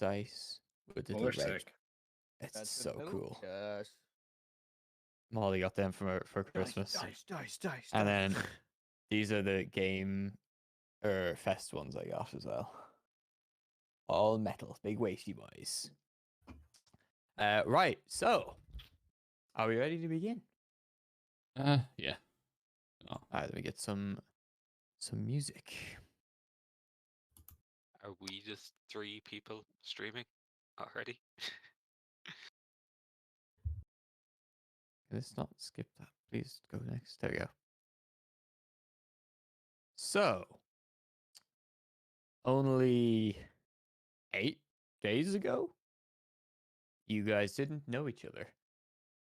dice with Oh, little they're red. sick. It's That's so cool. Yes. Molly got them for Christmas. Dice. And then these are the game fest ones I got as well. All metal, big weighty boys. Right, so are we ready to begin? Yeah. Oh. Alright, let me get some music. Are we just 3 people streaming already? Let's not skip that. Please go next. There we go. So, only 8 days ago, you guys didn't know each other.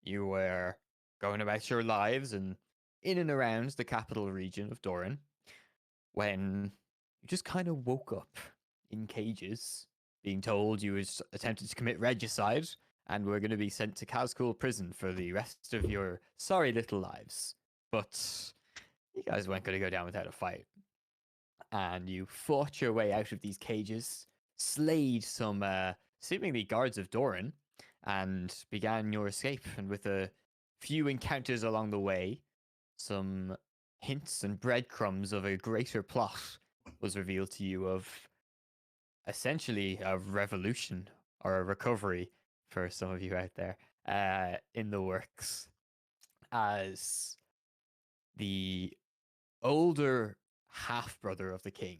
You were going about your lives and in and around the capital region of Doran when you just kind of woke up in cages, being told you was attempted to commit regicide and were going to be sent to Kazkul prison for the rest of your sorry little lives. But you guys weren't going to go down without a fight. And you fought your way out of these cages, slayed some seemingly guards of Doran, and began your escape. And with a few encounters along the way, some hints and breadcrumbs of a greater plot was revealed to you of essentially a revolution or a recovery for some of you out there in the works, as the older half brother of the king,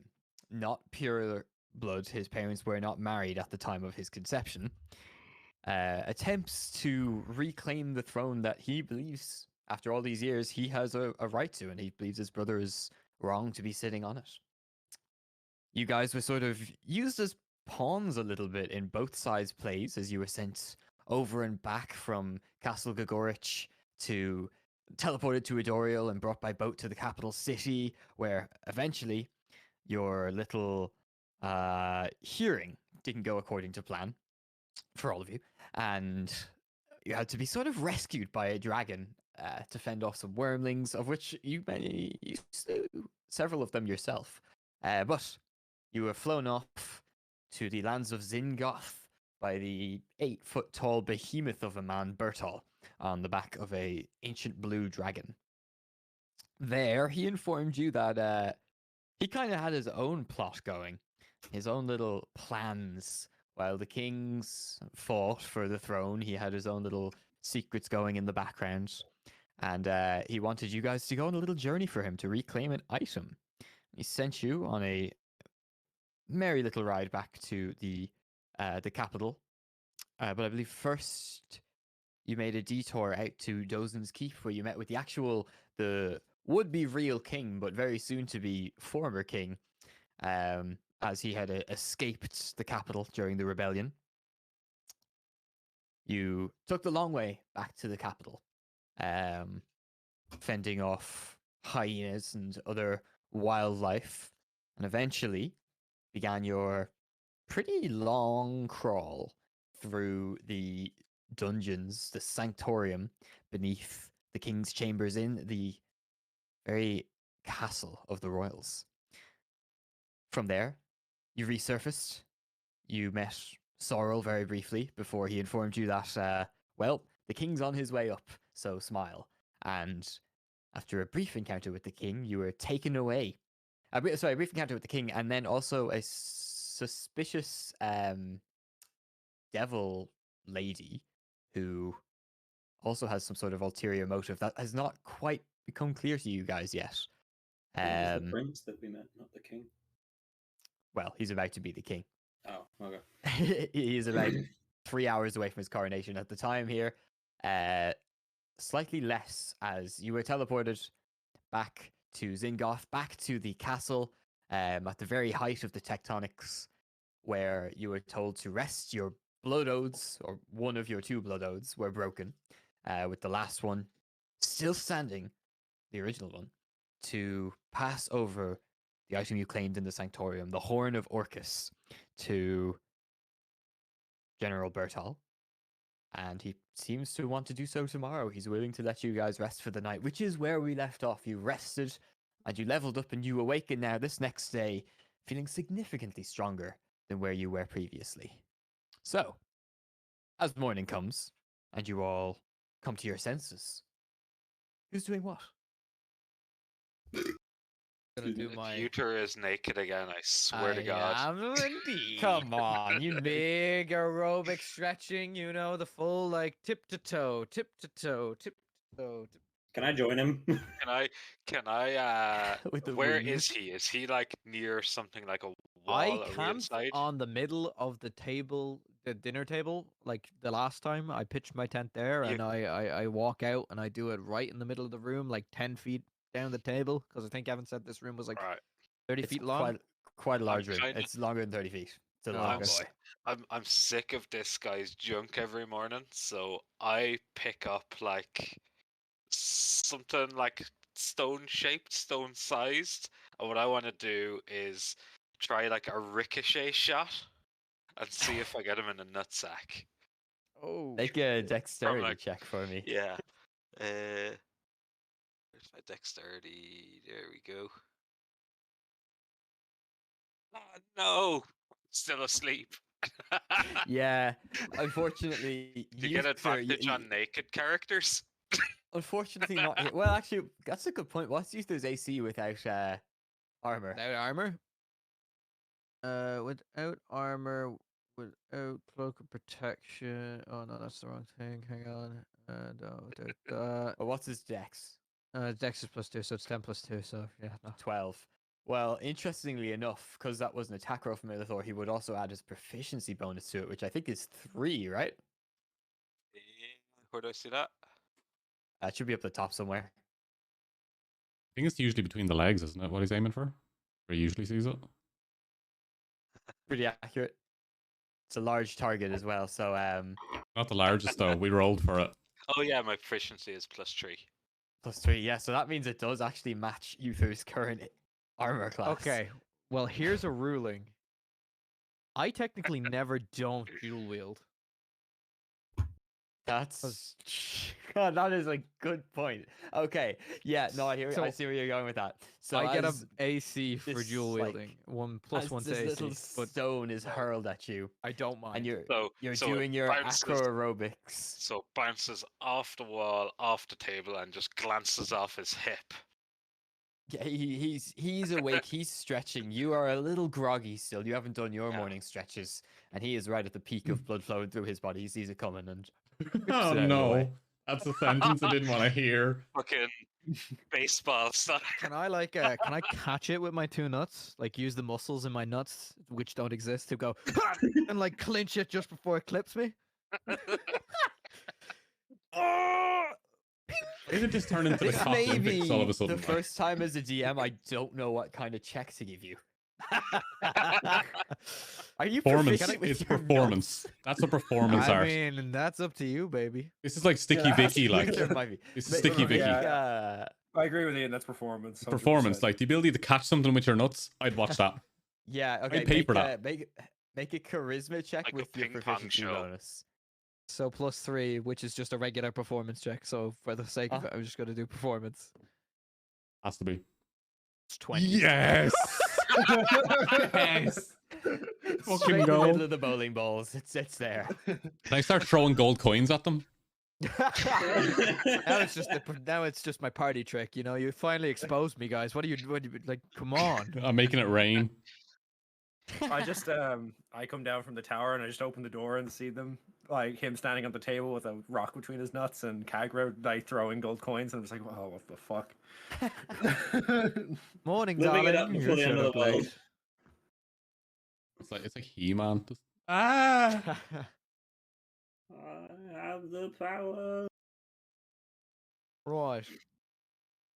not pure blood, his parents were not married at the time of his conception, attempts to reclaim the throne that he believes, after all these years, he has a right to, and he believes his brother is wrong to be sitting on it. You guys were sort of used as pawns a little bit in both sides' plays, as you were sent over and back from Castle Gagorich to teleported to Adoriel and brought by boat to the capital city, where eventually your little hearing didn't go according to plan for all of you, and you had to be sort of rescued by a dragon to fend off some wormlings, of which you slew several of them yourself. But you were flown off to the lands of Zingoth by the 8-foot-tall behemoth of a man, Bertol, on the back of a ancient blue dragon. There, he informed you that he kind of had his own plot going, his own little plans. While the kings fought for the throne, he had his own little secrets going in the background, and he wanted you guys to go on a little journey for him to reclaim an item. He sent you on a merry little ride back to the capital, but I believe first you made a detour out to Dozen's Keep, where you met with the would-be real king, but very soon to be former king, as he had escaped the capital during the rebellion. You took the long way back to the capital, fending off hyenas and other wildlife, and eventually began your pretty long crawl through the dungeons, the sanctorium beneath the king's chambers in the very castle of the royals. From there, you resurfaced. You met Sorrel very briefly before he informed you that, well, the king's on his way up, so smile. And after a brief encounter with the king, you were taken away. A brief encounter with the king, and then also a suspicious devil lady who also has some sort of ulterior motive that has not quite become clear to you guys yet. It was the prince that we met, not the king. Well, he's about to be the king. Oh, okay. He's about 3 hours away from his coronation at the time here. Slightly less, as you were teleported back to Zingoth, back to the castle, at the very height of the tectonics, where you were told to rest. Your blood oaths, or one of your 2 blood oaths, were broken, with the last one still standing, the original one, to pass over the item you claimed in the Sanctorium, the Horn of Orcus, to General Bertol. And he seems to want to do so tomorrow. He's willing to let you guys rest for the night, which is where we left off. You rested, and you leveled up, and you awaken now this next day, feeling significantly stronger than where you were previously. So, as morning comes, and you all come to your senses, who's doing what? Gonna do The my. Uter is naked again, I swear to I God. am indeed. Come on, you Big aerobic stretching, you know, the full like tip to toe, tip to toe, tip to toe. Can I join him? Can I with the where wings. is he? Is he like near something like a I wall? Are we camped inside? on the middle of the table, the dinner table, like the last time I pitched my tent there, You- and I walk out and I do it right in the middle of the room, like 10 feet down the table, because I think Evan said this room was like Right. 30 It's feet long. quite a large room. kinda- It's longer than 30 feet. It's a Oh, long okay. boy. I'm sick of this guy's junk every morning, so I pick up like something like stone shaped, stone sized, and what I want to do is try like a ricochet shot and see if I get him in a nutsack. Oh, Make a shit. dexterity like- check for me. Yeah. Where's my dexterity? There we go. Oh, no, still asleep. Yeah, unfortunately, Do you get Uther, advantage on naked characters? unfortunately not. Well, actually, that's a good point. What's Uther's AC without armor? Without armor? Without armor, without cloak of protection. Oh no, that's the wrong thing. Hang on. Without that. Or what's his dex? Dex is +2, so it's 10 +2. So yeah, no. 12. Well, interestingly enough, because that was an attack roll from Illithor, he would also add his proficiency bonus to it, which I think is 3, right? Where do I see that? That should be up the top somewhere. I think it's usually between the legs, isn't it? What he's aiming for? Where he usually sees it. Pretty accurate. It's a large target as well, so Not the largest though. We rolled for it. Oh yeah, my proficiency is +3. +3. Yeah, so that means it does actually match Uther's current armor class. Okay. Well, here's a ruling. I technically never don't dual wield. That's God, that is a good point. Okay, yeah, no, I So, see where you're going with that. So I get a as AC for this, dual like, wielding. One as one to this AC, little but stone is hurled at you, I don't mind. and you're So doing it your bounces, acro aerobics. so bounces off the wall, off the table, and just glances off his hip. Yeah, he's awake. He's stretching. You are a little groggy still. You haven't done your Yeah. morning stretches, and he is right at the peak of blood flowing through his body. He sees it coming, and Oh out of the no. way. That's a sentence I didn't want to hear. Fucking baseball stuff. Can I can I catch it with my 2 nuts? Like use the muscles in my nuts, which don't exist, to go and like clinch it just before it clips me? Oh! Why did it just turn into the This Cop may Olympics all of be a sudden? the first time as a DM I don't know what kind of check to give you. Are you Performance. proficient with It's your performance. nuts? That's a performance I art. mean, that's up to you, baby. This is like Sticky Yeah, Vicky, like There might be. this is But Sticky make, Vicky. Yeah. I agree with Ian. That's performance. 100%. Performance, like the ability to catch something with your nuts. I'd watch that. yeah, okay. pay for Make a charisma check Like a with your ping pong proficiency show. bonus. So +3, which is just a regular performance check. So for the sake of it, I'm just gonna do performance. Has to be. It's 20. Yes. Yes. Straight Fucking in the go. middle of the bowling balls. It's there. Can I start throwing gold coins at them? Now it's just my party trick. You know, you finally exposed me, guys. What do you like? Come on. I'm making it rain. I just I come down from the tower and I just open the door and see them, like him standing on the table with a rock between his nuts and Kekw like throwing gold coins, and I'm just like, oh, what the fuck. Morning, Living it darling. up You before the end should of have the world. played. It's like He-Man. Just... Ah. I have the power. Right.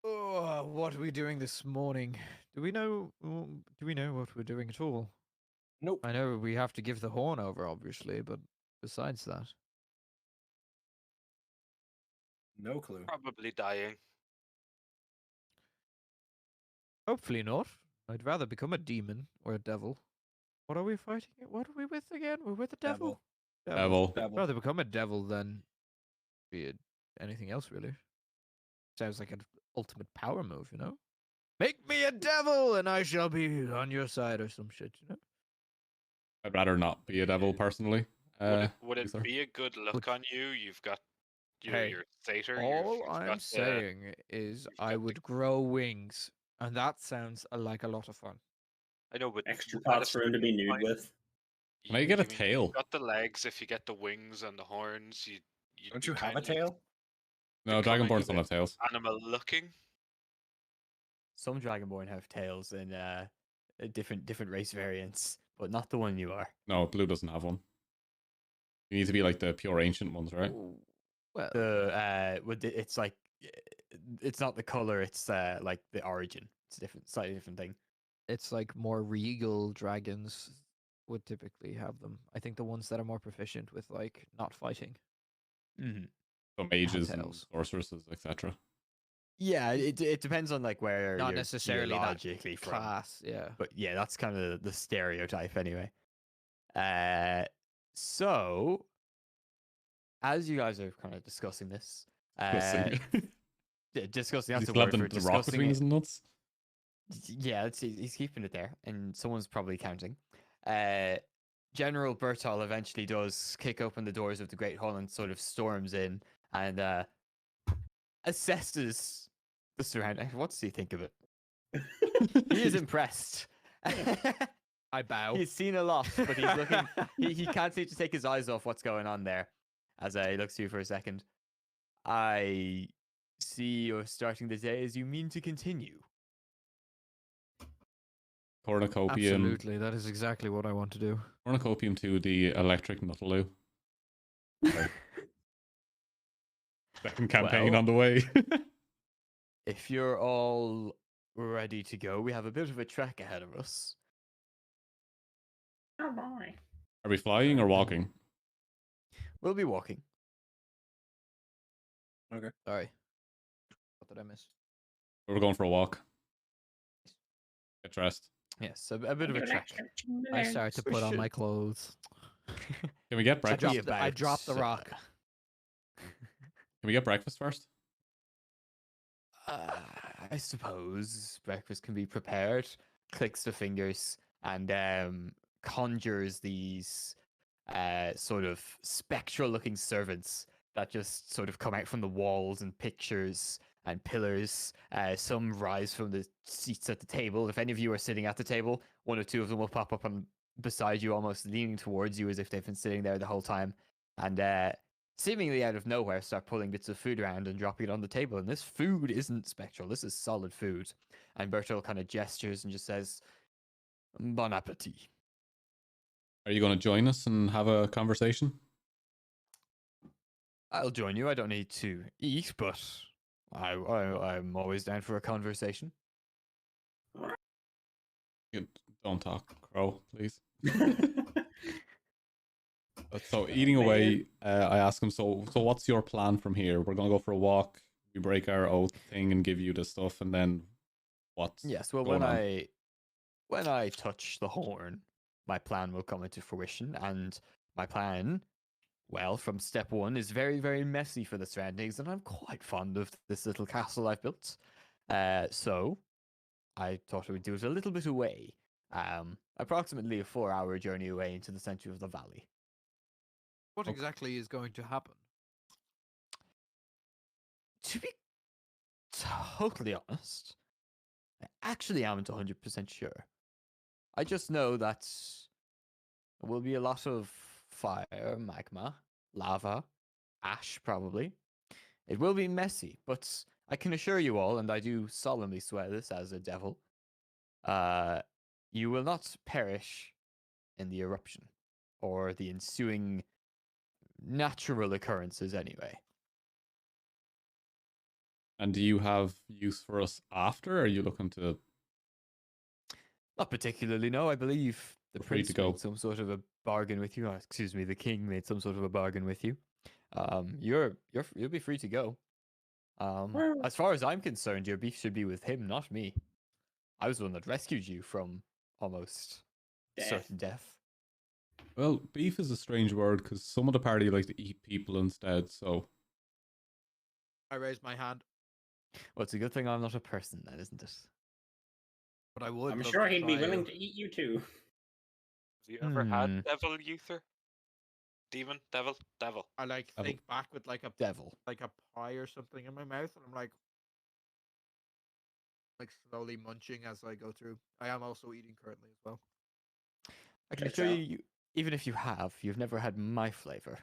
Oh, what are we doing this morning? Do we know? Do we know what we're doing at all? Nope. I know we have to give the horn over, obviously, but besides that, No clue. Probably dying. hopefully not. I'd rather become a demon or a devil. What are we fighting? What are we with again? We're with the devil. Devil. I'd rather become a devil than be anything else, really. Sounds like an ultimate power move, you know? Make me a devil and I shall be on your side or some shit, you know? I'd rather not be a devil personally. Would it User. be a good look on you? You've got Hey, your satyr. all you've I'm got the, saying is you've I got the. would grow wings, and that sounds like a lot of fun. I know, but Extra at a pots for him to be certain nude point, with. Can I get a mean, tail? you've got the legs. If you get the wings and the horns, you'd Don't be you have kind a of tail? No, becoming Dragonborns a don't bit have tails. animal looking. Some Dragonborn have tails in different race variants, but not the one you are. No, blue doesn't have one. You need to be like the pure ancient ones, right? Ooh, well, It's like it's not the color. It's like the origin. It's a slightly different thing. it's like more regal dragons would typically have them. I think the ones that are more proficient with like not fighting Mm-hmm. So have mages and tails. sorceresses, etc. Yeah, it depends on like where Not you're necessarily that geologically from. Class, yeah. But yeah, that's kind of the stereotype anyway. So as you guys are kind of discussing this, discussing He's that's a still have word for it, the rock discussing between it. his nuts. Yeah, he's keeping it there, and someone's probably counting. General Bertol eventually does kick open the doors of the Great Hall and sort of storms in and assesses the surrounding. What does he think of it? He is impressed. I bow. He's seen a lot, but he's looking. He can't seem to take his eyes off what's going on there. As he looks to you for a second, I see you're starting the day as you mean to continue. Cornucopium. Absolutely, that is exactly what I want to do. Cornucopium to the electric Nuttalloo. Second campaign Well, on the way. If you're all ready to go, we have a bit of a trek ahead of us. Oh boy. Are we flying or walking? We'll be walking. Sorry. What did I miss? We're going for a walk. Get dressed. Yes, a bit of a trek. I start to We put on should- my clothes. Can we get Should breakfast? be I dropped the about, rock. Can we get breakfast first? I suppose breakfast can be prepared. Clicks the fingers and conjures these sort of spectral-looking servants that just sort of come out from the walls and pictures and pillars. Some rise from the seats at the table. If any of you are sitting at the table, one or two of them will pop up on beside you, almost leaning towards you as if they've been sitting there the whole time. And seemingly out of nowhere, start pulling bits of food around and dropping it on the table. And this food isn't spectral. This is solid food. And Bertel kind of gestures and just says, "Bon appetit." Are you going to join us and have a conversation? I'll join you. I don't need to eat, but I'm always down for a conversation. You don't talk, Crow, please. So eating away, I ask him, so what's your plan from here? We're going to go for a walk. We break our oath thing and give you the stuff, and then what's Yes, well, going when I touch the horn, my plan will come into fruition, and my plan, well, from step one, is very, very messy for the surroundings, and I'm quite fond of this little castle I've built. So I thought I would do it a little bit away, approximately a 4-hour journey away into the center of the valley. What Okay. exactly is going to happen? To be totally honest, I actually aren't 100% sure. I just know that there will be a lot of fire, magma, lava, ash, probably. It will be messy, but I can assure you all, and I do solemnly swear this as a devil, you will not perish in the eruption or the ensuing natural occurrences anyway. And do you have use for us after? Or are you looking to... Not particularly, no. I believe the We're free to prince go. made some sort of a bargain with you. Excuse me, the king made some sort of a bargain with you. You'll be free to go. As far as I'm concerned, your beef should be with him, not me. I was the one that rescued you from almost certain death. Well, beef is a strange word because some of the party like to eat people instead, so... I raised my hand, Well, it's a good thing I'm not a person, then, isn't it? but I would. I'm love sure to he'd be try willing you. to eat you too. Have you ever had devil ether? demon, devil, devil. I like Devil. think back with like a Devil. pie or something in my mouth, and I'm like slowly munching as I go through. I am also eating currently as well. I can Checks assure out. you, even if you've never had my flavor.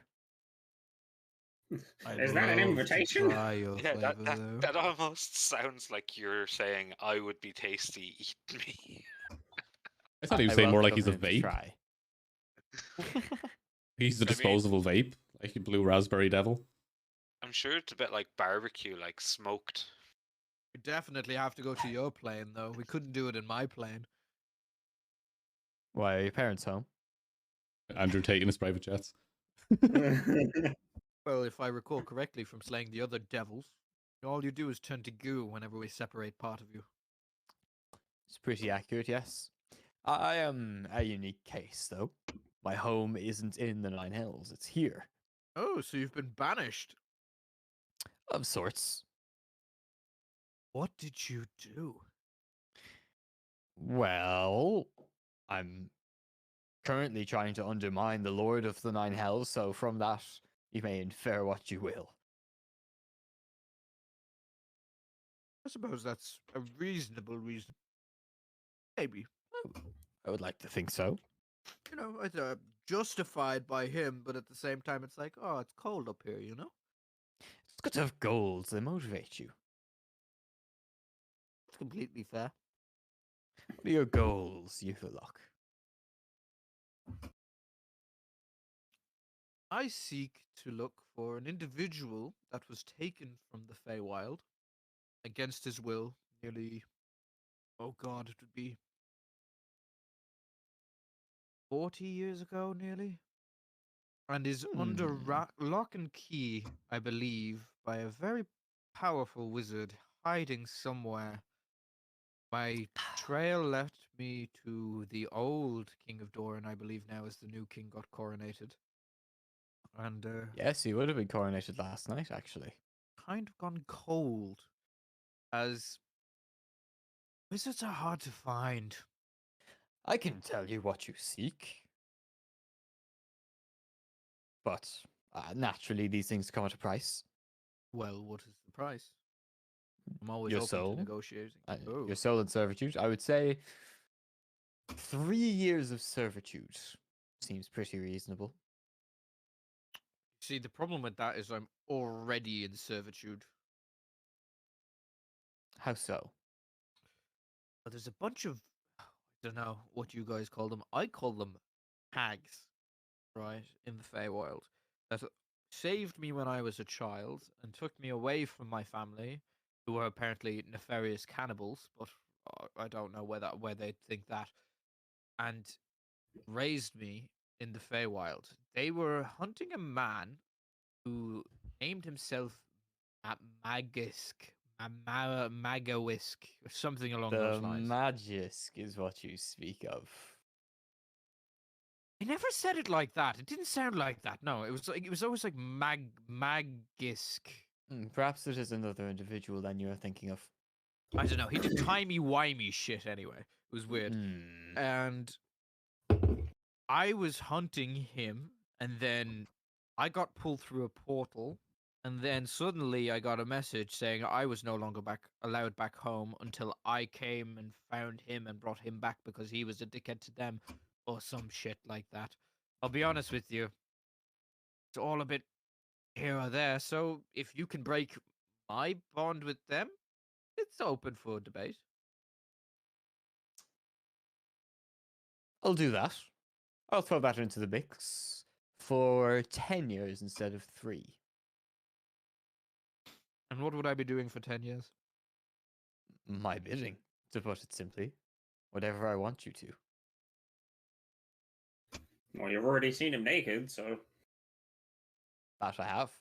I'd Is that an love to invitation? try your Yeah, flavor, though. that almost sounds like you're saying I would be tasty. Eat me. I thought he was I saying more like welcome he's a him to vape. try. He's a I mean- disposable vape, like a blue raspberry devil. I'm sure it's a bit like barbecue, like smoked. We definitely have to go to your plane, though. We couldn't do it in my plane. Why are your parents home? Andrew taking his private jets. Well, if I recall correctly from slaying the other devils, all you do is turn to goo whenever we separate part of you. It's pretty accurate, yes. I am a unique case, though. My home isn't in the Nine Hells; it's here, Oh, so you've been banished. of sorts. What did you do? Well, I'm currently trying to undermine the Lord of the Nine Hells, so from that, you may infer what you will. I suppose that's a reasonable reason. Maybe. I would like to think so. You know, it's justified by him, but at the same time, it's like, oh, it's cold up here, you know? It's good to have goals that motivate you. It's completely fair. What are your goals, Eutherlock? I seek to look for an individual that was taken from the Feywild against his will nearly, oh god, it would be 40 years ago, nearly. And is under lock and key, I believe, by a very powerful wizard hiding somewhere. My trail led me to the old King of Doran, I believe now, as the new king got coronated. And Yes, he would have been coronated last night, actually. kind of gone cold, as wizards are hard to find. I can tell you what you seek. But naturally, these things come at a price. Well, what is the price? I'm always Your open soul? to negotiating. Oh. Your soul in servitude. I would say 3 years of servitude seems pretty reasonable. See, the problem with that is I'm already in servitude. How so? But there's a bunch of, I don't know what you guys call them. I call them hags, right, in the Feywild, that saved me when I was a child and took me away from my family, who were apparently nefarious cannibals, but I don't know where they think that, and raised me in the Feywild. They were hunting a man who named himself Magisk, Magawisk, or something along The those lines. Magisk is what you speak of. He never said it like that. It didn't sound like that. No, it was always like Magisk. Perhaps it is another individual than you are thinking of. I don't know. He did timey-wimey shit anyway. It was weird. And I was hunting him, and then I got pulled through a portal, and then suddenly I got a message saying I was no longer allowed back home until I came and found him and brought him back because he was a dickhead to them, or some shit like that. I'll be honest with you. It's all a bit here or there, so if you can break my bond with them, it's open for debate. I'll do that. I'll throw that into the mix for 10 years instead of 3. And what would I be doing for 10 years? My bidding, to put it simply. Whatever I want you to. Well, you've already seen him naked, so That I have.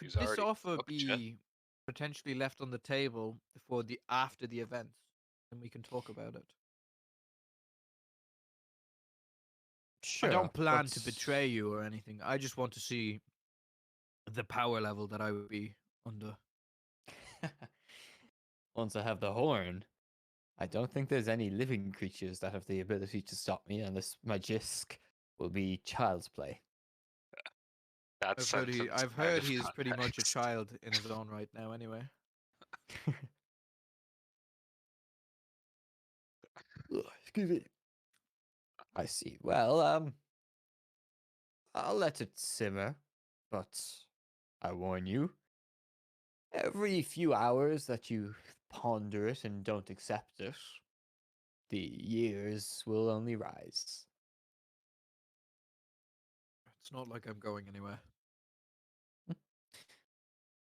He's Could this already offer fucked ya. be potentially left on the table after the events, and we can talk about it? Sure. I don't plan to betray you or anything. I just want to see the power level that I would be under. Once I have the horn, I don't think there's any living creatures that have the ability to stop me, and this Magisk will be child's play. That sentence I've out heard of he is pretty much a context. child in his own right now. Anyway, Ugh, excuse me. I see. Well, I'll let it simmer, but I warn you, every few hours that you ponder it and don't accept it, the years will only rise. it's not like I'm going anywhere.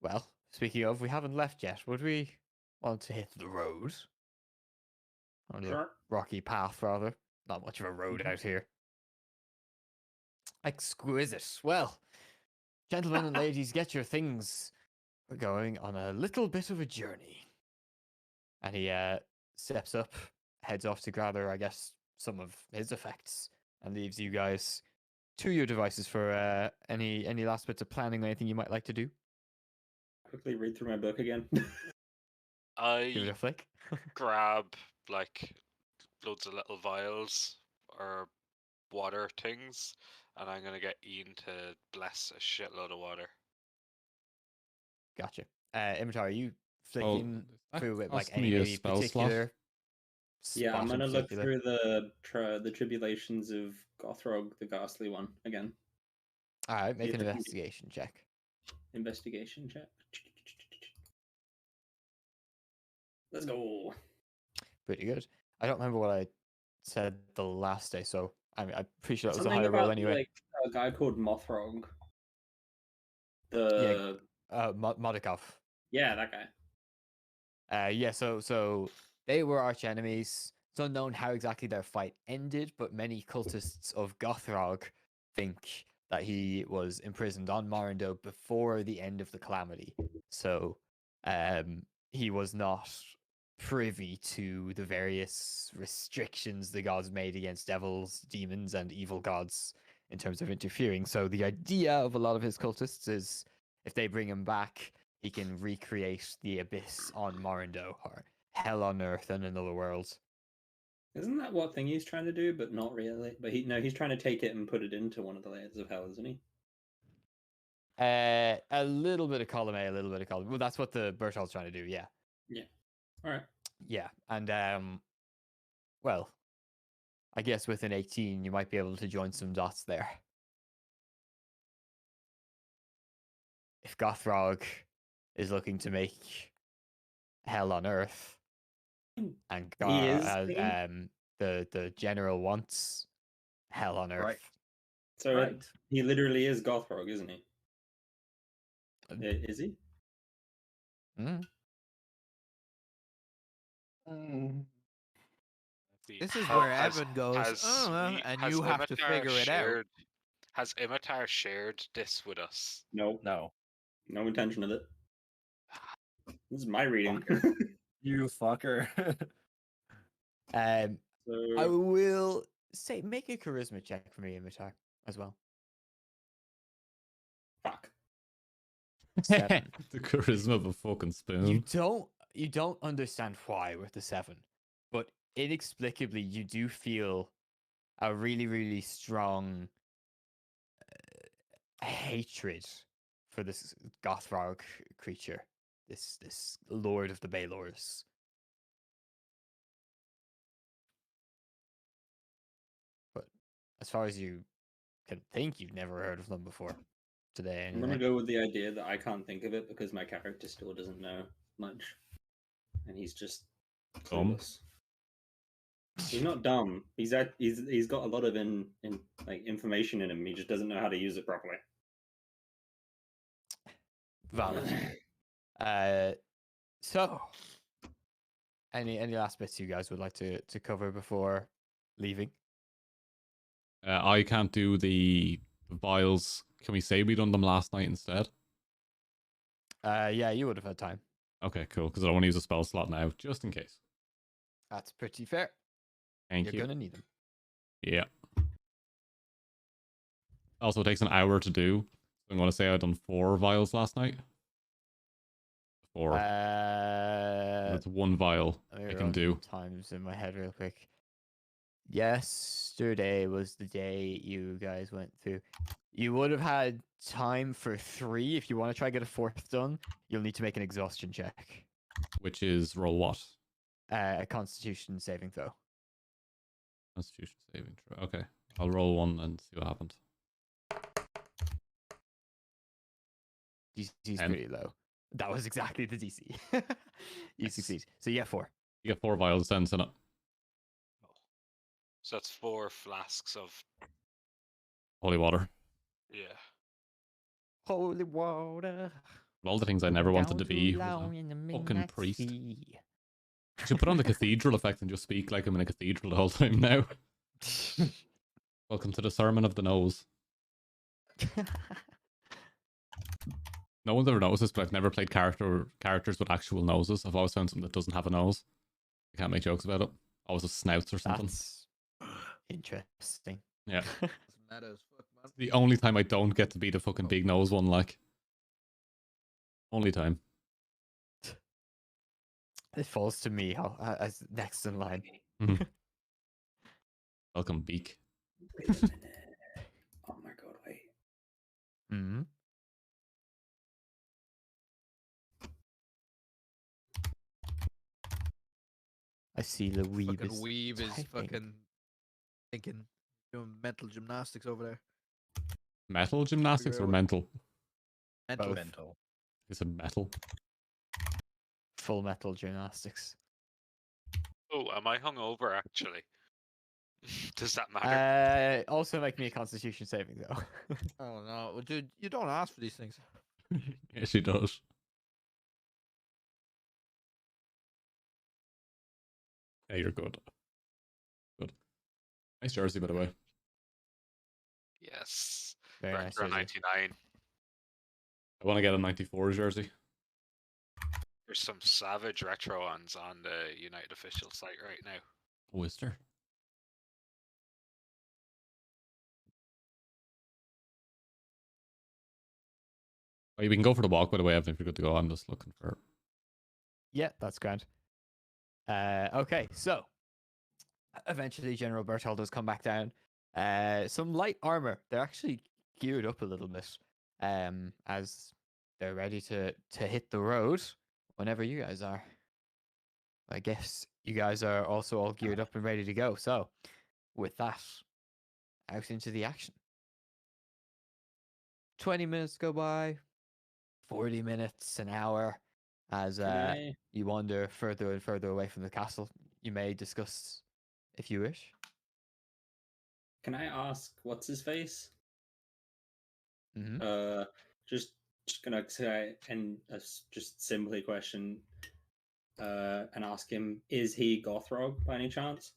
Well, speaking of, we haven't left yet. Would we want to hit the road? On the Sure. rocky path, rather. Not much of a road out here. Exquisite. Well, gentlemen and ladies, get your things. We're going on a little bit of a journey. And he steps up, heads off to gather, I guess, some of his effects, and leaves you guys to your devices for any last bits of planning or anything you might like to do. Quickly read through my book again. Give it I a flick. grab like loads of little vials or water things, and I'm gonna get Ian to bless a shitload of water. Gotcha. Imitar, are you Oh, flicking that through it like cost any me a maybe spell slot. particular Yeah, I'm spot in gonna look particular? through the tribulations of Gothrog, the ghastly one, again. All right, make if an I can get- investigation check. Investigation check. Let's go. Pretty good. I don't remember what I said the last day, so I'm pretty sure that was a Something higher roll about anyway. like a guy called Mothrog. Yeah, The Modikov. yeah, that guy. Yeah, so they were arch enemies. It's unknown how exactly their fight ended, but many cultists of Gothrog think that he was imprisoned on Morrowind before the end of the Calamity. So he was not privy to the various restrictions the gods made against devils, demons, and evil gods in terms of interfering. So the idea of a lot of his cultists is if they bring him back, he can recreate the abyss on Morindo or hell on earth and another world. Isn't that what thing he's trying to do? But not really. But he's trying to take it and put it into one of the layers of hell, isn't he? A little bit of column A, a little bit of column. Well, that's what the Bertald's trying to do. Yeah, Yeah. All right. yeah, and well, I guess with an 18, you might be able to join some dots there. If Gothrog is looking to make hell on earth, and He is. the general wants hell on earth. Right. So Right. he literally is Gothrog, isn't he? Uh, Is he? Mm. This is Oh, where Evan goes, and you have to figure it out. Has Imitar shared this with us? No. No. No intention of it. This is my reading. You fucker. I So will say make a charisma check for me, Imitar, as well. fuck. 7. The charisma of a fucking spoon. You don't understand why with the 7, but inexplicably you do feel a really, really strong hatred for this Gothrog creature, this Lord of the Baelors. But as far as you can think, you've never heard of them before today. I'm gonna Anyway. go with the idea that I can't think of it because my character still doesn't know much, and he's just Dumb. clueless. He's not dumb. He's got a lot of information in him. He just doesn't know how to use it properly. Valid. So, any last bits you guys would like to cover before leaving? I can't do the vials. Can we say we done them last night instead? Yeah, you would have had time. Okay, cool. Because I don't want to use a spell slot now, just in case. That's pretty fair. Thank You're you. gonna need them. Yeah. Also, it takes an hour to do. So I'm going to say I've done 4 vials last night. 4. That's 1 vial let me I can run do. times in my head real quick. Yesterday was the day you guys went through. You would have had time for 3. If you want to try get a 4th done, you'll need to make an exhaustion check. Which is roll what? A Constitution saving throw. Constitution saving throw. Okay, I'll roll one and see what happens. DC's 10. pretty low. That was exactly the DC. You succeed. So yeah, 4. You get 4 vials sense in it. So that's 4 flasks of Holy water. yeah. Holy water. All the things I never wanted to be was a fucking priest. I should put on the cathedral effect and just speak like I'm in a cathedral the whole time now. Welcome to the Sermon of the Nose. No one's ever noticed this, but I've never played characters with actual noses. I've always found something that doesn't have a nose. I can't make jokes about it. Always a snouts or something. That's interesting. Yeah. That's meta as fuck, man. The only time I don't get to be the fucking big nose one, like. Only time. It falls to me as next in line. Welcome, Beak. Wait a minute. Oh my god, wait. Hmm. I see the weeb Fucking is weeb is typing. fucking thinking, doing mental gymnastics over there. Metal gymnastics or out- mental? Mental. Both. Mental. It's a metal. Full metal gymnastics. Oh, am I hungover actually? Does that matter? Also make me a Constitution saving though. Oh no, well, dude, you don't ask for these things. Yes, she does. Yeah, you're good. Good. Nice jersey, by the way. Yes. Very nice. Retro jersey. 99. I want to get a 94 jersey. There's some savage retro ones on the United official site right now. Oh, is there? Oh, we can go for the walk, by the way, Evan, if you're good to go. I'm just looking for... Yeah, that's grand. Okay, so eventually General Berthold does come back down. Some light armor. They're actually geared up a little bit, as they're ready to hit the road whenever you guys are. I guess you guys are also all geared up and ready to go. So, with that, out into the action. 20 minutes go by, 40 minutes, an hour, as you wander further and further away from the castle. You may discuss if you wish. Can I ask what's his face? Mm-hmm. Just gonna say and just simply question and ask him: is he Gothrog by any chance?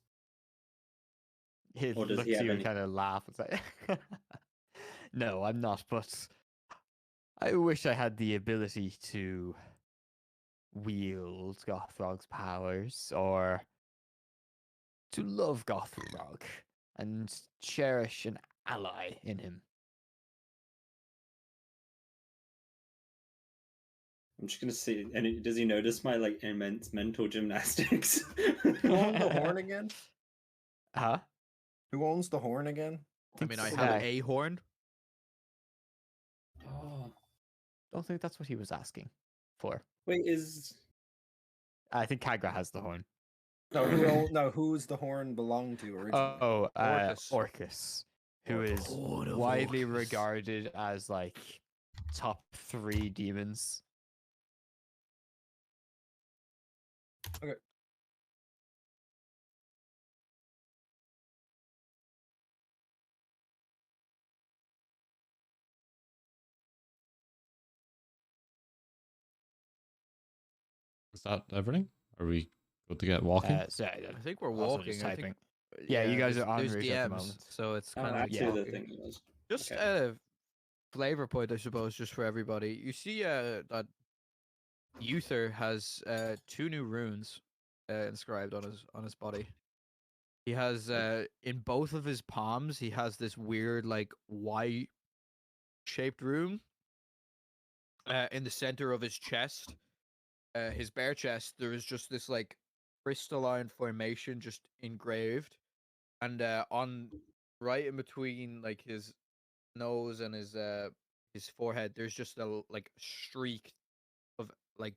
He Or does looks he at have you any- and kind of laugh and say, "No, I'm not. But I wish I had the ability to wield Gothrog's powers, or to love Gothrog and cherish an ally in him." I'm just gonna see. And does he notice my like immense mental gymnastics? Who owns the horn again? Huh? Who owns the horn again? I mean, I It's, have a horn. Oh, Don't think that's what he was asking for. wait, is I think Kagra has the horn. No, who's the horn belong to originally? Oh, Orcus. Orcus, who is Horn of widely Orcus. regarded as like top 3 demons. Is that everything? Are we good to get walking? Sorry, I think we're also walking. just I typing. think. Yeah, you guys there's- are en there's route at the DMs, moment. so it's oh, kind of that's like who the walking. thing was. Just Okay. a flavor point, I suppose, just for everybody. You see that Uther has 2 new runes inscribed on his body. He has in both of his palms, he has this weird like Y shaped rune. In the center of his chest, his bare chest, there is just this like crystalline formation just engraved. and on right in between like his nose and his forehead, there's just a like streak of like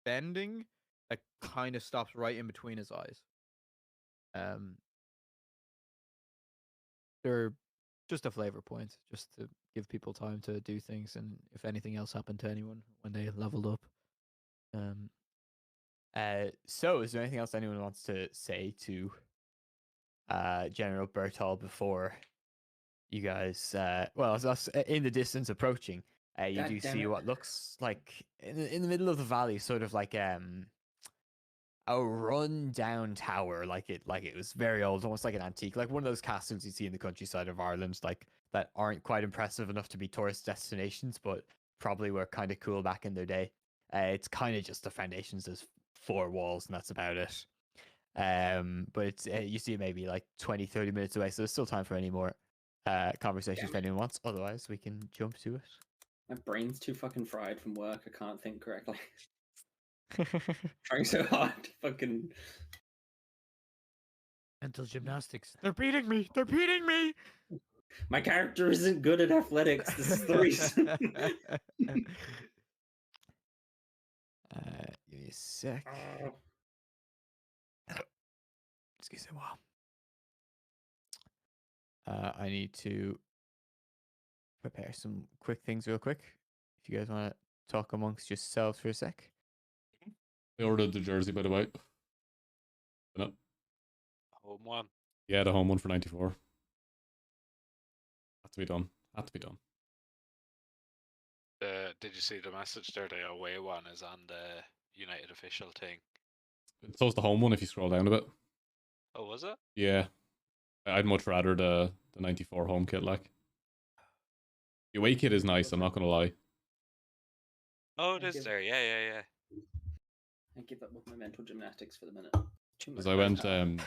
bending that kind of stops right in between his eyes. Um, they're just a flavor point, just to give people time to do things, and if anything else happened to anyone when they leveled up. Um, So is there anything else anyone wants to say to General Bertol before you guys? Well, as us in the distance approaching, you God do damn see it. what looks like in the middle of the valley, sort of like a run down tower, like it was very old, almost like an antique, like one of those castles you see in the countryside of Ireland, like that aren't quite impressive enough to be tourist destinations, but probably were kind of cool back in their day. It's kind of just the foundations. There's 4 walls, and that's about it. But it's you see it maybe like 20-30 minutes away, so there's still time for any more conversations if Damn it. anyone wants. Otherwise, we can jump to it. My brain's too fucking fried from work. I can't think correctly. Trying so hard to fucking. mental gymnastics. They're beating me. They're beating me. My character isn't good at athletics. This is the reason. Give me a sec. Oh, Excuse me a while. I need to prepare some quick things real quick. If you guys want to talk amongst yourselves for a sec. I ordered the jersey, by the way. No. Home one. Yeah, the home one for 94. Had to be done. Had to be done. Did you see the message there? The away one is on the United official thing. So's the home one if you scroll down a bit. Oh, was it? Yeah. I'd much rather the 94 home kit, like. The away kit is nice, I'm not going to lie. Oh, it I is give- there. Yeah, yeah, yeah. I give up with my mental gymnastics for the minute. Too Because much I went, brain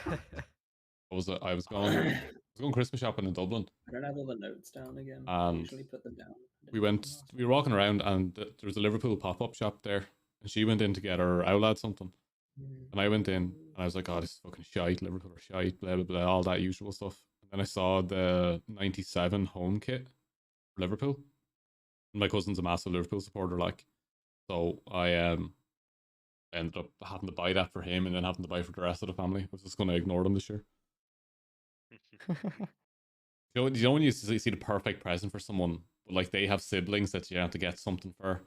I was going Christmas shopping in Dublin. I don't have all the notes down again. I And usually put them down. we were walking around and there was a Liverpool pop-up shop there. And she went in to get her Owlad something. And I went in and I was like, oh, this is fucking shite, Liverpool are shite, blah, blah, blah, all that usual stuff. And then I saw the 97 home kit for Liverpool. And my cousin's a massive Liverpool supporter, like. So I ended up having to buy that for him and then having to buy for the rest of the family. I was just going to ignore them this year. You know when you see the perfect present for someone, but like they have siblings that you have to get something for,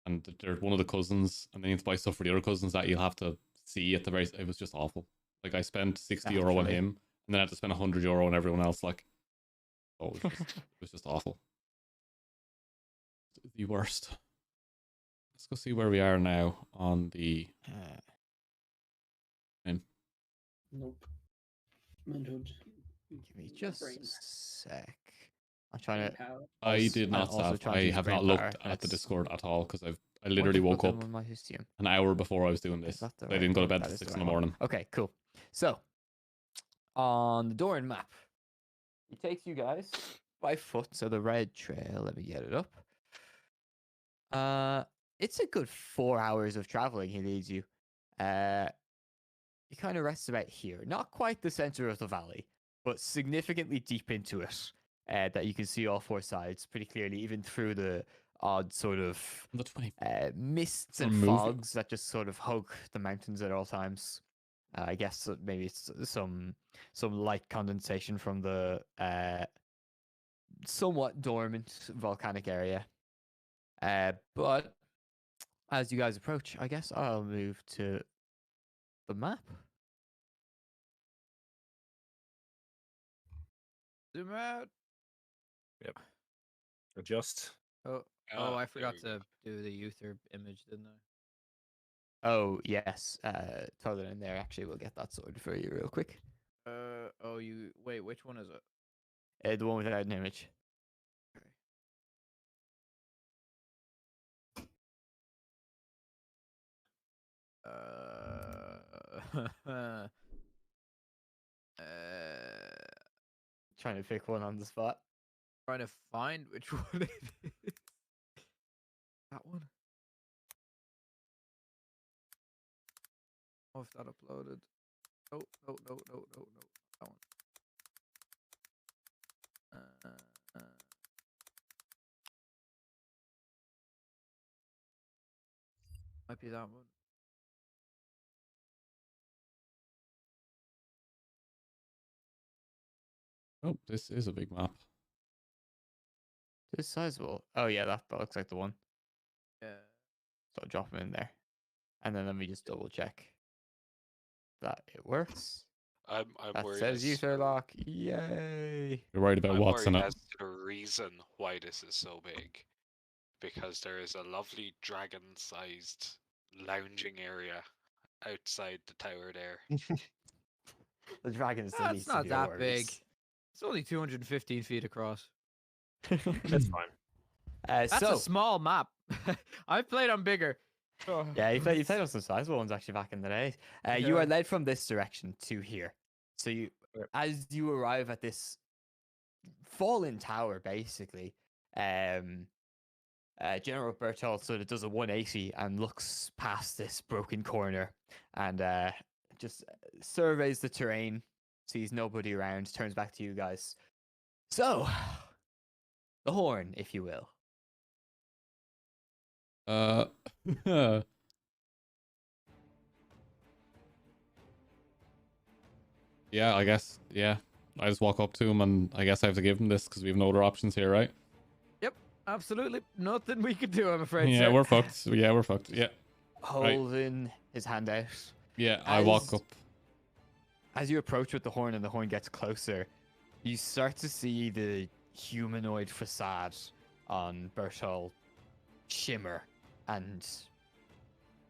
and they're one of the cousins, and then you have to buy stuff for the other cousins that you'll have to see at the very. It was just awful. Like I spent €60 on Naturally. him, and then I had to spend €100 on everyone else. Like, oh, it was just awful. The worst. Let's go see where we are now on the. Nope. Mental. Give me my just brain- a sec. I'm trying brain to. power. I did not also save. trying to I use have brain not looked power. at the That's Discord at all because I literally woke up on my Histium. an hour before I was doing Is this. that the I right didn't go to one? bed That till is the 6 in right the one. morning. Okay, cool. So, on the Doran map, it takes you guys by foot. So the red trail. Let me get it up. It's a good 4 hours of traveling. He leads you. He kind of rests about here, not quite the center of the valley, but significantly deep into it. That you can see all 4 sides pretty clearly, even through the odd sort of On the 20. mists Or and moving. fogs that just sort of hug the mountains at all times. I guess maybe it's some light condensation from the somewhat dormant volcanic area. But as you guys approach, I guess I'll move to the map. Zoom out. Adjust. Oh, Ah, I there forgot we go. to do the Uther image, didn't I? Oh yes, throw that in there. Actually, we'll get that sorted for you real quick. Wait, which one is it? The one without an image. Uh, Trying to pick one on the spot. trying to find which one it is. That one. Oh, if that uploaded. No. That one. Uh, might be that one. Oh, this is a big map. It's sizable. Oh yeah, that looks like the one. Yeah. So I'll drop them in there. And then let me just double check that it works. I'm That worried says as user lock. Yay. You're worried about I'm what's in worried it. as to the reason why this is so big. Because there is a lovely dragon-sized lounging area outside the tower there. The dragon still needs It's to not be that ours. big. It's only 215 feet across. That's fine. That's so, a small map. I've played on bigger. yeah, you played on some sizable ones actually back in the day. You Yeah. are led from this direction to here. So you, as you arrive at this fallen tower, basically, General Bertolt sort of does a 180 and looks past this broken corner and just surveys the terrain, sees nobody around, turns back to you guys. So, the horn, if you will. Yeah, I guess. Yeah. I just walk up to him and I guess I have to give him this because we have no other options here, right? Yep, absolutely. Nothing we could do, I'm afraid. Yeah, sir. we're fucked. Yeah, we're fucked. Yeah. Holding his hand out. Yeah, I walk As- up. As you approach with the horn and the horn gets closer, you start to see the humanoid facade on Bertol shimmer and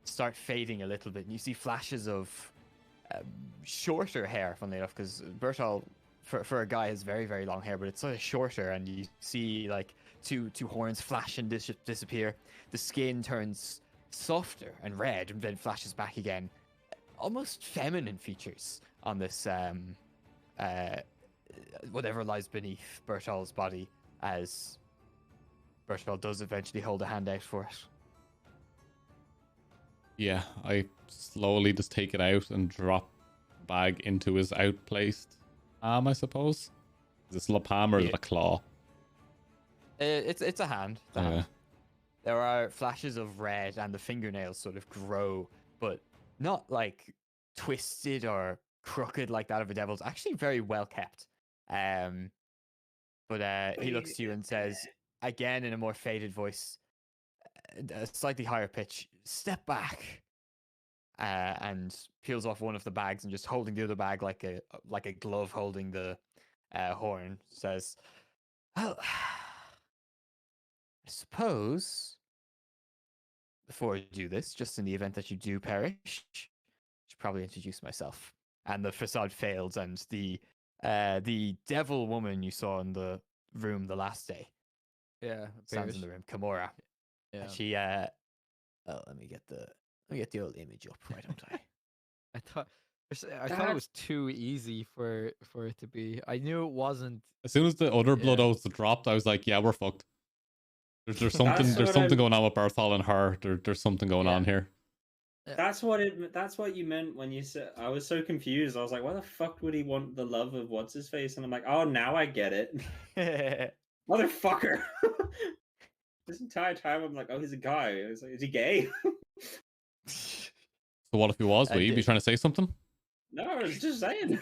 start fading a little bit. And you see flashes of shorter hair, funnily enough, because Bertol, for a guy, has very, very long hair, but it's sort of shorter. And you see like two horns flash and disappear. The skin turns softer and red and then flashes back again. Almost feminine features on this whatever lies beneath Bertol's body, as Bertol does eventually hold a hand out for it. Yeah, I slowly just take it out and drop the bag into his outplaced palm, I suppose. Is this a palm or is it a claw? It's a hand. It's a Yeah. hand. There are flashes of red and the fingernails sort of grow, but not like twisted or crooked like that of a devil's. Actually very well kept. But he looks to you and says, again in a more faded voice, a slightly higher pitch, "Step back," and peels off one of the bags and just holding the other bag like a glove holding the horn, says, "Well, I suppose before I do this, just in the event that you do perish, I should probably introduce myself." And the facade fails, and the devil woman you saw in the room the last day Yeah, stands in the room, Kimura. Yeah. And she let me get the old image up, why don't I? I thought it was too easy for it to be. I knew it wasn't. As soon as the other blood Yeah. oaths dropped, I was like, yeah, we're fucked. There's something That's there's what something I'm- going on with Berthol and her. There's something going on here. That's what you meant when you said. I was so confused. I was like, why the fuck would he want the love of what's his face? And I'm like, oh, now I get it, motherfucker. This entire time I'm like, oh, he's a guy. I was like, is he gay? So what if he was? Would you be trying to say something? No, I was just saying.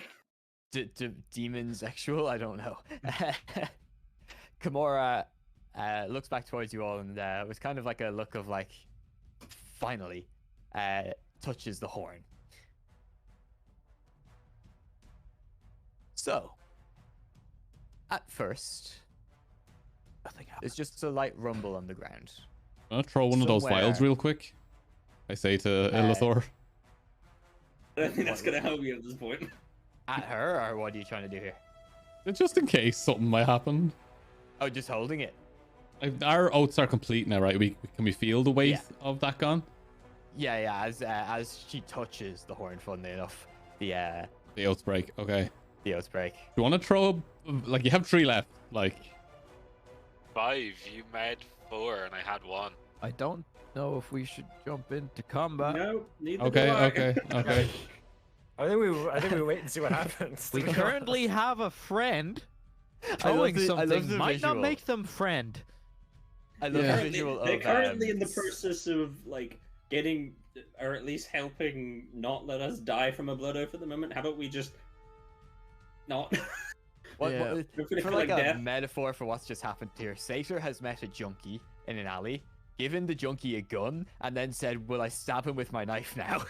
Demon sexual? I don't know. Kimura looks back towards you all and with kind of like a look of like, finally, touches the horn. So, at first, Nothing happened. there's just a light rumble on the ground. I'll throw one of those vials Somewhere. real quick. I say to Illithor. I don't think that's gonna help you at this point. At her, or what are you trying to do here? Just in case something might happen. Oh, just holding it. Our oaths are complete now, right? Can we feel the weight of that gun? Yeah. As she touches the horn, funnily enough, the oaths break. Okay. The oaths break. Do you want to throw you have 3 left? 5. You made 4, and I had 1. I don't know if we should jump into combat. No, neither Okay, do I. okay. I think we wait and see what happens. to We be honest. currently have a friend. I love Throwing the- I love something the might not visual. make them friend. I love Yeah. the visual They're of currently in the process of like getting, or at least helping, not let us die from a blood oath at the moment. How about we just not? Yeah. for like a metaphor for what's just happened here, Sator has met a junkie in an alley, given the junkie a gun, and then said, "Will I stab him with my knife now?"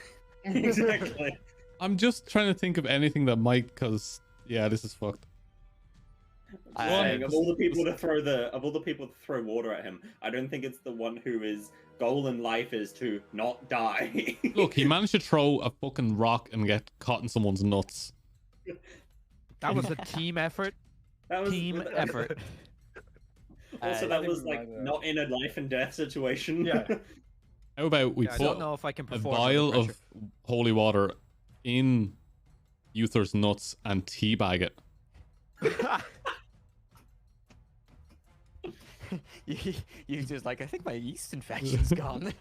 Exactly. I'm just trying to think of anything that might, because yeah, this is fucked. Saying, of all the people to throw water at him, I don't think it's the one who his goal in life is to not die. Look, he managed to throw a fucking rock and get caught in someone's nuts. That was a team effort. That was Team effort. Also, I that think was we like might, not in a life and death situation. Yeah. How about we Yeah, I put don't know if I can a perform vial under of holy water in Uther's nuts and teabag it? pressure. you just like, I think my yeast infection's gone.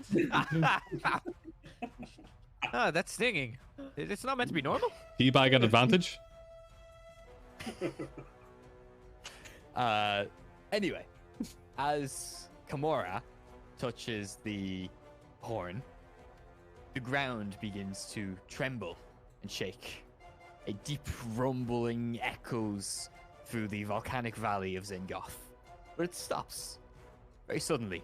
Ah, that's stinging. It's not meant to be normal. Teabag at advantage? Anyway, as Kimura touches the horn, the ground begins to tremble and shake. A deep rumbling echoes through the volcanic valley of Zengoth, but it stops very suddenly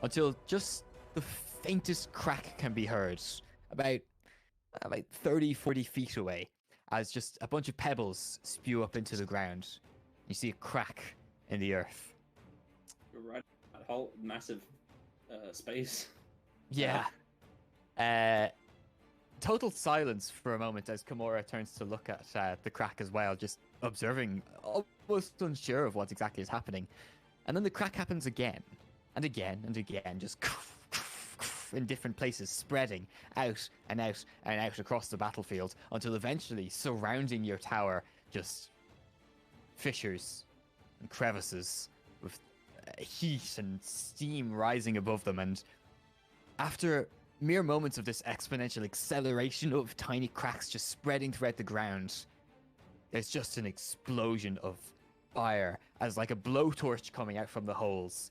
until just the faintest crack can be heard about 30-40 feet away, as just a bunch of pebbles spew up into the ground. You see a crack in the earth. Right, that whole massive space. Yeah. Total silence for a moment as Kimura turns to look at the crack as well, just observing, almost unsure of what exactly is happening. And then the crack happens again, and again, and again, just in different places, spreading out and out and out across the battlefield until eventually surrounding your tower, just fissures and crevices with heat and steam rising above them. And after mere moments of this exponential acceleration of tiny cracks just spreading throughout the ground, there's just an explosion of fire as like a blowtorch coming out from the holes.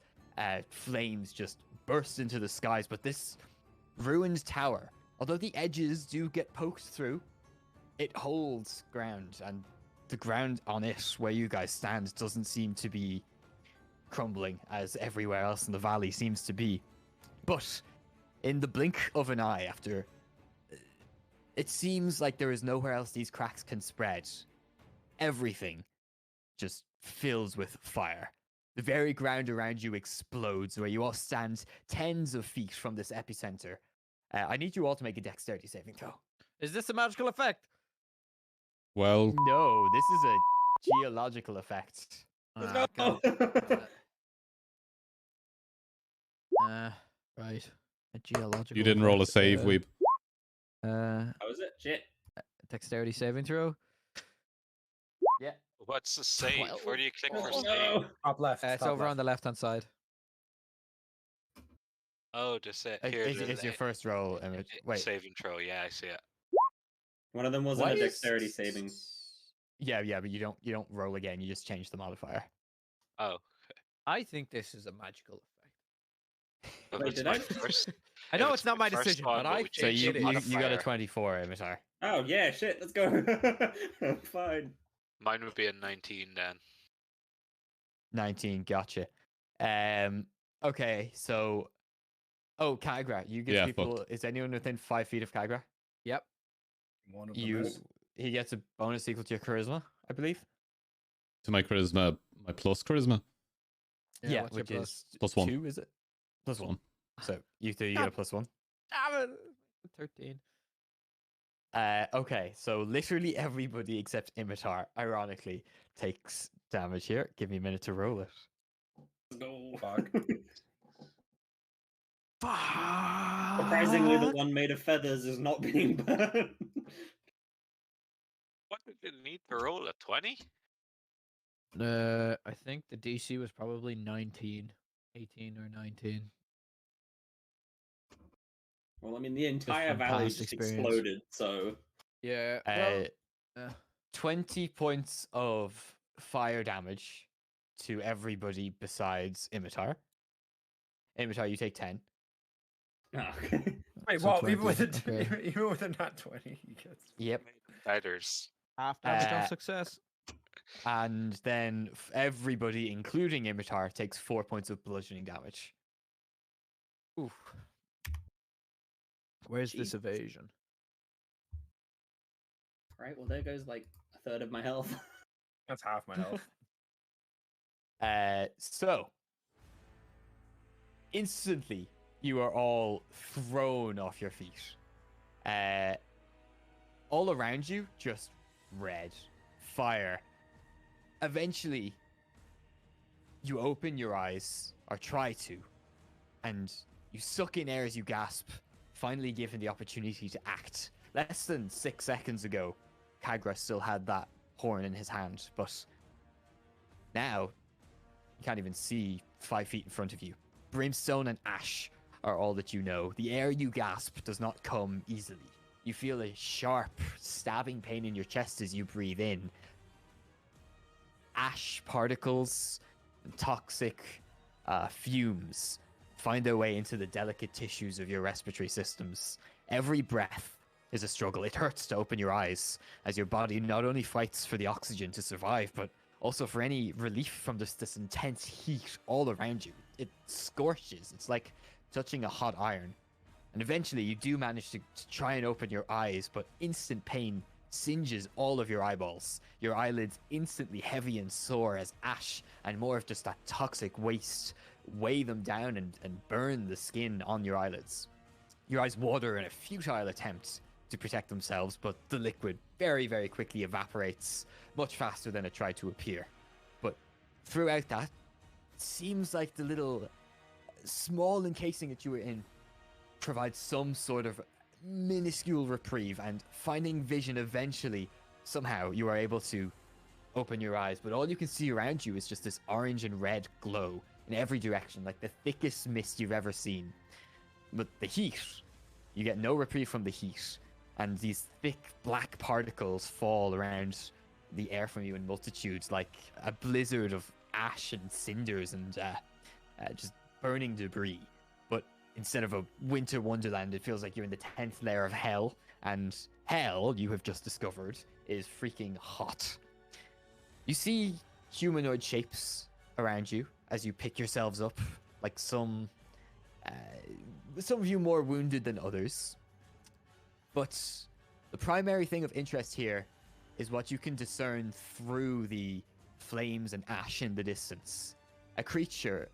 Flames just burst into the skies, but this ruined tower, although the edges do get poked through, it holds ground, and the ground on it where you guys stand doesn't seem to be crumbling as everywhere else in the valley seems to be. But in the blink of an eye, after it seems like there is nowhere else these cracks can spread, everything just fills with fire. The very ground around you explodes, where you all stand tens of feet from this epicenter. I need you all to make a dexterity saving throw. Is this a magical effect? Well, No, this is a geological effect. Ah, God. Right. A geological. you didn't roll a effect. save, Weeb. How is it? Shit. Dexterity saving throw. Yeah. What's the save? Where do you click for Oh, save? no. Top left. It's top over left. on the left-hand side. Oh, just it. Here It's your first roll, Emmett. Wait. Save and throw. Yeah, I see it. One of them wasn't Why a is- dexterity saving. Yeah, but you don't roll again. You just change the modifier. Oh, I think this is a magical effect. if Wait, it's did my I? first. I If know it's it's not my my first decision, one, but but I we So think change you, it the is. you got a modifier. 24, Emitar. Oh yeah, shit. Let's go. Fine. Mine would be a 19 then. 19, gotcha. Okay, so Kagra, you give Yeah, people. Is anyone within 5 feet of Kagra? Yep. One of them You is. he gets a bonus equal to your charisma, I believe. To my charisma, my plus charisma. Yeah, what's your which plus? is Plus 1. 2, is it? Plus Plus 1. So you two, you get a plus 1. Damn it. 13. Okay, so literally everybody except Imitar, ironically, takes damage here. Give me a minute to roll it. No. Fuck. Surprisingly, the one made of feathers is not being burned. What did you need to roll a 20? I think the DC was probably 19. 18 or 19. Well, I mean, the entire from valley past just experience. exploded, so Yeah. Well, 20 points of fire damage to everybody besides Imitar. Imitar, you take 10. Oh, okay. Wait, So what? Even 20, with a okay. even with a nat 20, he gets. Yep. Batters. half damage on Uh, success. And then everybody, including Imitar, takes 4 points of bludgeoning damage. Oof. Where's Jesus. this evasion? Right, well, there goes like a third of my health. That's half my health. So, instantly, you are all thrown off your feet. All around you, just red. Fire. Eventually, you open your eyes, or try to, and you suck in air as you gasp, finally given the opportunity to act. Less than 6 seconds ago, Kagura still had that horn in his hand, but now you can't even see 5 feet in front of you. Brimstone and ash are all that you know. The air you gasp does not come easily. You feel a sharp, stabbing pain in your chest as you breathe in. Ash particles and toxic fumes find their way into the delicate tissues of your respiratory systems. Every breath is a struggle. It hurts to open your eyes as your body not only fights for the oxygen to survive, but also for any relief from this intense heat all around you. It scorches. It's like touching a hot iron. And eventually you do manage to try and open your eyes, but instant pain singes all of your eyeballs. Your eyelids instantly heavy and sore as ash and more of just that toxic waste weigh them down and burn the skin on your eyelids. Your eyes water in a futile attempt to protect themselves, but the liquid very, very quickly evaporates, much faster than it tried to appear. But throughout that, it seems like the little small encasing that you were in provides some sort of minuscule reprieve, and finding vision eventually, somehow you are able to open your eyes, but all you can see around you is just this orange and red glow in every direction, like the thickest mist you've ever seen. But the heat, you get no reprieve from the heat, and these thick black particles fall around the air from you in multitudes, like a blizzard of ash and cinders and just burning debris. But instead of a winter wonderland, it feels like you're in the 10th layer of hell, and hell, you have just discovered, is freaking hot. You see humanoid shapes around you as you pick yourselves up, like some of you more wounded than others. But the primary thing of interest here is what you can discern through the flames and ash in the distance. A creature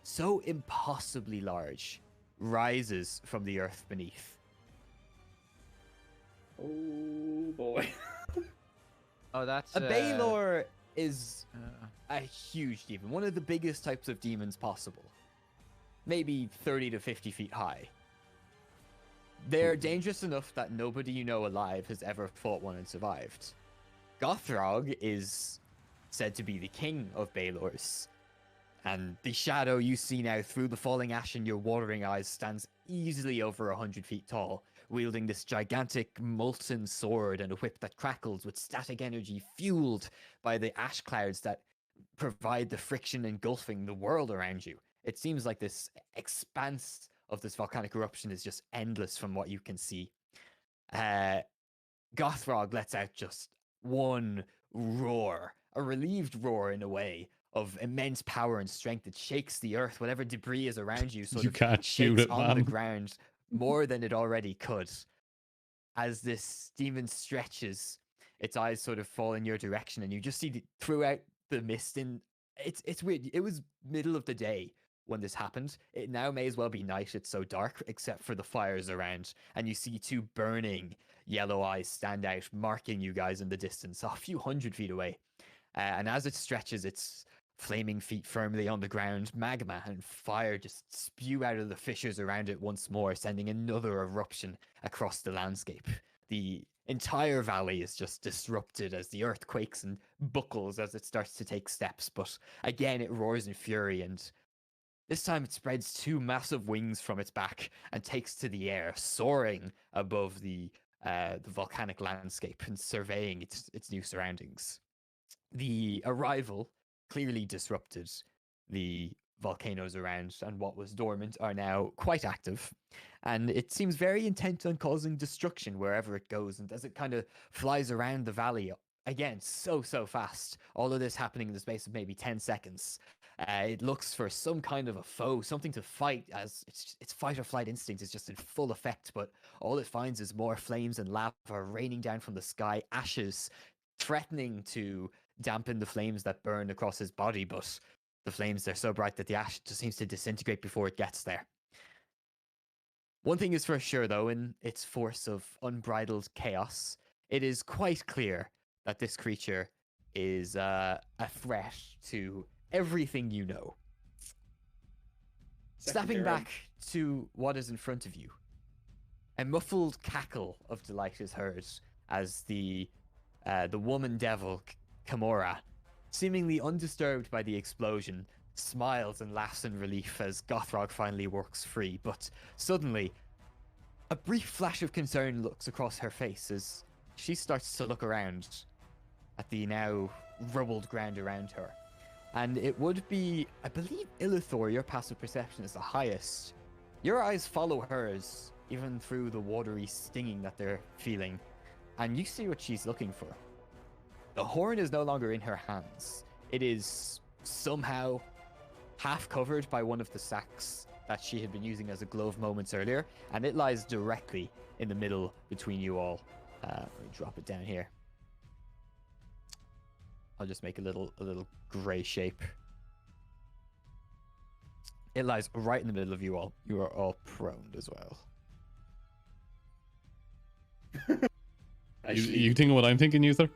so impossibly large rises from the earth beneath. Oh boy. Oh, that's A Baylor is a huge demon, one of the biggest types of demons possible. Maybe 30 to 50 feet high. They're dangerous enough that nobody you know alive has ever fought one and survived. Gothrog is said to be the king of Baylors, and the shadow you see now through the falling ash in your watering eyes stands easily over 100 feet tall, wielding this gigantic molten sword and a whip that crackles with static energy fueled by the ash clouds that provide the friction engulfing the world around you. It seems like this expanse of this volcanic eruption is just endless from what you can see. Gothrog lets out just one roar, a relieved roar in a way, of immense power and strength. It shakes the earth. Whatever debris is around you sort You of can't shoot shakes it, on the man. ground more than it already could. As this demon stretches, its eyes sort of fall in your direction, and you just see throughout the mist. It's weird. It was middle of the day when this happened. It now may as well be night. It's so dark, except for the fires around, and you see two burning yellow eyes stand out, marking you guys in the distance, a few hundred feet away. And as it stretches, its flaming feet firmly on the ground, magma and fire just spew out of the fissures around it once more, sending another eruption across the landscape. The entire valley is just disrupted as the earth quakes and buckles as it starts to take steps, but again it roars in fury, and this time it spreads two massive wings from its back and takes to the air, soaring above the the volcanic landscape and surveying its new surroundings. The arrival clearly disrupted the volcanoes around, and what was dormant are now quite active. And it seems very intent on causing destruction wherever it goes. And as it kind of flies around the valley, again, so fast, all of this happening in the space of maybe 10 seconds, it looks for some kind of a foe, something to fight, as its fight or flight instinct is just in full effect. But all it finds is more flames and lava raining down from the sky, ashes threatening to dampen the flames that burn across his body. But the flames, they're so bright that the ash just seems to disintegrate before it gets there. One thing is for sure, though, in its force of unbridled chaos, it is quite clear that this creature is a threat to everything you know. Stepping back to what is in front of you, a muffled cackle of delight is heard as the woman devil, Kimura, seemingly undisturbed by the explosion, smiles and laughs in relief as Gothrog finally works free. But suddenly, a brief flash of concern looks across her face as she starts to look around at the now rubbled ground around her. And it would be, I believe, Illithor, your passive perception is the highest. Your eyes follow hers, even through the watery stinging that they're feeling, and you see what she's looking for. The horn is no longer in her hands. It is somehow half covered by one of the sacks that she had been using as a glove moments earlier, and it lies directly in the middle between you all. Let me drop it down here. I'll just make a little gray shape. It lies right in the middle of you all. You are all prone as well. You think what I'm thinking, Uther?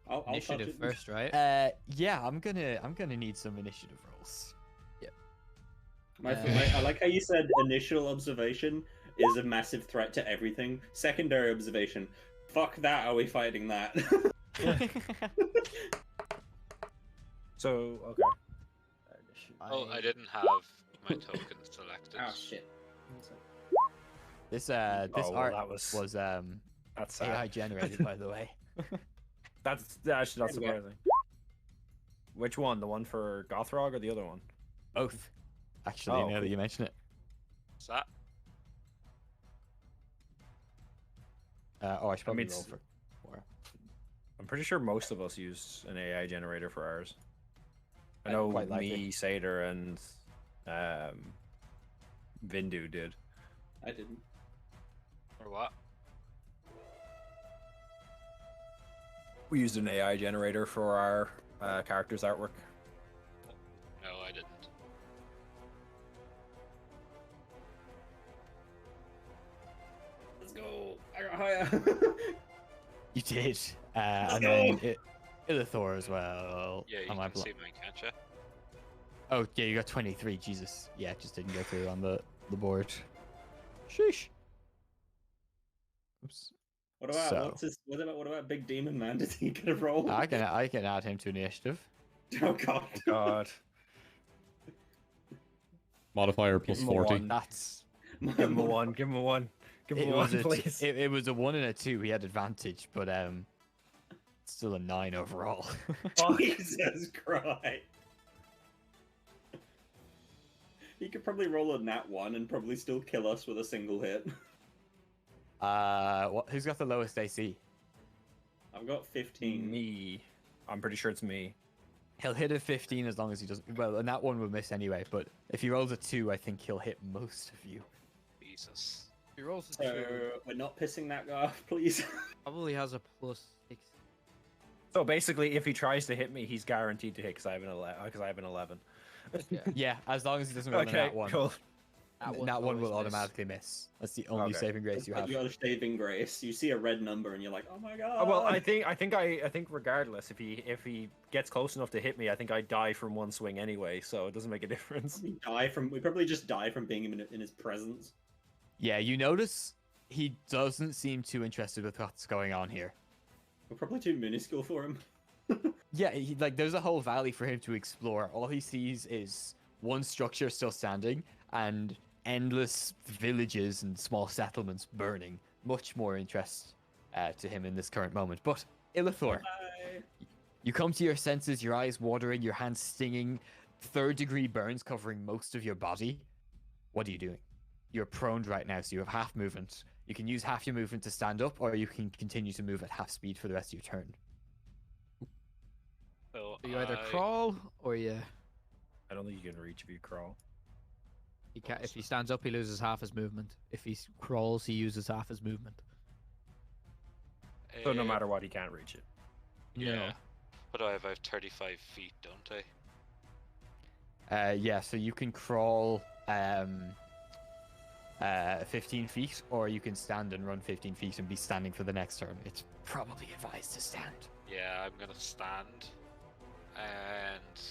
I'll Initiative first, right? Yeah, I'm gonna need some initiative rolls. I like how you said initial observation is a massive threat to everything. Secondary observation, fuck that, are we fighting that? So, okay. Oh, I didn't have my token selected. Oh shit. This Oh, well, art that was that's sad. AI generated, by the way. That's actually not surprising. Which one? The one for Gothrog or the other one? Both, actually. Oh, Now that cool. you mention it. What's that? I should probably mean, roll for more. I'm pretty sure most of us use an AI generator for ours. I know quite likely. me, Seder, and Vindu did. I didn't. Or what? We used an AI generator for our character's artwork. No, I didn't. Let's go. I got higher. You did. And go. then Illithor as well. Yeah, you on my can see mine, can't you? Oh, yeah, you got 23. Jesus. Yeah, it just didn't go through on the board. Sheesh. Oops. What about So- what about Big Demon Man? Did he get a roll? I can add him to initiative. Oh god. God. Modifier plus Give him a 40. one. That's Give him a one. Give him a one. Give him it a was one, a please. it was a 1 and a 2. He had advantage, but still a 9 overall. Jesus Christ. He could probably roll a nat 1 and probably still kill us with a single hit. Who's got the lowest AC? I've got 15. Me. I'm pretty sure it's me. He'll hit a 15 as long as he doesn't. Well, and that one will miss anyway. But if he rolls a 2, I think he'll hit most of you. Jesus. He rolls a So two. we're not pissing that guy off, please. Probably has a +6. So basically, if he tries to hit me, he's guaranteed to hit because I have an 11. Yeah. Yeah, as long as he doesn't roll a Okay, nat 1. cool. That one will always miss. automatically miss. That's the only Okay. saving grace you have. You got a saving grace. You see a red number and you're like, oh my god. Oh, well, I think regardless, if he gets close enough to hit me, I think I die from one swing anyway, so it doesn't make a difference. we probably just die from being in his presence. Yeah, you notice he doesn't seem too interested with what's going on here. We're probably too minuscule for him. Yeah, there's a whole valley for him to explore. All he sees is one structure still standing, and endless villages and small settlements burning. Much more interest to him in this current moment. But Illithor, Bye. you come to your senses, your eyes watering, your hands stinging, third-degree burns covering most of your body. What are you doing? You're prone right now, so you have half movement. You can use half your movement to stand up, or you can continue to move at half speed for the rest of your turn. So You either crawl or you. I don't think you can reach if you crawl. He can't, if he stands up, he loses half his movement. If he crawls, he uses half his movement. So no matter what, he can't reach it. Yeah. What do I have? I have 35 feet, don't I? Yeah, so you can crawl 15 feet, or you can stand and run 15 feet and be standing for the next turn. It's probably advised to stand. Yeah, I'm gonna stand. And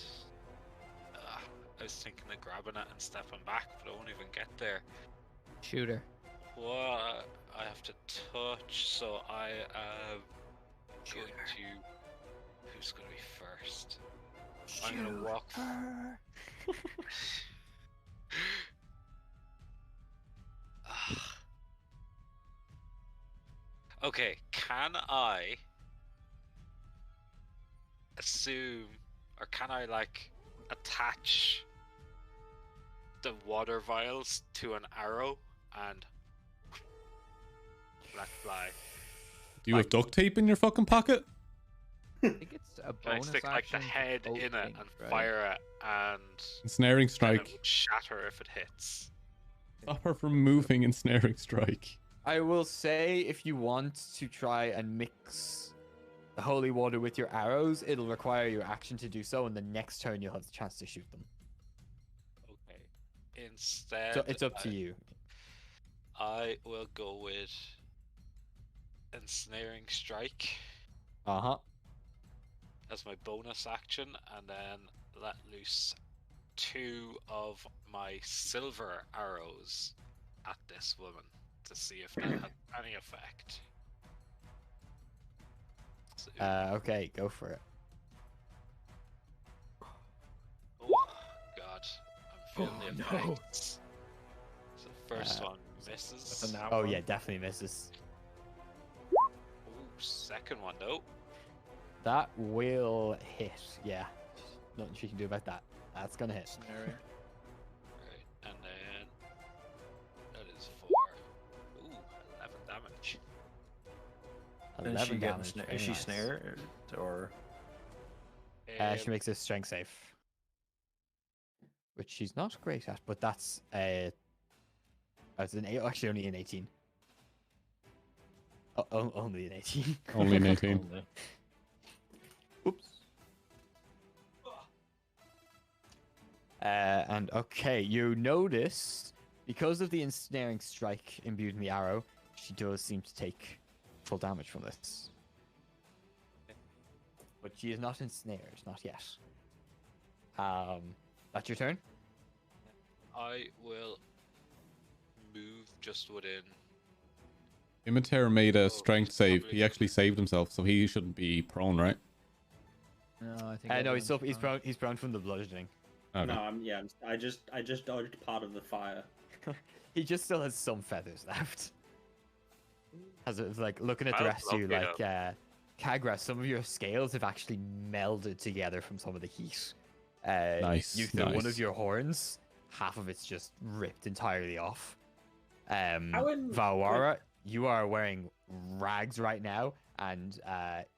I was thinking of grabbing it and stepping back, but I won't even get there. Shooter. What? I have to touch, so I am going to. Who's gonna be first? I'm gonna walk. Okay, can I assume, or can I like attach the water vials to an arrow and let fly? Do you have duct tape in your fucking pocket? I think it's a Can I bonus stick like the action to head both in it things, and right? fire it and Ensnaring then strike. it would shatter if it hits? Stop her from moving. Ensnaring strike. I will say, if you want to try and mix the holy water with your arrows, it'll require your action to do so, and the next turn you'll have the chance to shoot them. Okay. Instead, So it's up to you. I will go with ensnaring strike Uh-huh. as my bonus action, and then let loose 2 of my silver arrows at this woman to see if that has any effect. So, Okay, go for it. oh god, I'm feeling the Oh, no. effects. So first one That's misses. a nat Oh one. yeah, definitely misses. Ooh, second one though. That will hit. Yeah, nothing she can do about that. That's gonna hit. Snaring. Right, and then that is 4. Ooh, 11 damage. And is 11 she getting damage. is very she nice. snared or? She makes a strength save, which she's not great at, but that's it's an 8, actually only an 18. Only an 18. Only an 18. Only. Oops. And okay, you notice because of the ensnaring strike imbued in the arrow, she does seem to take full damage from this. But she is not ensnared, not yet. That's your turn? I will move just within. Imiter made a Oh, strength he's save. probably He actually saved himself, so he shouldn't be prone, right? No, I think. No, everyone's he's fine. prone. He's prone from the bludgeoning. Okay. No, I just dodged part of the fire. He just still has some feathers left. As it's like looking at I the would rest of you, love like Kagra, some of your scales have actually melded together from some of the heat. Nice, Uther, one nice. of your horns, half of it's just ripped entirely off. wouldn't- Valwara, you are wearing rags right now, and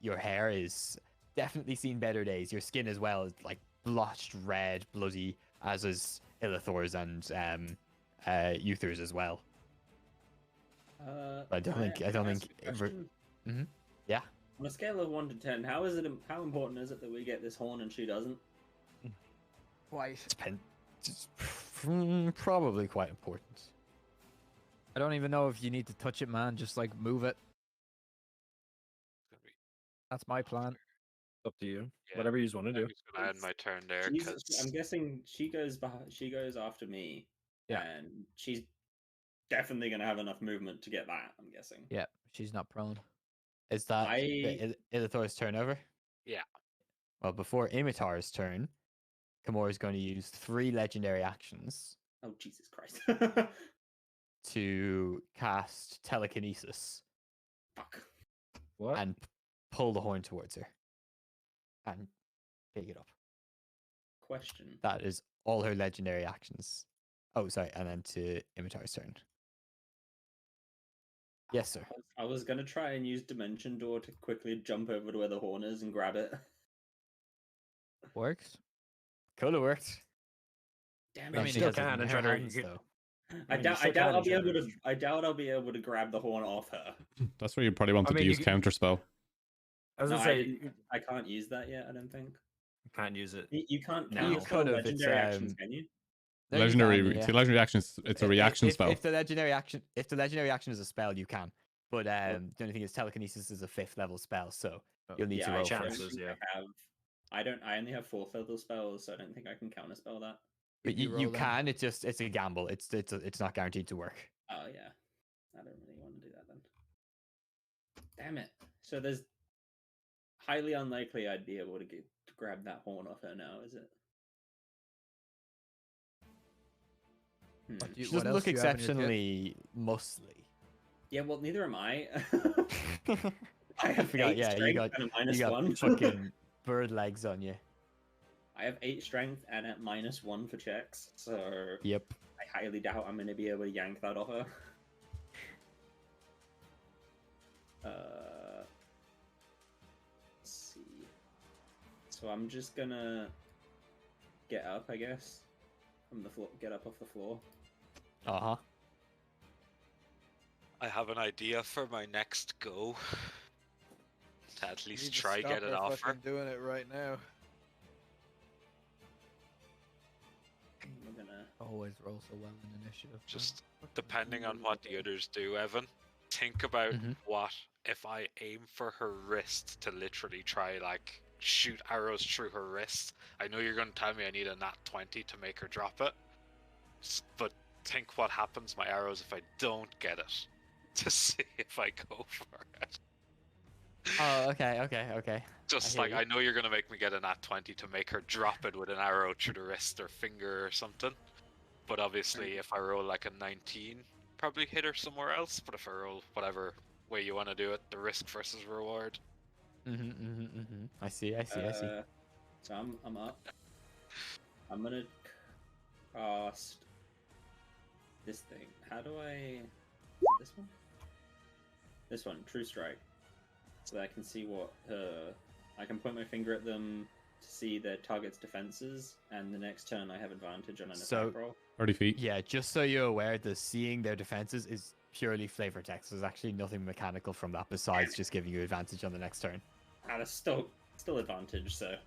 your hair is definitely seen better days. Your skin as well is like blotched red, bloody, as is Illithor's and Uther's as well. I don't think. can ask a question? Yeah. On a scale of 1 to 10, how important is it that we get this horn and she doesn't? Quite. It's probably quite important. I don't even know if you need to touch it, man. Just like move it. That's my plan. Up to you. Yeah, Whatever you want to do. I'm just gonna end my turn there I'm because guessing she goes after me. Yeah. And she's definitely gonna have enough movement to get that. I'm guessing. Yeah, she's not prone. Is that I- Illithor's turn over? Yeah. Well, before Imitar's turn, Kimura is going to use 3 legendary actions Oh Jesus Christ! to cast telekinesis Fuck. What? and pull the horn towards her and pick it up. Question. That is all her legendary actions. Oh, sorry, and then to Imitar's turn. Yes, sir. I was gonna try and use Dimension Door to quickly jump over to where the horn is and grab it. Works. Could have worked. Damn I it! mean, she still has it can in and her try to- hands, though. I you doubt. I still doubt can I'll be try able to. to- I doubt I'll be able to grab the horn off her. That's where you probably want I to mean, use you- counter spell. I was No, gonna say I can't use that yet. I don't think you can't use it. you can't. No. Can You you spell could've, it's, legendary actions? Can you? No, you Legendary, can, yeah. see, legendary actions. It's a reaction spell. If the legendary action is a spell, you can. But the only thing is, telekinesis is a 5th level spell, so you'll need to I roll don't chances, first. think yeah. I have. I don't. I only have 4th level spells, so I don't think I can counterspell that. But You you roll in. can. It's a gamble. It's not guaranteed to work. Oh yeah, I don't really want to do that then. Damn it! So there's highly unlikely I'd be able to grab that horn off her now, is it? What, She what doesn't else look do you have in your kit? exceptionally muscly. Yeah, well, neither am I. I have forgot, 8 yeah, you strength got- and a You minus got 1. fucking bird legs on you. I have 8 strength and at -1 for checks, so Yep. I highly doubt I'm going to be able to yank that off her. Let's see. So I'm just gonna get up, I guess, from the floor. Get up off the floor. Uh huh. I have an idea for my next go. To at You least need to try stop get it her off her. fucking doing it right now. We're gonna. Always roll so well in initiative. man. Just Fucking depending on unbelievable. what the others do, Evan. Think about Mhm. what if I aim for her wrist to literally try like shoot arrows through her wrist. I know you're going to tell me I need a nat 20 to make her drop it, but think what happens my arrows if I don't get it to see if I go for it. Oh, okay. Just hear like you. I know you're going to make me get a nat 20 to make her drop it with an arrow through the wrist or finger or something. But obviously, if I roll like a 19, probably hit her somewhere else. But if I roll whatever way you want to do it, the risk versus reward. I see. So I'm up. I'm gonna cast this thing. How do I? Is it this one? This one, True Strike. So that I can see what I can point my finger at them to see their target's defenses, and the next turn I have advantage on an So- attack roll. 30 feet. Yeah, just so you're aware, the seeing their defenses is purely flavor text. There's actually nothing mechanical from that besides just giving you advantage on the next turn. And it's still advantage. So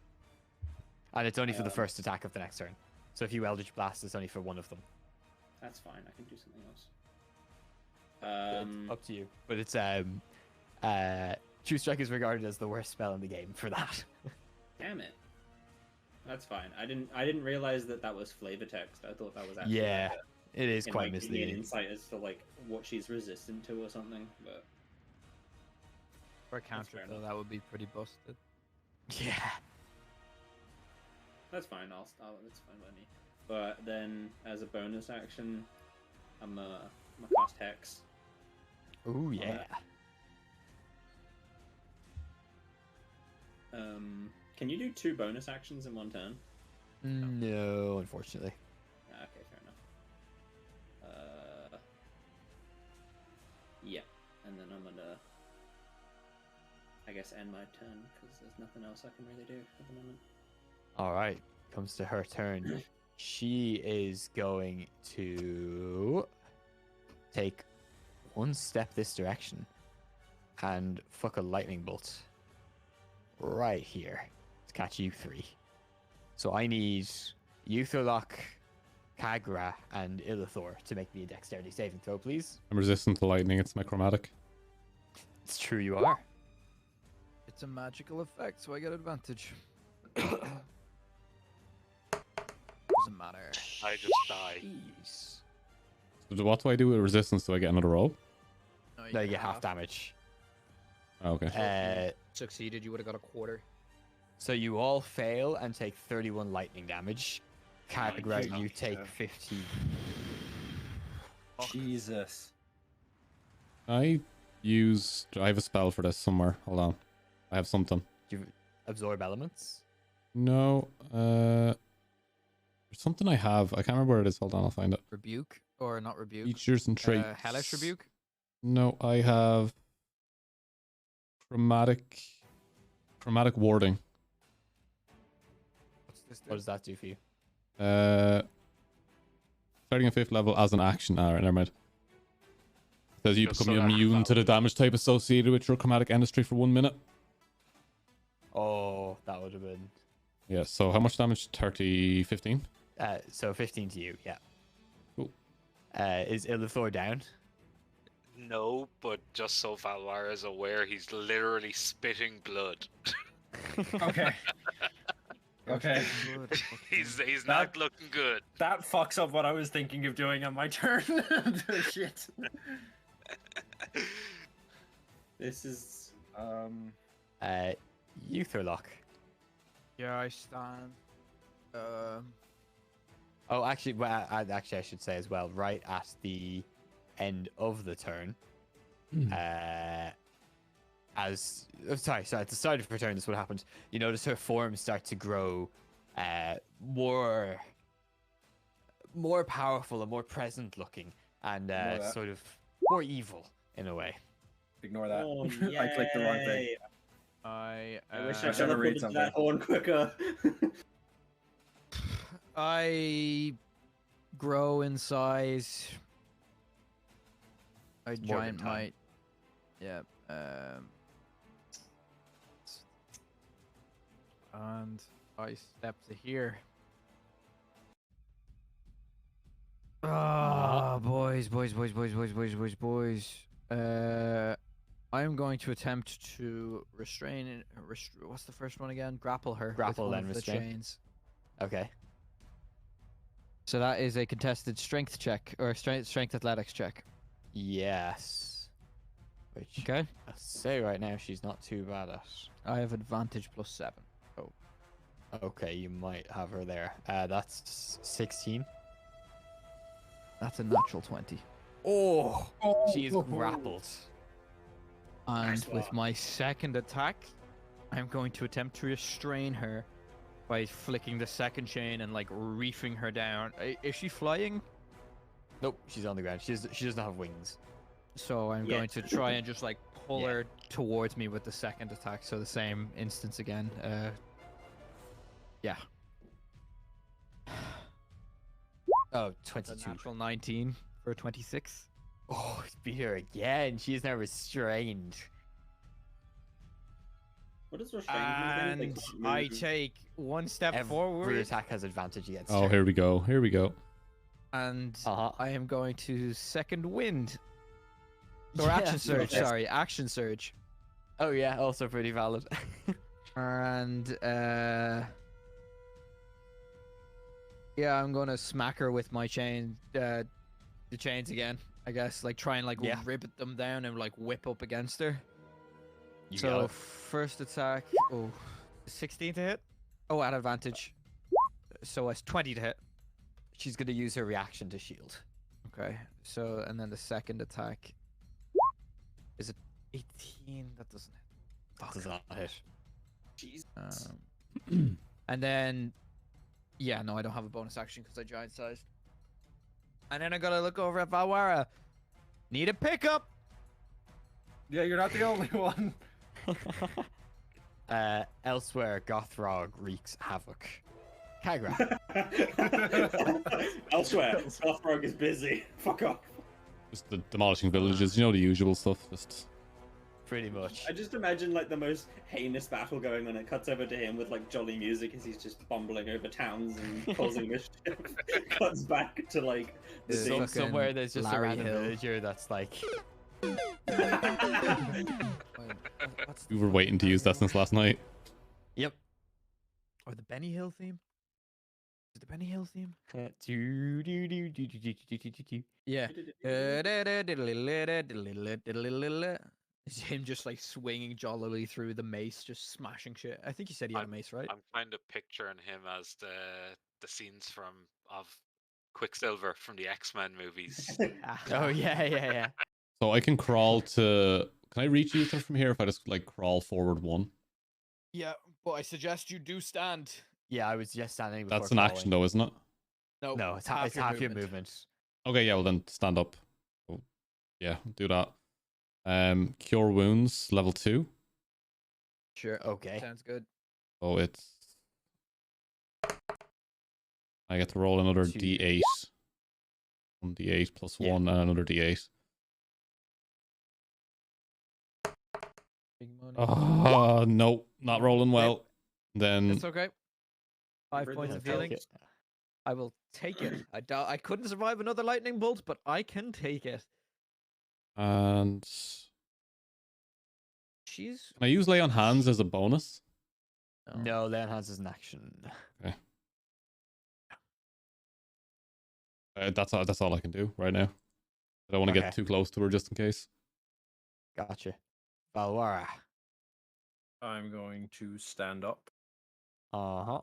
And it's only for the Um, first attack of the next turn. So if you Eldritch Blast, it's only for one of them. that's fine. I can do something else. It's up to you. But it's True Strike is regarded as the worst spell in the game for that. Damn it. That's fine. I didn't realize that was flavor text. I thought that was actually Yeah, like it is it quite might give me an misleading. insight as to like what she's resistant to or something. But For a counter, fair though, enough. that would be pretty busted. Yeah. that's fine. That's fine by me. But then as a bonus action, I'm gonna cast Hex. Ooh, yeah. Can you do 2 bonus actions in one turn? No, unfortunately. Okay, fair enough. Yeah, and then I'm gonna, I guess, end my turn because there's nothing else I can really do at the moment. All right, comes to her turn. She is going to take one step this direction and fuck a lightning bolt right here to catch you 3. So I need Eutherlock, Kagra, and Illithor to make me a dexterity saving throw, please. I'm resistant to lightning. It's necromantic. It's true, you are. It's a magical effect, so I get advantage. Doesn't matter. I just die. Jeez. So what do I do with resistance? Do I get another roll? No, you get half damage. Oh, okay. Succeeded, you would have got a quarter. So you all fail and take 31 lightning damage. Kagura, you Fuck, take yeah. 15. Jesus. I have a spell for this somewhere. Hold on. I have something. Do you absorb elements? No, there's something I have. I can't remember where it is. Hold on, I'll find it. Rebuke or not rebuke? Features and traits. Hellish rebuke. No, I have chromatic warding. What's this do? What does that do for you? Starting at 5th level as an action. Alright, never mind. It says you Just become so that immune to the damage type associated with your chromatic industry for 1 minute. Oh, that would have been. Yeah, so how much damage? 15? So 15 to you, yeah. Cool. Is Illithor down? No, but just so Valwar is aware, he's literally spitting blood. Okay. Okay. Good. He's That- not looking good. That fucks up what I was thinking of doing on my turn. Shit. This is Utherlock. Yeah, I stand. Oh, actually, well, I should say as well, right at the end of the turn, sorry, at the start of her turn, this is what happens. You notice her form start to grow more powerful and more present looking, and Ignore that. sort of more evil in a way. Ignore that. Oh, I clicked the wrong thing. yay. I wish I I should've could have read put something. that horn quicker. I grow in size. I It's more than giant time. might. Yeah. And I step to here. Ah, boys. I'm going to attempt to restrain. What's the first one again? Grapple her. with Grapple, one then of the restrain. chains. Okay. So that is a contested strength check or strength athletics check. Yes. Which Okay. I'll say right now, she's not too bad at. I have advantage +7. Okay, you might have her there. That's 16. That's a natural 20. Oh, she is grappled. And Nice with one. my second attack, I'm going to attempt to restrain her by flicking the second chain and like reefing her down. Is she flying? Nope, she's on the ground. She doesn't have wings. So I'm Yeah. going to try and just like pull Yeah. her towards me with the second attack. So the same instance again. Yeah. Oh, That's a 22. natural 19 for 26. Oh, it's beat her again. She is now restrained. What does restraint do again? They And can't I move. take one step Every forward. attack has advantage against Oh, her. here we go. Here we go. And Uh-huh. I am going to second wind. Or Yeah. action surge, Yes. sorry, action surge. Oh yeah, also pretty valid. And yeah, I'm gonna smack her with my chain, the chains again. I guess, like try and like Yeah. rip them down and like whip up against her. You got So it. first attack, 16 to hit. Oh, at advantage. So it's 20 to hit. She's gonna use her reaction to shield. Okay. So and then the second attack is it 18? That doesn't hit. That does not hit. Jesus. And then, yeah, no, I don't have a bonus action because I giant sized. And then I gotta look over at Valwara. Need a pickup. Yeah, you're not the only one. Elsewhere, Gothrog wreaks havoc. Kagra. Elsewhere, Gothrock is busy. Fuck off. Just the demolishing villages, you know, the usual stuff. Just Pretty much. I just imagine like the most heinous battle going on. It cuts over to him with like jolly music as he's just bumbling over towns and causing mischief. Cuts back to like the Yeah. scene. Somewhere there's just a Larry random Hill. villager that's like, Wait, what's we were waiting to use that since last night. yep. or the Benny Hill theme? Is it the Benny Hill theme? Do-do-do-do-do-do-do-do-do-do. Yeah. Is him just like swinging jollily through the mace, just smashing shit. I think you said he had a mace, right? I'm kind of picturing him as the scenes of Quicksilver from the X-Men movies. Oh yeah. So I can crawl to. Can I reach Uther from here if I just like crawl forward one? Yeah, but I suggest you do stand. Yeah, I was just standing before That's an action crawling. though, isn't it? No, it's half your movement. Okay, yeah, well then stand up. Oh, yeah, do that. Cure wounds level 2. Sure. Okay. Sounds good. Oh, it's. I get to roll another Two. d8. 1d8 plus Yeah. 1 and another d8. Big money. Oh, no, not rolling well. Then It's okay. 5 Rid points the of Take healing. it. I will take it. I couldn't survive another lightning bolt, but I can take it. and She's can I use lay on hands as a bonus? No, lay on hands is an action. That's all I can do right now. I don't want to get Okay. too close to her just in case. Gotcha. Valwara. I'm going to stand up, Uh-huh.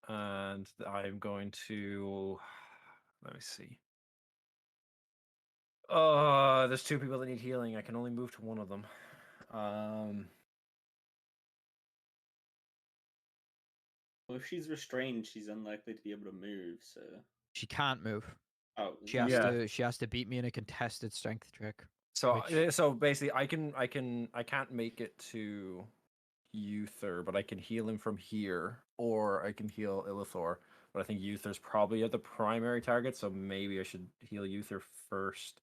and I'm going to. Let me see. There's 2 people that need healing. I can only move to one of them. Well, if she's restrained, she's unlikely to be able to move. So. She can't move. Oh, She has Yeah. to. She has to beat me in a contested strength check. So Which- so basically, I can't make it to Uther, but I can heal him from here, or I can heal Illithor. But I think Uther's probably at the primary target, so maybe I should heal Uther first.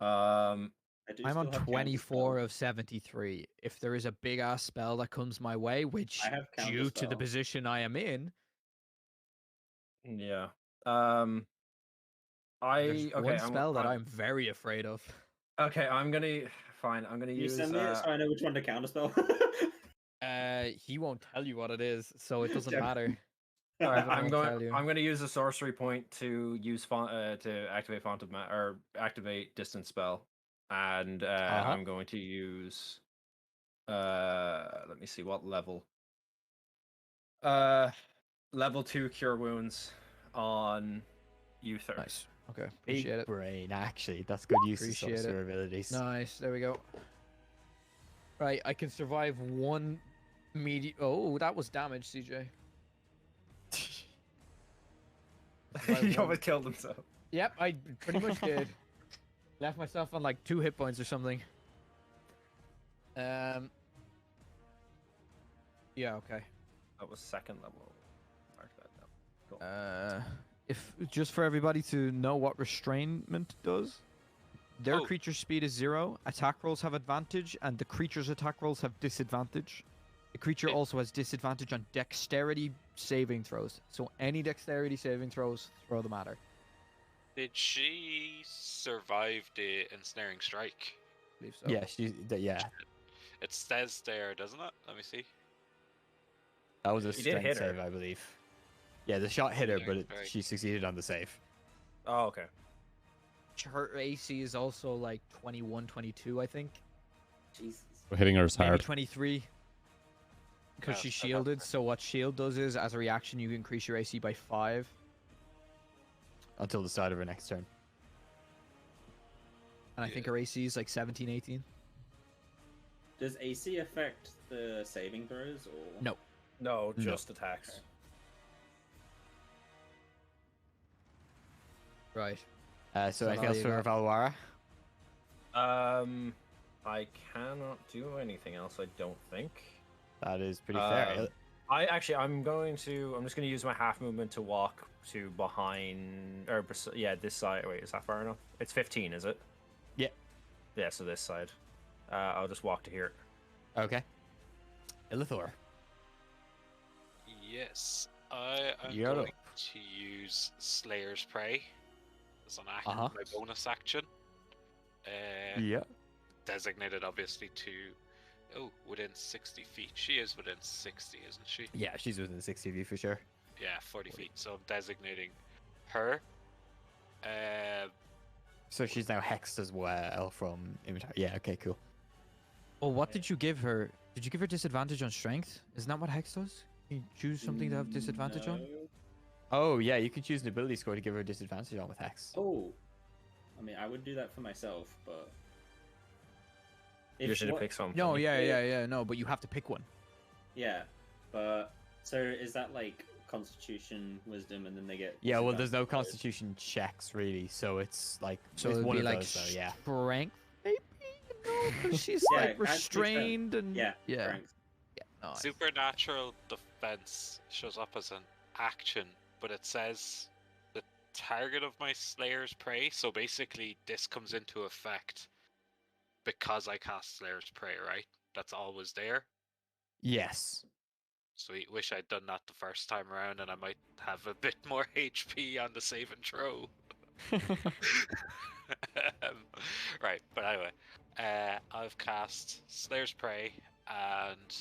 I do I'm still on have 24 counterspell. of 73. If there is a big ass spell that comes my way, which I have due to the counterspell. position I am in, Yeah. there's Okay. one spell that I'm very afraid of. Okay. I'm gonna fine. I'm gonna Can you use. send me it so I know which one to counterspell? He won't tell you what it is, so it doesn't Damn. matter. Alright, I won't tell you. I'm going to use a sorcery point to use to activate font of or activate distance spell, and I'm going to use. Let me see what level. Level 2 cure wounds on Uther. Nice. Okay, Big appreciate it. brain, actually. That's good use of Appreciate it. sorcerer abilities. Nice. There we go. Right, I can survive one medium. Oh, that was damage, CJ. He almost killed himself. Yep, I pretty much did. Left myself on like 2 hit points or something. Yeah, okay. That was second level. Mark that down. Cool. If just for everybody to know what restrainment does, their Oh. creature speed is 0, attack rolls have advantage, and the creature's attack rolls have disadvantage. The creature Yeah. also has disadvantage on dexterity saving throws. So any dexterity saving throws, throw them at her. Did she survive the ensnaring strike? I believe so. Yeah, yeah. It says there, doesn't it? Let me see. That was a He did strength hit her. save, I believe. Yeah, the shot hit her, but Strike. she succeeded on the save. Oh, okay. Her AC is also like 21, 22, I think. Jesus. We're hitting her as Maybe hard. 23. Because Yeah, she's so shielded, that's- so what shield does is, as a reaction, you increase your AC by 5. Until the start of her next turn. And I think Yeah. her AC is like 17, 18. Does AC affect the saving throws or? No. No, No. just attacks. Right. So So anything now else you for got- Valwara? I cannot do anything else. I don't think. That is pretty fair. I'm just going to use my half movement to walk to behind, or yeah, this side. Wait, is that far enough? It's 15, is it? Yeah. Yeah, so this side. I'll just walk to here. Okay. Illithor. Yes, I am You're going up. to use Slayer's Prey as an action, Uh-huh. my bonus action. Yeah. Designated, obviously, to within 60 feet. She is within 60, isn't she? Yeah, she's within 60 of you for sure. Yeah, 40 feet. So I'm designating her. So she's now hexed as well from inventory. Yeah, okay, cool. Well, what did you give her? Did you give her disadvantage on strength? Isn't that what hex does? Can you choose something to have disadvantage on? No. Oh, yeah, you can choose an ability score to give her a disadvantage on with hex. Oh, I mean, I would do that for myself, but You should have what- picked something. No, yeah. yeah, no, but you have to pick one. Yeah, but so is that like Constitution, Wisdom, and then they get? Yeah, well, there's no disadvantage? constitution checks, really, so it's like, So it's it'd one be of like those, though, yeah. strength, maybe? No, because she's Yeah, like actually strength. restrained and Yeah, yeah. strength. Nice. Supernatural defense shows up as an action, but it says the target of my Slayer's Prey. So basically, this comes into effect because I cast Slayer's Prey, right? That's always there. Yes. Sweet. Wish I'd done that the first time around, and I might have a bit more HP on the save and throw. Right, but anyway, I've cast Slayer's Prey, and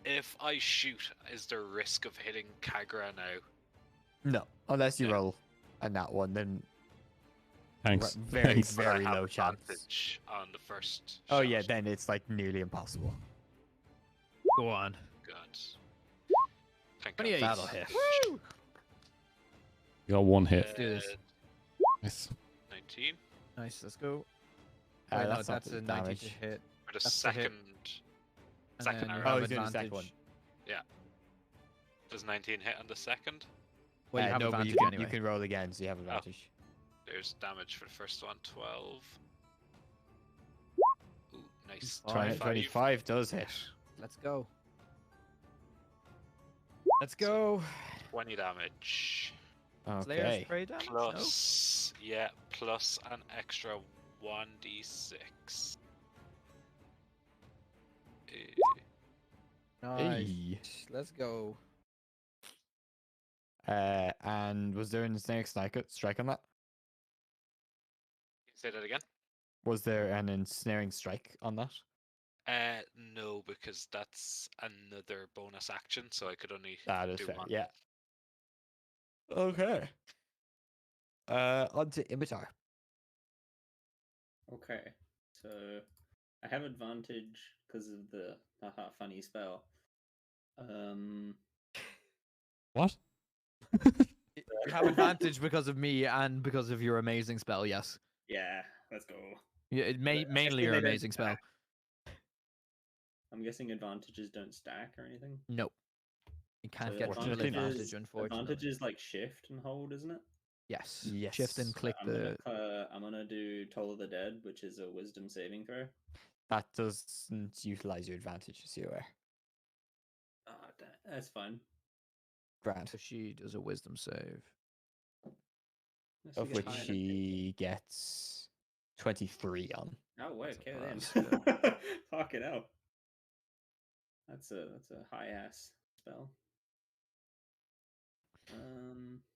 if I shoot, is there risk of hitting Kagra now? No, unless you Yeah. roll a nat one, then Thanks. very, Thanks. But I very have low chance. advantage on the first. Oh, yeah, shot. then it's like nearly impossible. Go on. Good. Thank 28. God. That'll hit. Woo! You got one hit. do this. Nice. 19 Nice, let's go. Wait, no, That's not that's the a 90 to damage. hit. for the That's the hit. second. And Second then you arrow. Oh, have he's doing the second advantage. one. Does 19 hit on the second? Well, you have no, but advantage you can, anyway. you can roll again, so you have advantage. There's damage for the first one. 12. Ooh, nice. 25. 25 does hit. Let's go. Let's go. 20 damage. Slayer's Okay. Prey damage? Plus, yeah, plus an extra 1d6. No. Nice. Hey. Let's go. And was there an ensnaring strike on that? Say that again? Was there an ensnaring strike on that? No, because that's another bonus action, so I could only That is do fair. one. Yeah. Okay. On to Imitar. Okay, so I have advantage because of the haha funny spell. What? You have advantage because of me and because of your amazing spell, yes. Yeah, let's go. Yeah, I'm mainly guessing your they don't amazing spell. stack. I'm guessing advantages don't stack or anything. No. You can't So get full Fortunately not. advantage, unfortunately. Advantage is like shift and hold, isn't it? Yes. Yes. Shift and So click So the. I'm gonna do Toll of the Dead, which is a Wisdom saving throw. That doesn't utilize your advantage, as you're aware. That's fine. Grand. So she does a wisdom save. Unless Of you which get higher than- she gets 23 on. Oh wait, okay That's then. Fuck it out. That's a high ass spell.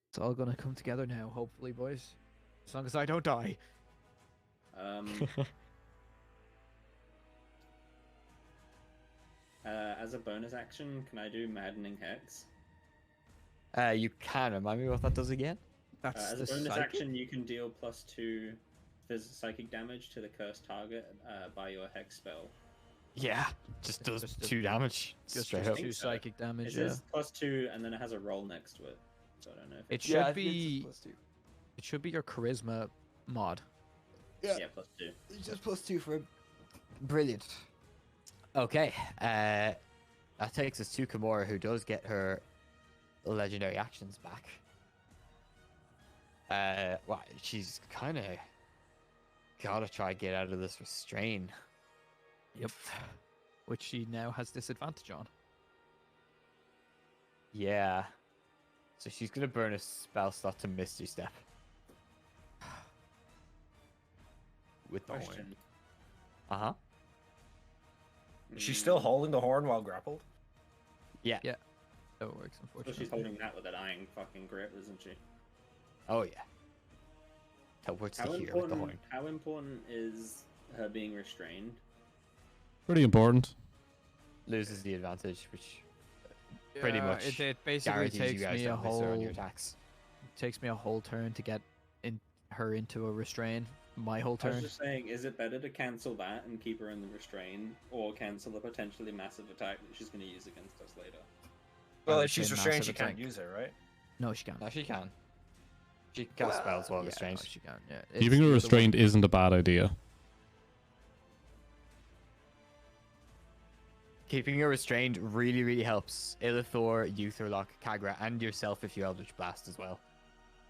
It's all gonna come together now, hopefully, boys. As long as I don't die. As a bonus action, can I do Maddening Hex? You can remind me what that does again? That's As the a bonus psychic? action, you can deal +2 psychic damage to the cursed target by your hex spell. Yeah, just does Just a- 2 damage Just straight for up. think 2 so. psychic damage, It yeah. says +2, and then it has a roll next to it. So I don't know if It Yeah, I should think it's be. just +2. It should be your charisma mod. Yeah. yeah, +2. It's just +2 for him. Brilliant. Okay, that takes us to Kimura, who does get her legendary actions back. Well, she's kind of gotta try and get out of this restrain. Yep. Which she now has disadvantage on. Yeah. So she's gonna burn a spell slot to Misty Step. With the horn. Question. Uh-huh. Is she still holding the horn while grappled? Yeah. Yeah. So it works, So unfortunately. she's holding that with a dying fucking grip, isn't she? Oh yeah. Teleports to here with the horn. How important is her being restrained? Pretty important. Loses the advantage, which pretty much It basically guarantees takes you guys me a don't miss her on whole your attacks. takes me a whole turn to get her into a restrain my whole I was turn. just saying, is it better to cancel that and keep her in the restrain, or cancel a potentially massive attack that she's going to use against us later? Well, would if she's say restrained, massive she can't attack. use it, right? No, she can't. No, she can. She can cast spells while yeah, restrained. no, she can't. Yeah, it's Keeping her either one. restrained isn't a bad idea. Keeping her restrained really, really helps Illithor, Utherlock, Kagra, and yourself if you Eldritch Blast as well.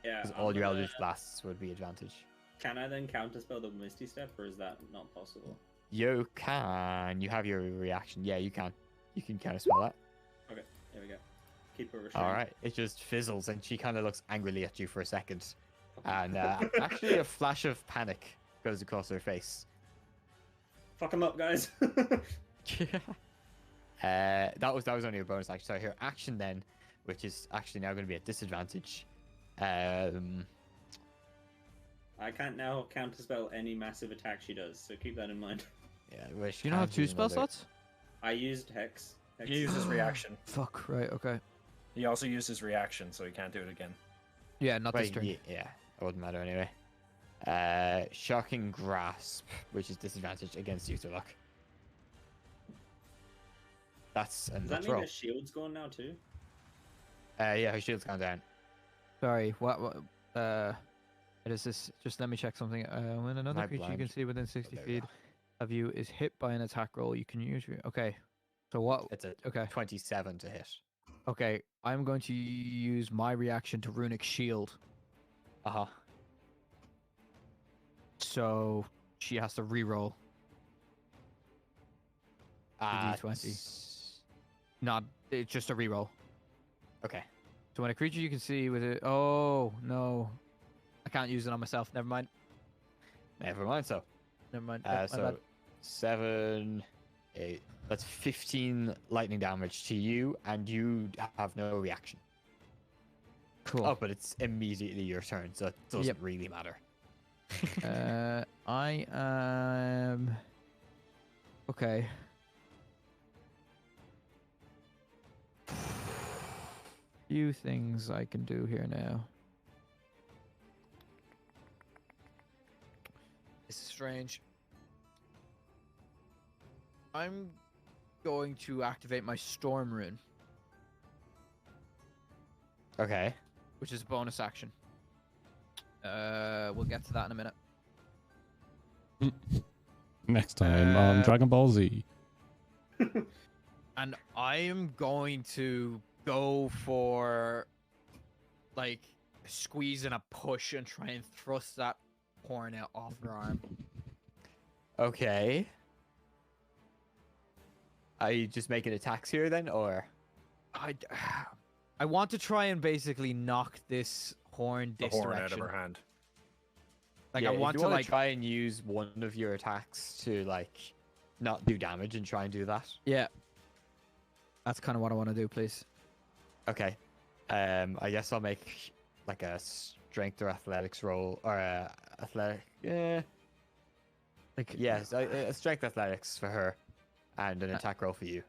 Yeah. Because I'm all your gonna- Eldritch Blasts would be advantage. Can I then counterspell the Misty Step, or is that not possible? You can. You have your reaction. Yeah, you can. You can counterspell that. Okay, there we go. Keep her restrained. All right. It just fizzles, and she kind of looks angrily at you for a second, and actually a flash of panic goes across her face. Fuck him up, guys. That was only a bonus action. So her action then, which is actually now going to be at disadvantage. I can't now counterspell any massive attack she does, so keep that in mind. Yeah, which Do you not have can't two do spell another- slots? I used Hex. Hex He uses reaction. Fuck. Right. Okay. He also uses reaction, so he can't do it again. Yeah, not this Wait, turn. yeah, it wouldn't matter anyway. Shocking Grasp, which is disadvantage against Utherlock. That's a Does that nut mean roll. her shield's gone now too? Yeah, her shield's gone down. Sorry. What? It is this. Just let me check something. When another I creature you can blind? see within 60 there we feet go. of you is hit by an attack roll, you can use your. Okay. So what? It's a Okay. 27 to hit. Okay. I'm going to use my reaction to Runic Shield. Uh-huh. So she has to reroll. D20. Not. It's just a reroll. Okay. So when a creature you can see with it. Oh no. I can't use it on myself. Never mind. Never mind. So, Never mind. Yep, my so bad. 7, 8. That's 15 lightning damage to you, and you have no reaction. Cool. Oh, but it's immediately your turn, so it doesn't really matter. I am. Okay. Few things I can do here now. This is strange. I'm going to activate my Storm Rune, Okay. which is a bonus action. We'll get to that in a minute. Next time on Dragon Ball Z. And I am going to go for like a squeeze and a push and try and thrust that horn out off her arm. Okay. Are you just making attacks here then, or? I want to try and basically knock this horn The this horn out of direction. her hand. Like Yeah, I if want you to wanna like try and use one of your attacks to like not do damage and try and do that. yeah. That's kind of what I want to do, please. Okay. I guess I'll make like a strength or athletics roll or a athletic. Yeah. Like Yes, a strength athletics for her, and an attack roll for you.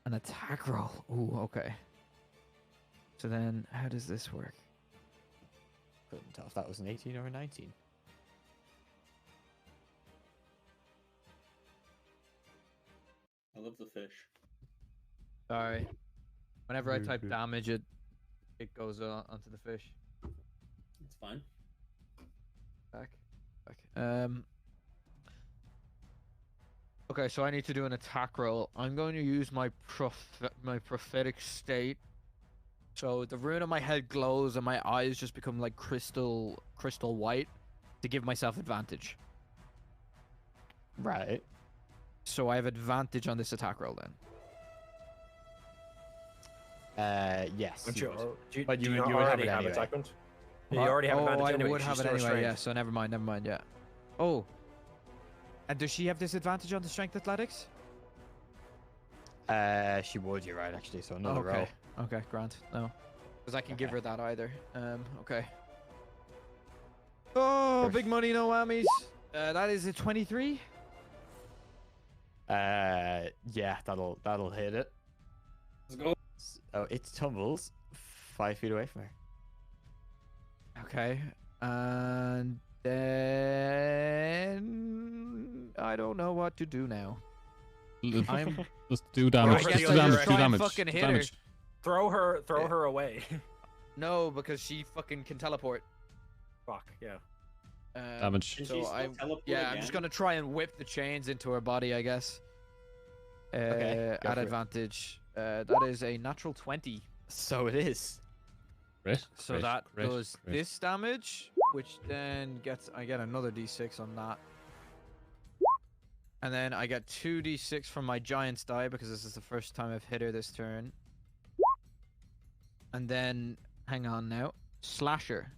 an attack roll. Ooh, okay. So then, how does this work? Couldn't tell if that was an 18 or a 19. I love the fish. Sorry. Whenever I type Good. damage, it goes onto the fish. It's fine. Back. Okay, so I need to do an attack roll. I'm going to use my prophetic state. So the rune on my head glows and my eyes just become like crystal white to give myself advantage. Right. So I have advantage on this attack roll then. Yes. Don't you you, would. do But do you you would- not you would have already it have anyway. attackment? You already have advantage I anyway. would She's have it still anyway, restrained. yeah, so never mind, yeah. Oh. And does she have disadvantage on the strength athletics? She would. You're right, actually. So another roll. Okay. Okay, Grant. No. Because I can give Okay. her that either. Okay. Oh, big money, no whammies. That is a 23. Yeah, that'll hit it. Let's go. Oh, it tumbles 5 feet away from her. Okay. And then I don't know what to do now. I'm Let's do damage. I Let's guess do I damage. just Do try and damage. fucking do hit her. damage. Throw her away. no, because she fucking can teleport. Fuck yeah. Damage. Can she So still I'm teleport I'm just again? gonna try and whip the chains into her body, I guess. Okay, go At for it. advantage. That is a natural 20. So it is. Crit, So crit, that crit, does crit. this damage, which then I get another d6 on that. And then I get 2d6 from my giant's die because this is the first time I've hit her this turn. And then, hang on now, slasher.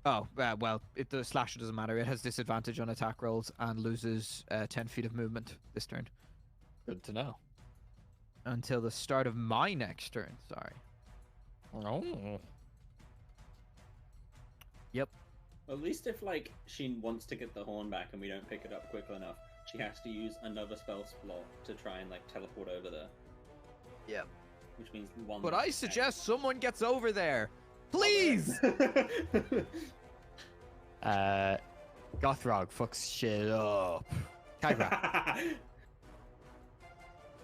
Oh, well, the slasher doesn't matter. It has disadvantage on attack rolls and loses 10 feet of movement this turn. Good to know. Until the start of my next turn, sorry. Oh. Yep. At least if like she wants to get the horn back and we don't pick it up quick enough, she has to use another spell slot to try and like teleport over there. Yep. Which means one. But I suggest someone gets over there. Please! Gothrog fucks shit up. Kagura.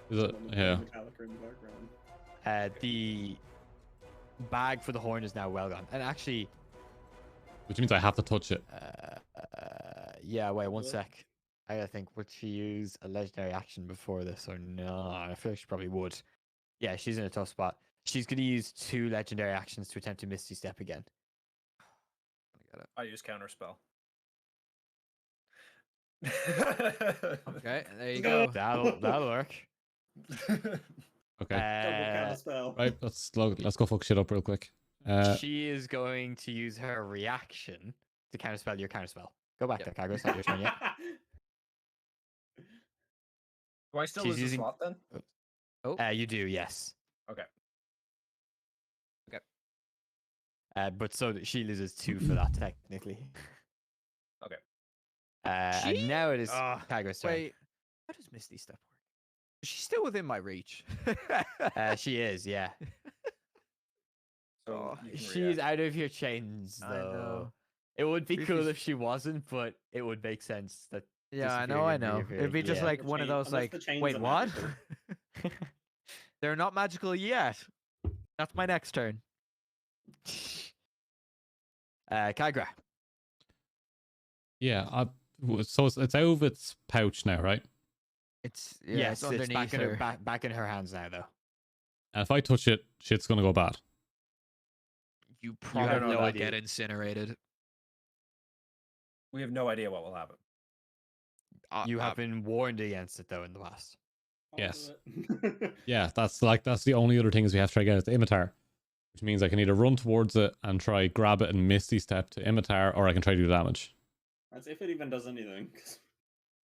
Is it? Yeah. The bag for the horn is now well gone. And actually, Which means I have to touch it. yeah, wait one What? sec. I gotta think, would she use a legendary action before this or no? I feel like she probably would. Yeah, she's in a tough spot. She's gonna use 2 legendary actions to attempt to Misty Step again. I use counterspell. Okay, there you go. That'll work. Okay. Double counter spell. Right. Let's go fuck shit up real quick. She is going to use her reaction to counterspell your counterspell. Go back Yep. there, Kagura. It's not your turn yet. Do I still She's lose using- a slot then? You do, yes. Okay. But so she loses 2 for that technically. Okay. And now it is Ah, Kagura's turn. Wait, how does Misty Step work? She's still within my reach. She is, yeah. So Oh, you can She's react. out of your chains, I though. know. It would be If cool she's- if she wasn't, but it would make sense that. Yeah, I disappearing know. and It'd be just reappearing, like The one of chain- those, unless like, the chains wait, are what? magical. They're not magical yet. That's my next turn. Kagura. Yeah. So it's out of its pouch now, right? It's Yes, it's it's underneath back in her. her back in her hands now, though. And if I touch it, shit's gonna go bad. You have probably no will idea. get incinerated. We have no idea what will happen. You have been warned against it, though, in the past. I'll Yes. do it. Yeah, that's the only other things we have to try to get is the Imitar. Which means I can either run towards it and try grab it and Misty Step to Imitar, or I can try to do damage. That's if it even does anything. 'cause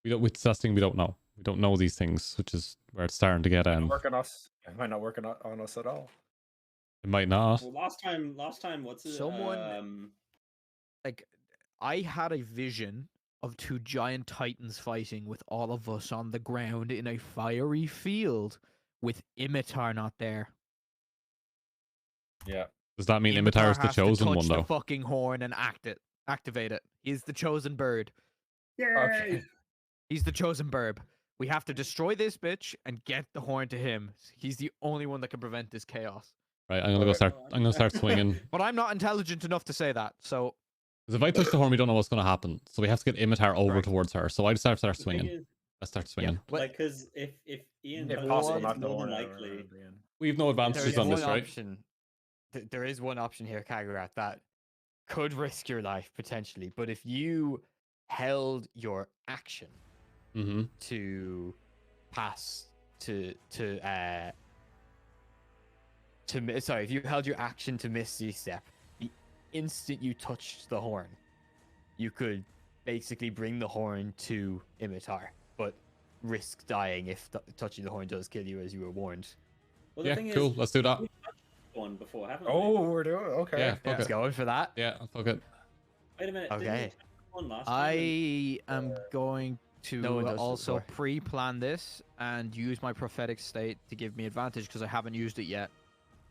With this thing, we don't know. We don't know these things, which is where it's starting to get Not in. work on us. It might not work on us at all. It might not. Well, last time, what's it? Someone- Like, I had a vision of 2 giant titans fighting with all of us on the ground in a fiery field with Imitar not there. Yeah. Does that mean Imitar is the has to chosen touch one, the though? fucking horn and activate it. He's the chosen bird. Okay. He's the chosen burb. We have to destroy this bitch and get the horn to him. He's the only one that can prevent this chaos. Right, I'm gonna start swinging. But I'm not intelligent enough to say that. So Because if I touch the horn, we don't know what's gonna happen. So we have to get Imitar over Correct. towards her. So I just have to start The thing swinging. is, Let's start swinging. like, because if Ian If touches possible, it, knock it's the more horn than out. likely. We've no advantages There's on one this, right? option. There is one option here, Kagura, that could risk your life potentially. But if you held your action Mm-hmm. to pass sorry, if you held your action to Misty Step, the instant you touched the horn, you could basically bring the horn to Imitar, but risk dying if touching the horn does kill you, as you were warned. Well, the Yeah, thing cool. is, Let's do that. we've touched one before, haven't we? Oh, we're doing okay. Yeah, fuck Let's it. go for that. Yeah, fuck it. Wait a minute. didn't we Okay. touch one last time I am going No one to does it also before. pre-plan this and use my prophetic state to give me advantage because I haven't used it yet.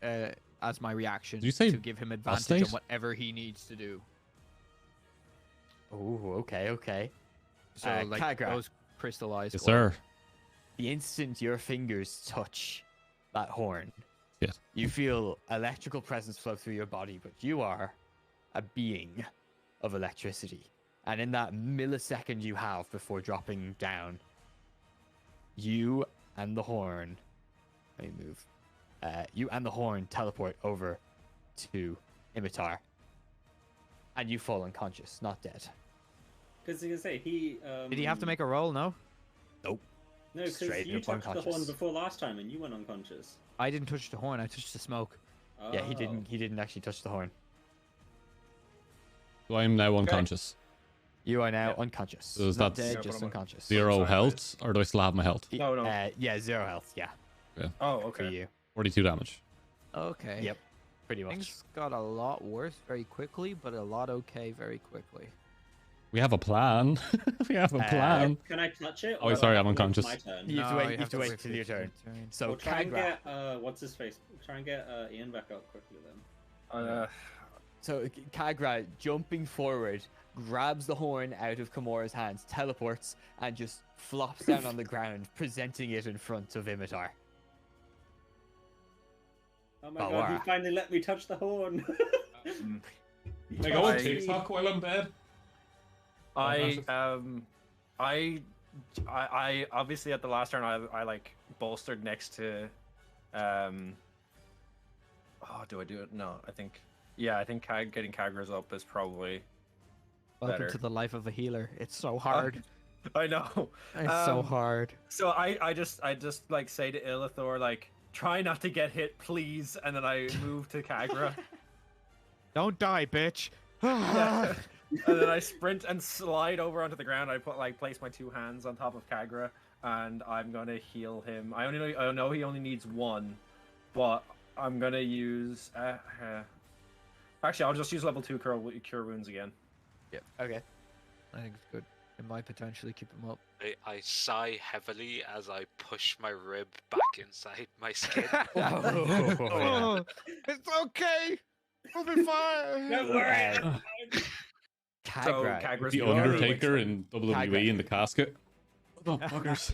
as my reaction Did you say to give him advantage prostate? on whatever he needs to do. Oh, okay. So like Kagura, those crystallized. Yes, oil. sir. the instant your fingers touch that horn, Shit. you feel electrical presence flow through your body, but you are a being of electricity. And in that millisecond you have before dropping down, you and the horn, let me move. You and the horn teleport over to Imitar. And you fall unconscious, not dead. Because you can say he. Did he have to make a roll? No. Nope. No, because straight you up touched the horn unconscious. before last time and you went unconscious. I didn't touch the horn. I touched the smoke. Yeah, he Oh. didn't. He didn't actually touch the horn. So I'm now unconscious. You are now Yep. unconscious. So is Not that dead, Yeah, just but I'm unconscious. Zero Sorry, health, or do I still have my health? No, no. Yeah, 0 health. Yeah, Oh, for okay. you. 42 damage. Okay. Yep, pretty much. Things got a lot worse very quickly, but a lot okay very quickly. We have a plan. We have a plan. Can I touch it? Oh, or sorry, I I'm have to wait for unconscious. My turn. You have to No, wait. You have to wait till your for turn. So Well, try and Kagura. get what's his face? Try and get Ian back up quickly then. So Kagura jumping forward, grabs the horn out of Kimura's hands, teleports, and just flops down on the ground, presenting it in front of Imitar. Oh my god, Valora. he finally let me touch the horn. Can I go on I- TikTok while I'm dead? I obviously at the last turn I like bolstered next to oh, do I do it? No, I think I think getting Kagura's up is probably Welcome better. to the life of a healer. It's so hard. I know. It's so um, hard. So I just like say to Illithor like try not to get hit please, and then I move to Kagura. Don't die, bitch. Yeah. And then I sprint and slide over onto the ground. I place my two hands on top of Kagura, and I'm gonna heal him. I know he only needs one, but I'm gonna use. Actually, I'll just use level 2 cure wounds again. Okay. I think it's good. It might potentially keep him up. I sigh heavily as I push my rib back inside my skin. Oh, It's okay. We'll be fine. Don't worry. Kagura. Kagura's The healing. Undertaker in WWE Kagura. in the casket. Motherfuckers.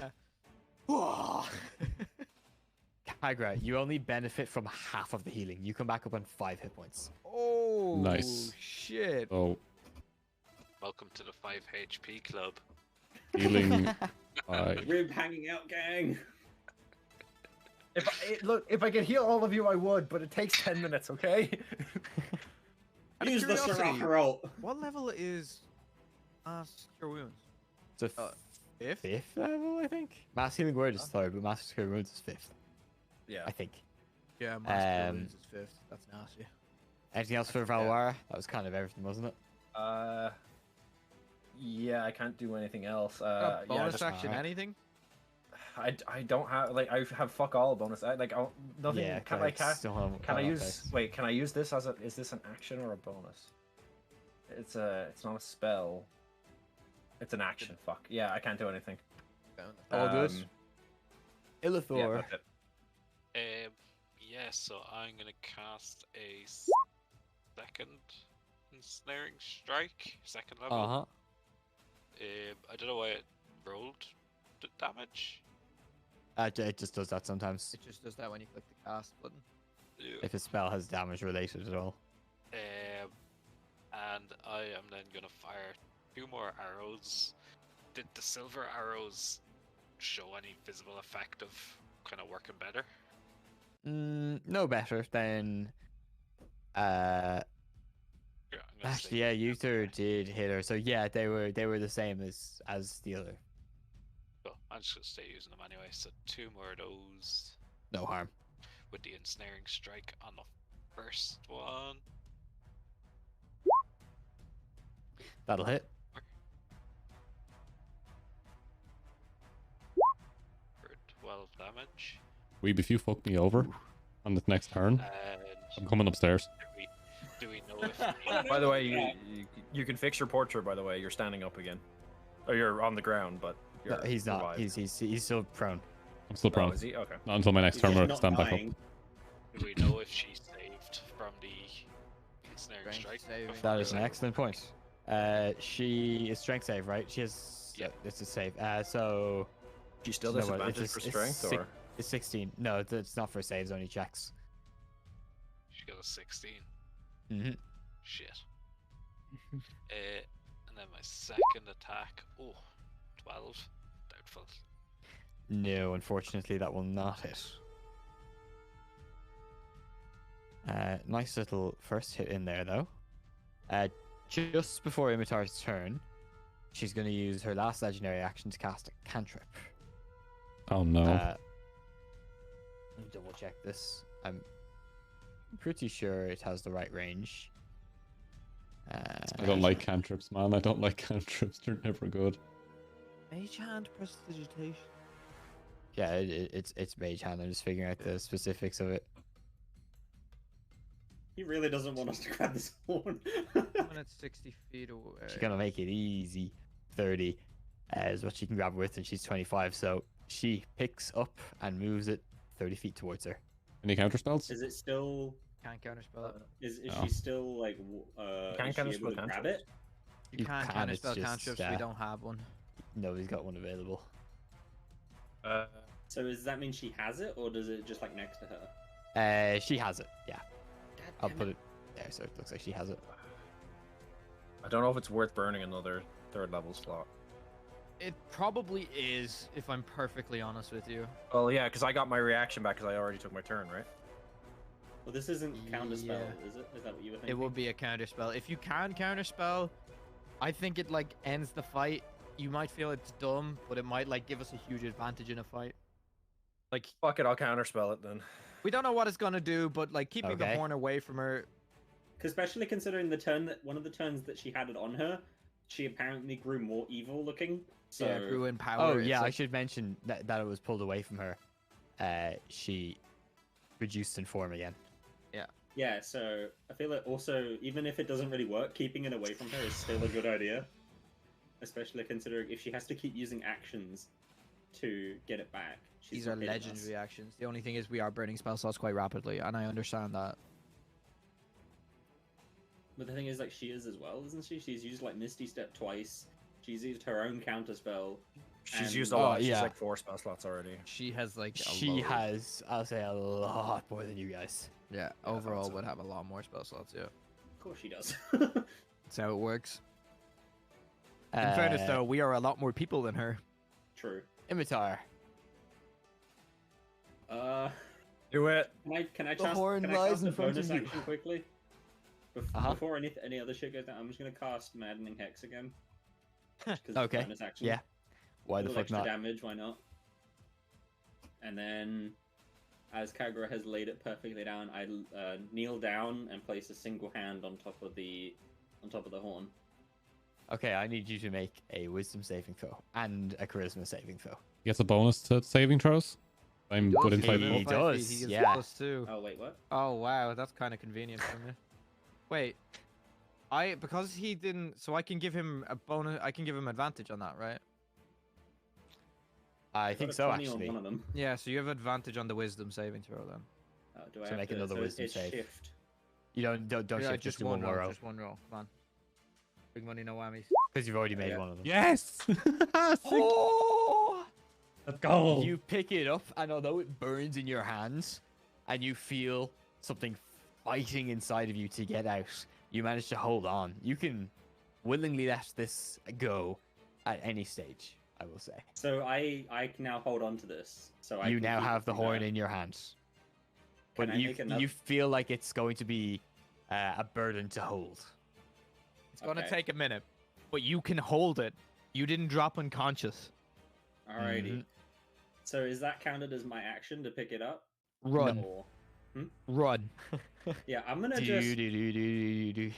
Kagura, you only benefit from half of the healing. You come back up on 5 hit points. Oh, Nice. shit. So Welcome to the 5 HP club. healing. 5. Rib hanging out, gang. If I could heal all of you, I would, but it takes 10 minutes. Okay. Out of Use the curiosity, Sirocco roll. What level is Cure Wounds? It's a Fifth? 5th level, I think. Mass Healing Word is 3rd, but Master Cure Wounds is 5th, Yeah. I think. Yeah, Master Cure Um, Wounds is 5th. That's nasty. Anything else for Valwara? That was kind of everything, wasn't it? Yeah, I can't do anything else. Got Yeah, bonus just, action, alright. anything? I don't have I have fuck all bonus. Nothing. Yeah, Can correct. I Still have- can I have use? effects. Wait, can I use this as a? Is this an action or a bonus? It's not a spell. It's an action. Fuck. Yeah, I can't do anything. All good. Yeah, Illithor. that's it. Yeah, so I'm gonna cast a second ensnaring strike, second level. Uh-huh. I don't know why it rolled the damage. It just does that sometimes. It just does that when you click the cast button. If a spell has damage related at all. And I am then gonna fire 2 more arrows. Did the silver arrows show any visible effect of kind of working better? No better than. Yeah, I'm gonna Actually, say yeah, Uther did hit her. So yeah, they were the same as the other. So I'm just gonna stay using them anyway. So 2 more of those No harm. with the ensnaring strike on the first one. That'll hit. For 12 damage. Weeb, if you fuck me over on the next turn, And I'm coming upstairs. do we know if By the way, you can fix your portrait. By the way, you're standing up again, or you're on the ground, but No, you're he's not. revived. He's still prone. I'm still Oh, prone. is he? Okay. Not until my next He's turn just where I not stand back up. dying. Do we know if she saved from the ensnaring Strength strike? saving. before That we is an say- excellent point. She is strength save, right? She has. Yeah. It's a save. So. She still no, what, disadvantage for strength, or It's 16. No, it's not for saves, only checks. She got a 16. Mm-hmm. Shit. And then my second attack. Oh, 12. Doubtful. No, unfortunately, that will not hit. Nice little first hit in there, though. Just before Imitar's turn, she's going to use her last legendary action to cast a cantrip. Oh no. Let me double check this. I'm pretty sure it has the right range. I don't like cantrips, man. I don't like cantrips. They're never good. Mage hand prestidigitation. Yeah, it's mage hand. I'm just figuring out the specifics of it. He really doesn't want us to grab this horn. When it's 60 feet away. She's gonna make it easy. 30 is what she can grab with, and she's 25. So she picks up and moves it 30 feet towards her. Any counter spells? Is it still? Can't counterspell it. Is No. she still like? Can't is she counterspell able to grab cantrips? it? You You can't can, it's counterspell just, cantrips. We don't have one. Nobody's got one available. So does that mean she has it, or does it just like next to her? She has it. Yeah, I'll put it there, so it looks like she has it. I don't know if it's worth burning another 3rd level slot. It probably is, if I'm perfectly honest with you. Well, yeah, because I got my reaction back because I already took my turn, right? Well, this isn't counterspell, Yeah. is it? Is that what you were thinking? It will be a counterspell. If you can counterspell, I think it like ends the fight. You might feel it's dumb, but it might like give us a huge advantage in a fight. Like Fuck it, I'll counterspell it then. we don't know what it's gonna do, but like keeping the Okay. horn away from her. Especially considering the turn that one of the turns that she had it on her, she apparently grew more evil looking. So Yeah, grew in power. Oh It's yeah, I like- should mention that it was pulled away from her. She reduced in form again. yeah, so I feel like also even if it doesn't really work, keeping it away from her is still a good idea. Especially considering if she has to keep using actions to get it back. She's These are not hitting us. legendary actions. The only thing is we are burning spell slots quite rapidly, and I understand that. But the thing is, like, she is as well, isn't she? She's used like Misty Step twice. She's used her own counter spell. She's And- used a Oh, lot. She's yeah. like 4 spell slots already. She has like a She load. has, I'll say, a lot more than you guys. Yeah, I thought overall so. would have a lot more spell slots. Yeah, Of course she does. that's how it works. In fairness, though, we are a lot more people than her. True. Imitar. Do it. Can I The cast, horn can I lies cast in a front bonus of you. action quickly? Uh-huh. Before any other shit goes down, I'm just gonna cast Maddening Hex again. 'Cause it's Okay, bonus action. yeah. Why A the little fuck extra not? damage, why not? And then, as Kagura has laid it perfectly down, I kneel down and place a single hand on top of the horn. Okay, I need you to make a wisdom saving throw and a charisma saving throw. He gets a bonus to saving throws. I'm does, good he's inside. He level the 5 feet, does, He gets yeah. +2. Oh wait, what? Oh wow, that's kind of convenient for me. Wait, because he didn't, so I can give him a bonus. I can give him advantage on that, right? I got think a so, 20 on actually. one of them. Yeah, so you have advantage on the wisdom saving throw then. Do I So have make to, another so wisdom it's save. Shift. You don't Yeah, shift, just do one more roll. Just one roll. Come on. Big money, no whammies. Because you've already made Yeah. one of them. Yes! Sick. Oh! Let's go! You pick it up, and although it burns in your hands, and you feel something fighting inside of you to get out, you manage to hold on. You can willingly let this go at any stage, I will say. So I can now hold on to this. So I You can now keep it have the from horn her. in your hands. Can But I make another? you feel like it's going to be a burden to hold. It's gonna Okay. take a minute, but you can hold it. You didn't drop unconscious. Alrighty. Mhm. So is that counted as my action to pick it up? Run, Or... run. Yeah, I'm gonna Do, just. do, do, do, do.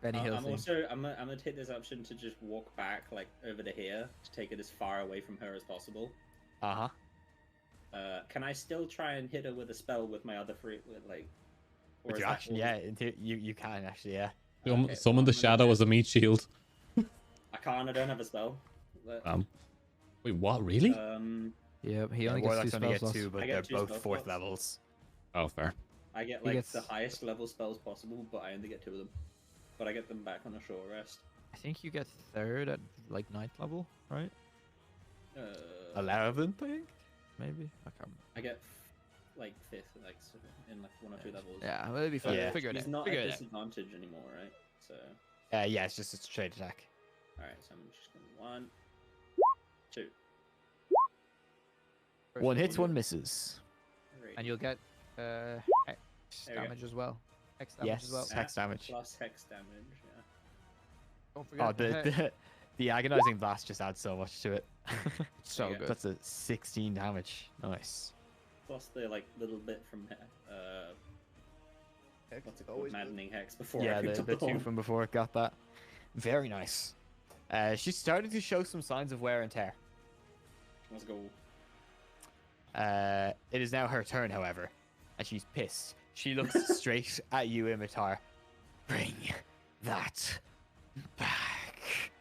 Benny Hill I'm theme. also I'm gonna take this option to just walk back like over to here to take it as far away from her as possible. Uh-huh. Can I still try and hit her with a spell with my other free with like? or With is your that action, all- yeah, you can actually, yeah. Okay, Summon the I'm gonna shadow do- as a meat shield. I can't. I don't have a spell. But, Wait, what? Really? Yep, he Yeah, only gets 2 Warlock's spell only get slots. 2, but I they're get 2 both spell 4th slots. levels. Oh, fair. I get He like the gets- highest level spells possible, but I only get 2 of them. But I get them back on a short rest. I think you get third at like 9th level, right? 11th, I think. Maybe. I can't. I get like 5th, like in like 1 or 2 levels. Yeah, well, it'll be So fine. Yeah. Figure it he's out. not Figure at it out. disadvantage anymore, right? So, Yeah, it's just a straight attack. alright, so I'm just going 1, 2. First One hits, one. one misses. And you'll get hex There we go. damage as well. Hex damage Yes, as well. hex damage. Plus hex damage, yeah. Don't forget Oh, the hex. the agonizing blast just adds so much to it. So Okay. good. That's a 16 damage. Nice. Plus the like little bit from what's it called? Maddening hex before Yeah, I picked the up the 2 horn. from before got that. Very nice. She's starting to show some signs of wear and tear. Let's go. It is now her turn, however, and she's pissed. She looks straight at you, Imitar. Bring that back.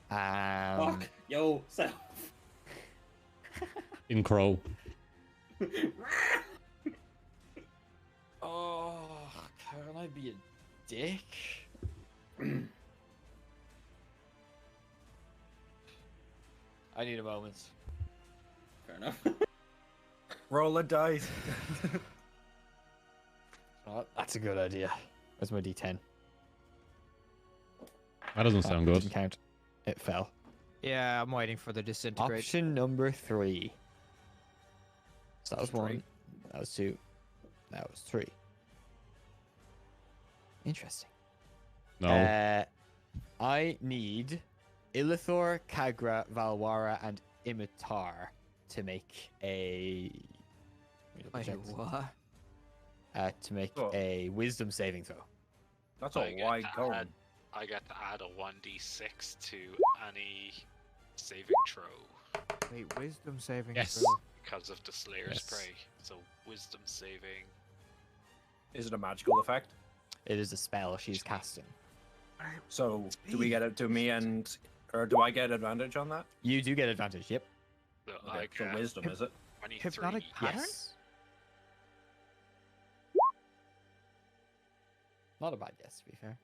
Fuck! Yo, self! In Crow. Oh, can I be a dick? I need a moment. Fair enough. Roll a dice. Oh, that's a good idea. Where's my D10? That doesn't Oh, sound it good. didn't count. It fell. Yeah, I'm waiting for the disintegrate. Option number 3. So that was Straight. 1. That was 2. That was 3. Interesting. No. I need Illithor, Kagra, Valwara, and Imitar to make a. Let me double Wait, check. what? To make Oh. a Wisdom saving throw. That's I a get wide to going. add- I get to add a 1d6 to any saving throw Wait, wisdom saving Yes. throw. because of the Slayer's Yes. Prey. So wisdom saving. Is it a magical effect? It is a spell she's casting. So do we get it to me or do I get advantage on that? You do get advantage. Yep. So Okay, I so get wisdom, is it? 23. Hypnotic pattern? Yes. Not a bad guess, to be fair.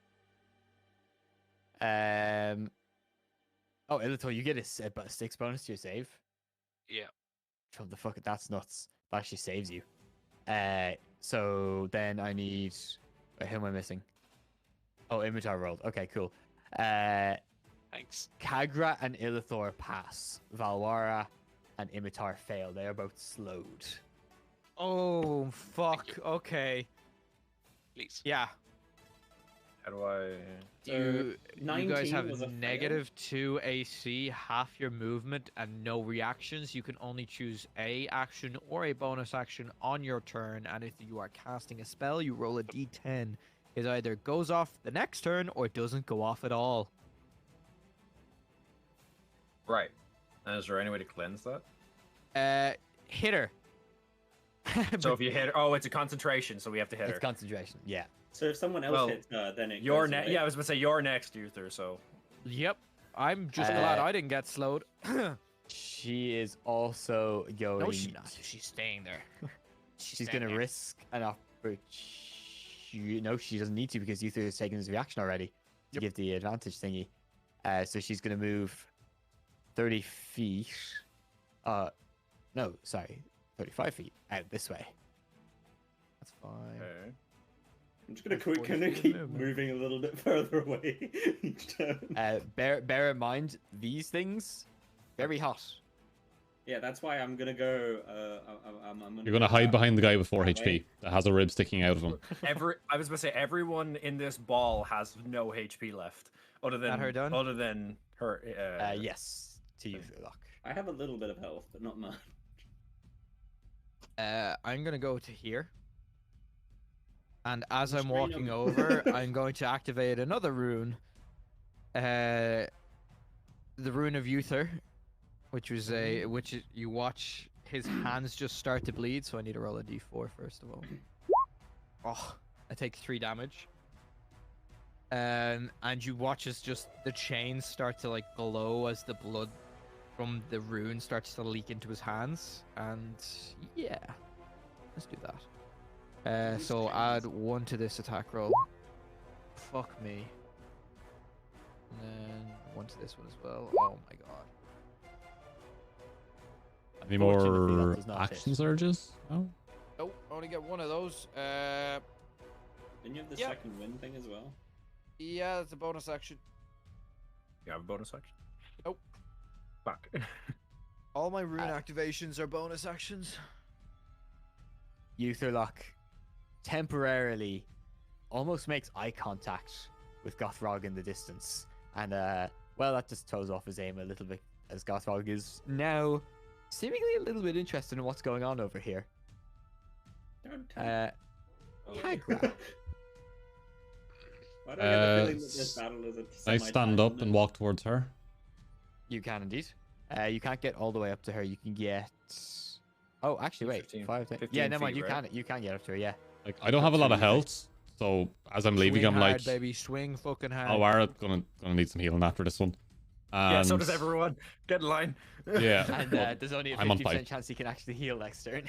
Oh, Illithor, you get a 6 bonus to your save. Yeah. From the fuck, that's nuts. That actually saves you. So then I need. Wait, who am I missing? Oh, Imitar rolled. Okay, cool. Thanks. Kagra and Illithor pass. Valwara and Imitar fail. They are both slowed. Oh, fuck. you. Okay. Please. Yeah. How do I? You guys 19 have was a fail. -2 AC, half your movement, and no reactions. You can only choose a action or a bonus action on your turn, and if you are casting a spell, you roll a d10. It either goes off the next turn or it doesn't go off at all. Right. And is there any way to cleanse that? Hit her. So if you hit her, oh, it's a concentration, so we have to hit It's her. concentration. Yeah. So if someone else Well, hits her, then it You're goes next. away. Yeah, I was gonna say you're next, Uther. So Yep. I'm just glad Uh, I didn't get slowed. She is also going. No, she's not. She's staying there. She's going to risk an opportunity. No, she doesn't need to because Uther has taken his reaction already to Yep. give the advantage thingy. So she's going to move 30 feet. No, sorry, 35 feet out this way. That's fine. okay. I'm just gonna Like 40 feet of keep movement. moving a little bit further away each turn. Bear in mind these things very hot. Yeah, that's why I'm gonna go. I'm You're gonna hide behind the guy with 4 that HP way. that has a rib sticking out of him. I was gonna say everyone in this ball has no HP left, other than her done? Other than her. Yes, to you, Lock. I have a little bit of health, but not much. I'm gonna go to here. And as I'm Straight walking up. over, I'm going to activate another rune. The rune of Uther, which was you watch his hands just start to bleed, so I need to roll a d4 first of all. Oh, I take 3 damage. And you watch as just the chains start to like glow as the blood from the rune starts to leak into his hands, and yeah, let's do that. So add 1 to this attack roll. Fuck me. And then 1 to this one as well. Oh my god. Any Unfortunately, that more does not action hit. surges? No. Nope, only get 1 of those. Didn't you have the Yep. second win thing as well? Yeah, it's a bonus action. You have a bonus action? Nope. Fuck. All my rune activations are bonus actions. Utherlock temporarily almost makes eye contact with Gothrog in the distance. And, well, that just throws off his aim a little bit, as Gothrog is now seemingly a little bit interested in what's going on over here. Don't tell Kekw. Why do I get the feeling that this battle is a I stand up and walk towards her. You can indeed. You can't get all the way up to her. You can get. Oh, actually, wait. 15 5, 10. 15 Yeah, never mind. feet, You right? can. You can get up to her. Yeah. Like, I don't have a lot of health, so as I'm leaving, Swing I'm hard, like, baby, swing fucking hard. oh, Ara gonna need some healing after this one. Yeah, so And- does everyone. Get in line. Yeah. And there's only a I'm on 50% five. chance he can actually heal next turn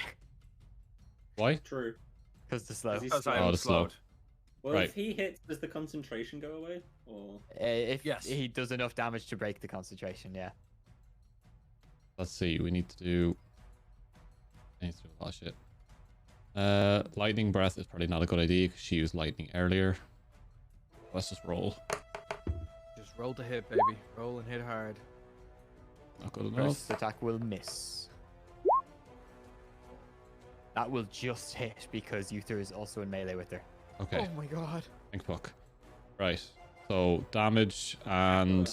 Why? True. because the slow. Is he Because slow? I'm Oh, the slow. slowed. Well, Right. if he hits, does the concentration go away? Or If Yes. he does enough damage to break the concentration, yeah. Let's see. We need to do. I need to do a lot of shit. Lightning breath is probably not a good idea because she used lightning earlier. Let's just roll. Just roll to hit, baby. Roll and hit hard. Not good enough. First attack will miss. That will just hit because Uther is also in melee with her. Okay. Oh my god. Thank fuck. Right. So damage and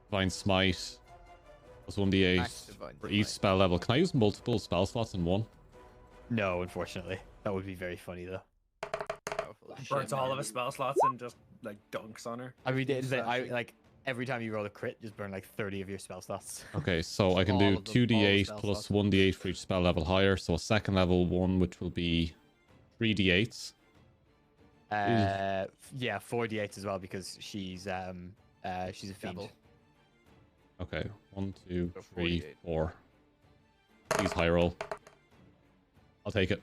divine smite plus 1d8 Max divine for each smite. spell level. Can I use multiple spell slots in one? No, unfortunately. That would be very funny though. Powerful as Burns shit, all man. of his spell slots and just like dunks on her. I mean, Use that I shit. like every time you roll a crit, just burn like 30 of your spell slots. Okay, so I can All do of them, all the 2d8 spell plus slots. 1d8 for each spell level higher. So a second level one, which will be 3d8s. Yeah, 4d8 as well because she's a fiend. Double. Okay, 1, 2, So 3, 48. 4. Please high roll. I'll take it.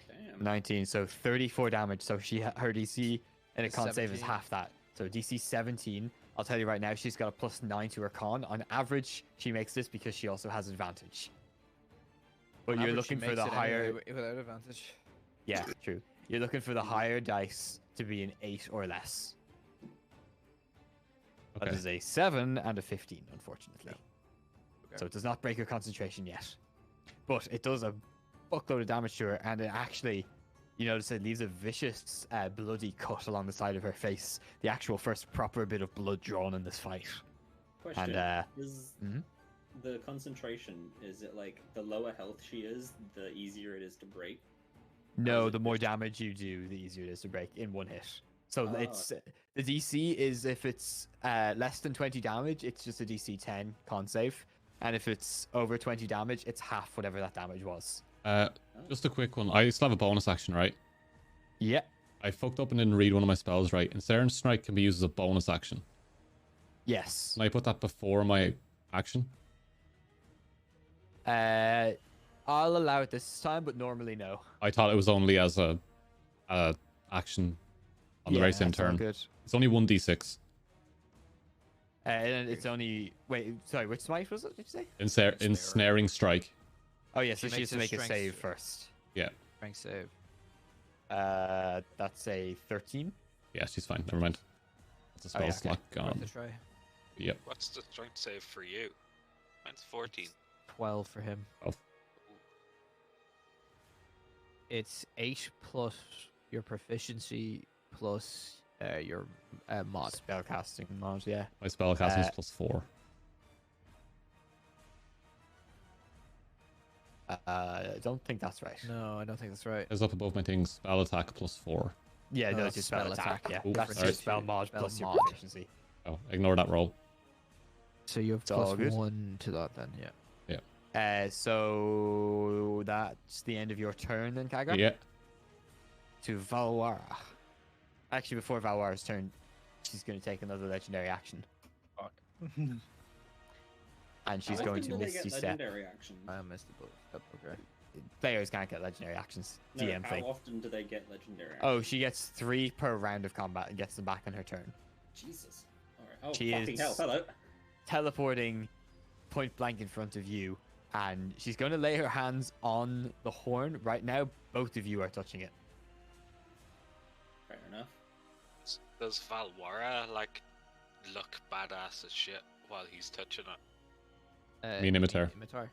damn. 19, so 34 damage. So her DC and a Is con save is 17. half that. So DC 17. I'll tell you right now, she's got a +9 to her con. On average, she makes this because she also has advantage. But On you're average, she looking for makes the it higher. anyway without advantage. Yeah, true. You're looking for the higher dice to be an 8 or less. That Okay. is a 7 and a 15, unfortunately. Okay. So it does not break her concentration yet. But it does a fuckload of damage to her, and it actually, you notice it leaves a vicious, bloody cut along the side of her face. The actual first proper bit of blood drawn in this fight. Question: And, is mhm. the concentration? Is it like the lower health she is, the easier it is to break? No, it the more just- damage you do, the easier it is to break in one hit. So Oh, it's the DC is if it's less than 20 damage, it's just a DC 10 con save, and if it's over 20 damage, it's half whatever that damage was. Just a quick one. I still have a bonus action, right? Yeah. I fucked up and didn't read one of my spells right. Ensnaring Strike can be used as a bonus action. Yes. Can I put that before my action? I'll allow it this time, but normally no. I thought it was only as a action on the very same that's all turn. good. It's only 1d6. And it's only sorry, which smite was it? Did you say? Ensnaring Strike. Oh yeah, so She she makes has to a make a strength save save. first. Yeah. Strength save. That's a 13. Yeah, she's fine. Never mind. That's a spell yeah, okay. slot Worth gone. a try. Yep. What's the strength save for you? Mine's 14. 12 for him. Oh, It's 8 plus your proficiency plus your mod. Spellcasting mod, yeah. my spell casting is Uh, +4. I don't think that's right. No, I don't think that's right. It's up above my things. Spell attack +4. Yeah, No, no, that's it's your spell spell attack. attack. Yeah, Ooh, that's sorry. your spell mod Spell plus your mod. proficiency. Oh, ignore that roll. So you have It's all plus good. 1 to that then, yeah. So that's the end of your turn then, Kagra? Yeah. To Valwara. Actually, before Valwara's turn, she's going to take another legendary action. Fuck. And she's How going often to do they Misty get Step. legendary actions? I missed the boat. Step, okay. players can't get legendary actions. No, DM how thing. often do they get legendary? Oh, she gets 3 per round of combat and gets them back on her turn. Jesus. Alright. Oh, She fucking hell. is- Hello. Teleporting point blank in front of you, and she's going to lay her hands on the horn. Right now, both of you are touching it. Fair enough. Does Valwara like look badass as shit while he's touching it? mean Imitar. Imitar.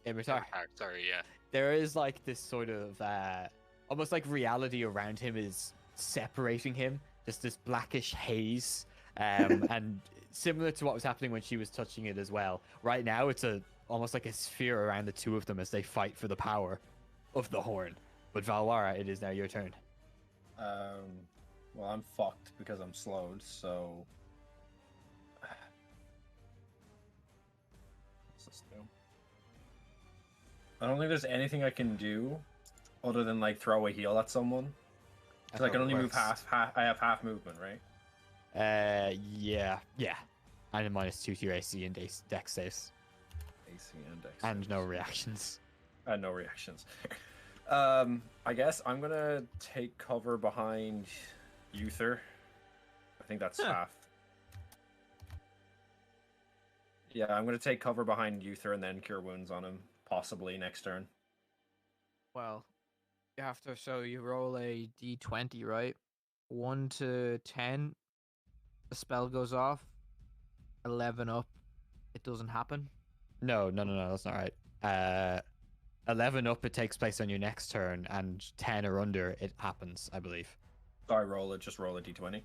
Imitar. Sorry, yeah. There is like this sort of almost like reality around him is separating him, just this blackish haze, and similar to what was happening when she was touching it as well. Right now, it's almost like a sphere around the two of them as they fight for the power of the horn. But Valwara, it is now your turn. Well, I'm fucked because I'm slowed, so. What's this do? I don't think there's anything I can do other than like throw a heal at someone. Because I can only move half. I have half movement, right? Yeah. And a -2 to your AC and dex saves. AC and Dex. And no reactions. And no reactions. I guess I'm gonna take cover behind Uther. I think that's half. Yeah, I'm gonna take cover behind Uther and then cure wounds on him, possibly next turn. Well, you have to. So you roll a d20, right? 1 to 10, the spell goes off. 11 up, it doesn't happen. No, that's not right. 11 up, it takes place on your next turn, and 10 or under, it happens, I believe. So I just roll a d20.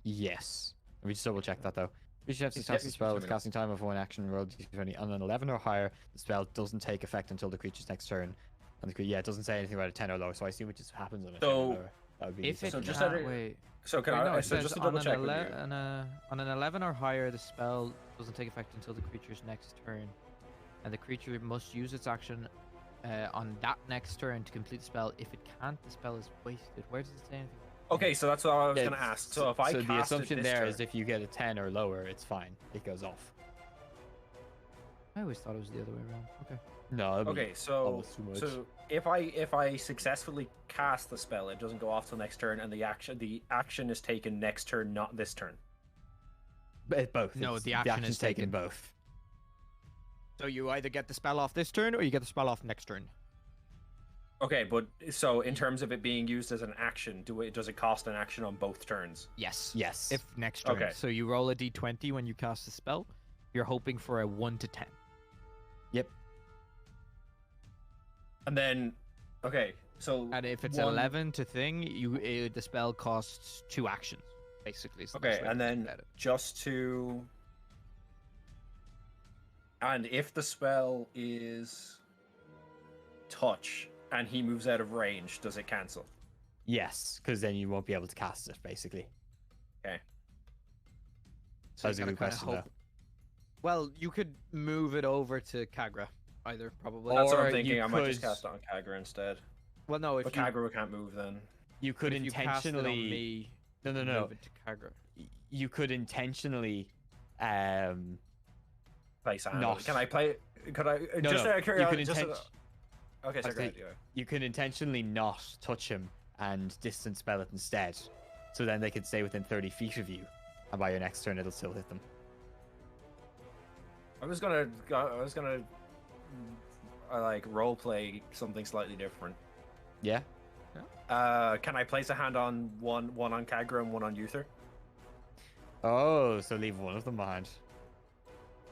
Yes. Let me just double check that though. You should have to Just cast get the spell with d20. casting time of one action, roll d20 on an 11 or higher. The spell doesn't take effect until the creature's next turn. And it doesn't say anything about a 10 or lower, so I assume it just happens on a 10 or So, lower. That would be If it So just can't, out of- wait. So can Wait, no, I? it So says just to on double an check with ele- you. on an 11 or higher, the spell doesn't take effect until the creature's next turn, and the creature must use its action on that next turn to complete the spell. If it can't, the spell is wasted. Where does it say anything? Okay, so that's what I was Yeah, gonna ask. So if I so cast the it assumption this there turn, is if you get a 10 or lower, it's fine. It goes off. I always thought it was the other way around. Okay. No, that'd be Okay, so almost too much. if I successfully cast the spell, it doesn't go off till next turn, and the action is taken next turn, not this turn. Both. No, it's- the action is taken taken. both. So you either get the spell off this turn, or you get the spell off next turn. Okay, but so in terms of it being used as an action, does it cost an action on both turns? Yes. Yes. If next turn. Okay. So you roll a d20 when you cast the spell. You're hoping for a 1 to 10. Yep. And then, okay, so And if it's one- 11 to thing, the spell costs 2 actions, basically. is the Okay, best way and to think then about it. just to, and if the spell is touch and he moves out of range, does it cancel? Yes, because then you won't be able to cast it, basically. Okay. So That's you a gotta good kinda question, hope- though. Well, you could move it over to Kagra, either probably. That's what Or I'm thinking. you I might just could- cast it on Kagra instead. Well, no, if But you, Kagra can't move then. You but could if you cast it on intentionally. me, No, you no. move it to Kagra. You could intentionally. Place a hand. Not- Can I play? Could I? No, just no. out of You curiosity. could, Okay, so go Actually, ahead. Yeah. you could intentionally not touch him and distance spell it instead. So then they could stay within 30 feet of you, and by your next turn, it'll still hit them. I was gonna like role play something slightly different. Yeah. Can I place a hand on one on Kagra and one on Uther? Oh, so leave one of them behind.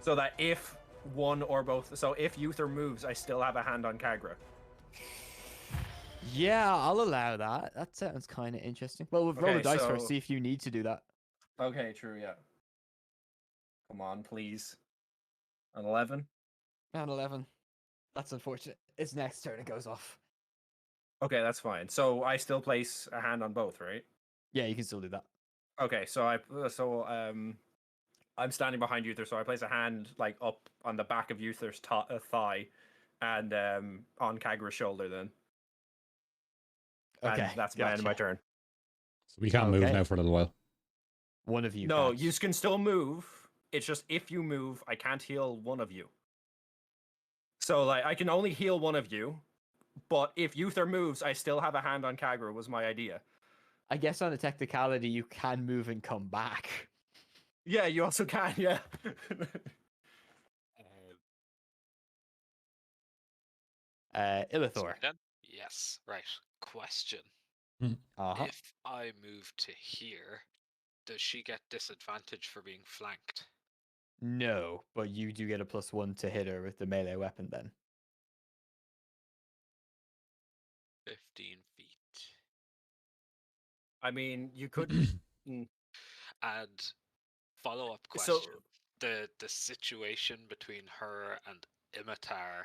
So that if one or both, so if Uther moves, I still have a hand on Kagra. Yeah, I'll allow that. That sounds kind of interesting. Well, we'll roll the Okay, dice first, so- see if you need to do that. Okay, true, yeah. Come on, please. An 11. Round 11. That's unfortunate. It's next turn it goes off. Okay, that's fine. So I still place a hand on both, right? Yeah, you can still do that. Okay, so I'm standing behind Uther, so I place a hand like up on the back of Uther's thigh, and on Kagra's shoulder. Then, Okay, and that's my end of my gotcha. turn. So we can't move Okay. now for a little while. One of you. No, can't. you can still move. It's just if you move, I can't heal one of you. So like I can only heal one of you, But if Uther moves, I still have a hand on Kagura. Was my idea. I guess on a technicality, you can move and come back. Yeah, you also can. Yeah. Illithor. Then? Yes. Right. Question. Uh-huh. If I move to here, does she get disadvantage for being flanked? No, but you do get a +1 to hit her with the melee weapon then. 15 feet. I mean, you could. And follow-up So- question. The situation between her and Imitar,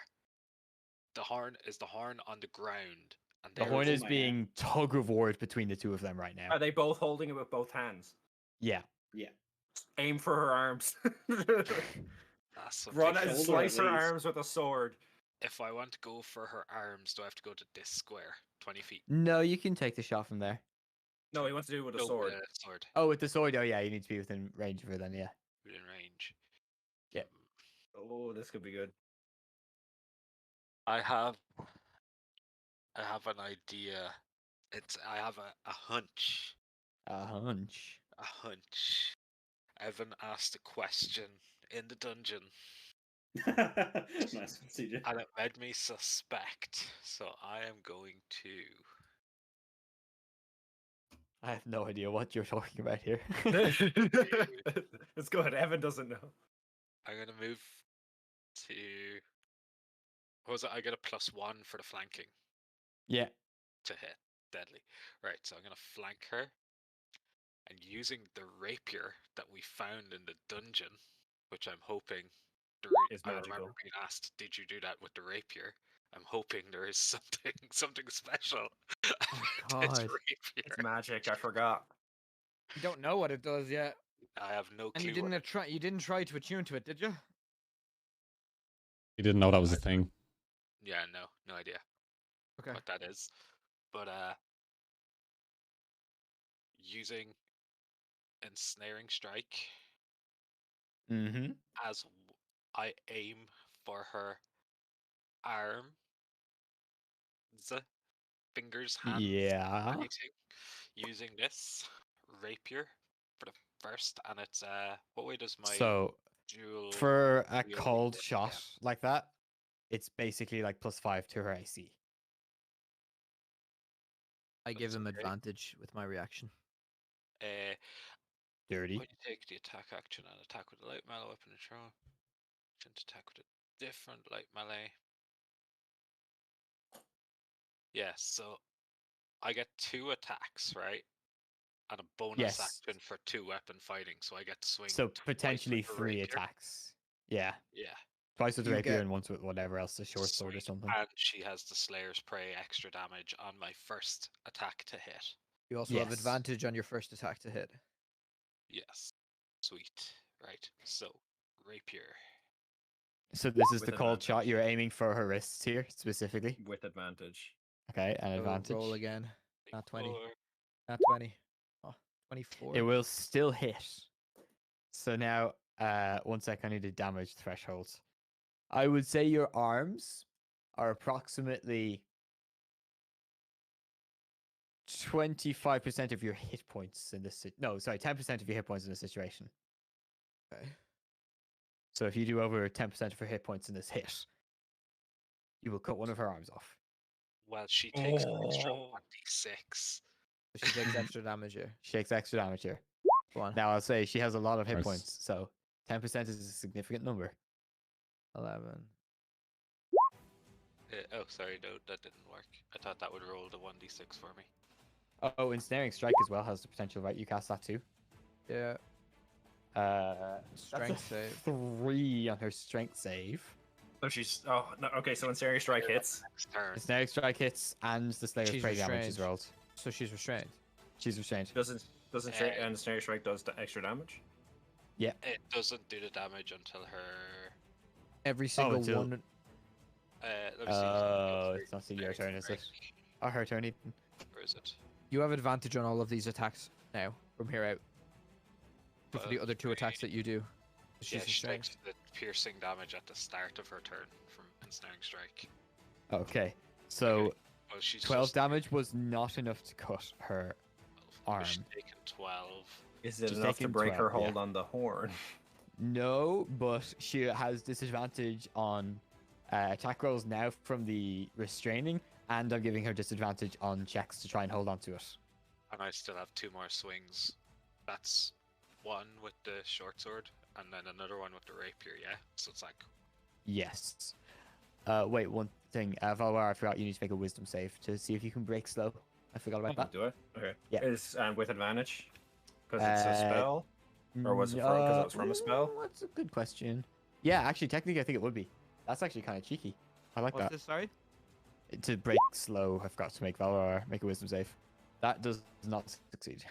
is the horn on the ground, and The they're horn is holding my being tug of war between the two of them right now. Are they both holding it with both hands? Yeah. Yeah. Aim for her arms. That's what Run they and get. Shoulder slice at her least. arms with a sword. If I want to go for her arms, do I have to go to this square? 20 feet. No, you can take the shot from there. No, he wants to do it with a No, sword. sword. Oh, with the sword. Oh, yeah, you need to be within range of her then, yeah. Within range. Yeah. Oh, this could be good. I have an idea. I have a hunch. A hunch. A hunch. Evan asked a question in the dungeon, Nice, CJ. and it made me suspect. So I am going to. I have no idea what you're talking about here. It's good. Evan doesn't know. I'm gonna move to. What was it? I get a +1 for the flanking Yeah. to hit deadly. Right, so I'm gonna flank her, and using the rapier that we found in the dungeon, which I'm hoping Is I remember magical. being asked, "Did you do that with the rapier?" I'm hoping there is something special. Oh, about this God. It's rapier. magic. I forgot. You don't know what it does yet, I have no and clue. you didn't what try. You didn't try to attune to it, did you? He didn't know that was a thing. Yeah, no idea Okay. what that is. But using ensnaring strike Mm-hmm. as I aim for her arm, fingers, hands, Yeah. anything, using this rapier for the first, and it's what way does my So, dual for a wielding cold work shot again? like that, it's basically like +5 to her AC. I give That's him okay. advantage with my reaction. Dirty. When you take the attack action and attack with a light melee weapon and throw, tend to attack with a different light melee. Yeah, so I get 2 attacks, right? And a bonus Yes. action for 2 weapon fighting, so I get to swing. So, twice potentially with the 3 rapier. attacks. Yeah. Yeah, Twice with the You rapier get- and once with whatever else, a short sword or sweet. something. And she has the Slayer's Prey extra damage on my first attack to hit. You also have Yes. advantage on your first attack to hit. Yes, sweet. Right, so rapier. So, this is With the cold advantage. shot. You're aiming for her wrists here, specifically. With advantage. Okay, an So advantage. roll again. Not 20. Or Not 20. Oh, 24. It will still hit. So now, 1 sec, I need to damage thresholds. I would say your arms are approximately 25% of your hit points in this. No, sorry, 10% of your hit points in this situation. Okay. So if you do over 10% of her hit points in this hit, you will cut one of her arms off. well, she takes an extra Oh. 1d6. So she takes extra damage here. She takes extra damage here. Go on. Now I'll say she has a lot of hit Nice. points, so 10% is a significant number. 11. Oh, sorry, no, that didn't work. I thought that would roll the 1d6 for me. Oh, ensnaring strike as well has the potential, right? You cast that too. Yeah. that's Strength a save. 3 on her strength save. So she's. Oh, no. Okay, so ensnaring strike hits. Next turn. Ensnaring strike hits and the Slayer's She's Prey damage is restrained. rolled. So she's restrained. She's restrained. Doesn't ensnaring strike does the extra damage? It doesn't do the damage until her. Every single until- one. Let me see. Oh, it's not your turn, is it? Strike. Oh, her turn. Ethan. Where is it? You have advantage on all of these attacks now from here out. For the other 2 attacks that you do. She's Yeah, she restrained. takes the piercing damage at the start of her turn from ensnaring strike. Okay. So Well, she's 12 just damage was not enough to cut her arm. She's taken 12. Is it She's enough to taking break 12, her yeah. hold on the horn? No, but she has disadvantage on attack rolls now from the restraining, and I'm giving her disadvantage on checks to try and hold on to it. And I still have 2 more swings. That's one with the short sword, and then another one with the rapier, yeah? So it's like, Yes. Wait, one thing. Valwar, I forgot you need to make a wisdom save to see if you can break slow. I forgot about that. Do it? Okay. Yeah. Is with advantage? Because it's a spell? Or was it because it was from a spell? That's a good question. Yeah, actually, technically, I think it would be. That's actually kind of cheeky. I like What's that. this? Sorry. To break slow, I forgot to make Valor make a wisdom save. That does not succeed,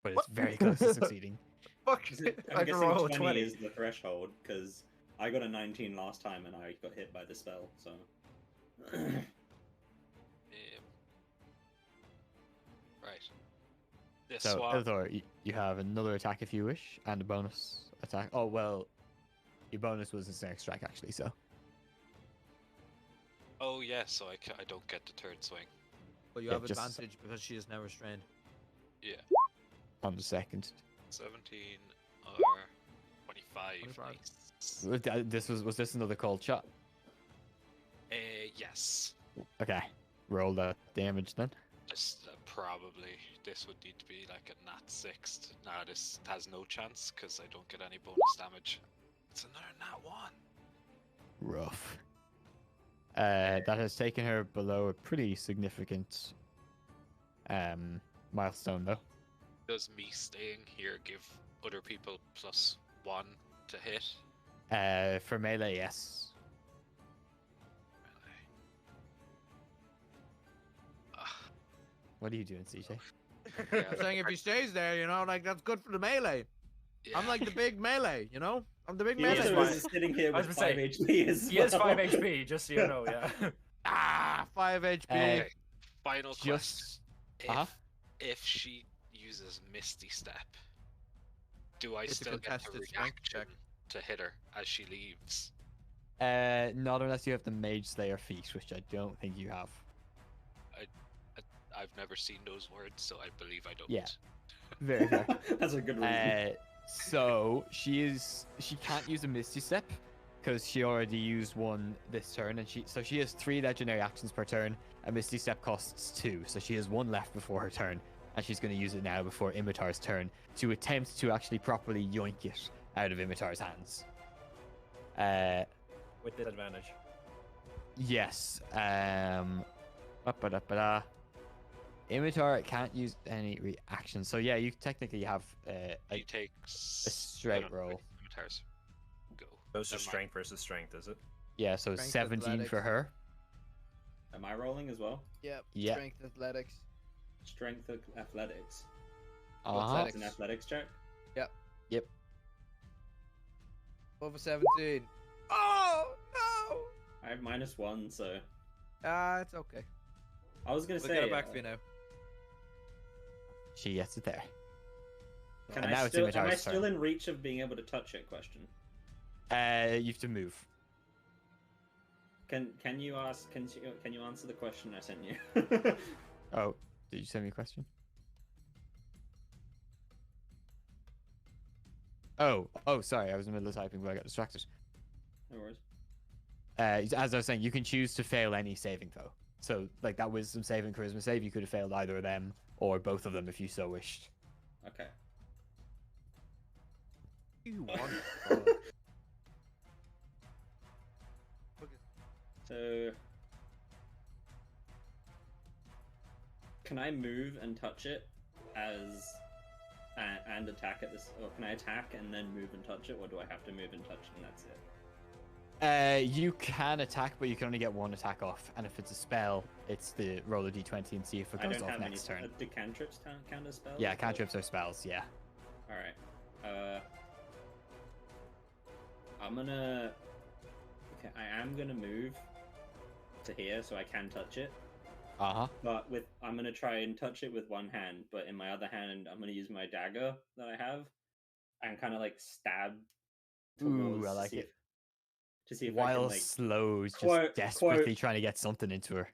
but it's very close to succeeding. Fuck! I'm I can guessing roll a 20 20. is the threshold because I got a 19 last time and I got hit by the spell. So right. This So, one. Elthor, you have another attack if you wish, and a bonus attack. Oh, well, your bonus was a snare strike, actually, so. Oh, yeah, so I don't get the third swing. But you Yeah, have just- advantage because she is now restrained. Yeah. On the second. 17 or 25. 25. Nice. Was this another cold shot? Yes. Okay. Roll the damage then. Just probably this would need to be like a nat 6. Nah, this has no chance because I don't get any bonus damage. It's another nat 1. Rough. That has taken her below a pretty significant milestone, though. Does me staying here give other people +1 to hit? For melee, yes. Melee. Ah, What are you doing, CJ? yeah, I'm saying if he stays there, you know, like that's good for the melee. I'm yeah. like the big melee, you know? I'm the big he Melee also melee. is is sitting here I was with gonna 5 say, HP as He has well. 5 HP, just so you know, yeah. Ah, 5 HP. Okay, final question. Just If she uses Misty Step, do I It's a still get the contested strength check. reaction to hit her as she leaves? not unless you have the Mage Slayer feat, which I don't think you have. I've never seen those words, so I believe I don't. Yeah. Very fair. That's a good reason. So she can't use a Misty Step because she already used one this turn, and she has 3 legendary actions per turn. A Misty Step costs 2, so she has 1 left before her turn, and she's going to use it now before Imitar's turn to attempt to actually properly yoink it out of Imitar's hands. With disadvantage. Yes. Ba-ba-da-ba-da. Imitar can't use any reactions, so yeah, you technically have He takes a straight roll. Scimitar's. Go. Those are Never mind. strength versus strength, is it? Yeah, so Strength 17 for athletics. her. Am I rolling as well? Yep. Yeah. Strength athletics. Strength athletics. Uh-huh. It's an athletics check. Over 17. Oh no! I have -1, so It's okay. I was gonna We'll say. get it back for you now. She gets it there. Can And I now it's still, am I Imitar's still turn. in reach of being able to touch it? Question. You have to move. Can you answer the question I sent you? Oh, did you send me a question? Oh, sorry, I was in the middle of typing, but I got distracted. No worries. As I was saying, you can choose to fail any saving throw. So, like that wisdom save and charisma save, you could have failed either of them or both of them if you so wished. Okay. You want? So, can I move and touch it as and attack at this, or can I attack and then move and touch it, or do I have to move and touch and that's it? You can attack, but you can only get 1 attack off, and if it's a spell, it's the roll a d20 and see if it I goes don't off have any. next turn. Do cantrips count as spells? Yeah, or- cantrips are spells. Yeah. All right. I'm gonna. Okay, I am gonna move to here so I can touch it. Uh huh. But I'm gonna try and touch it with one hand, but in my other hand, I'm gonna use my dagger that I have and kind of like stab Ooh, towards I to like see it. to see if I While can like Slow's just quote- desperately quote- trying to get something into her.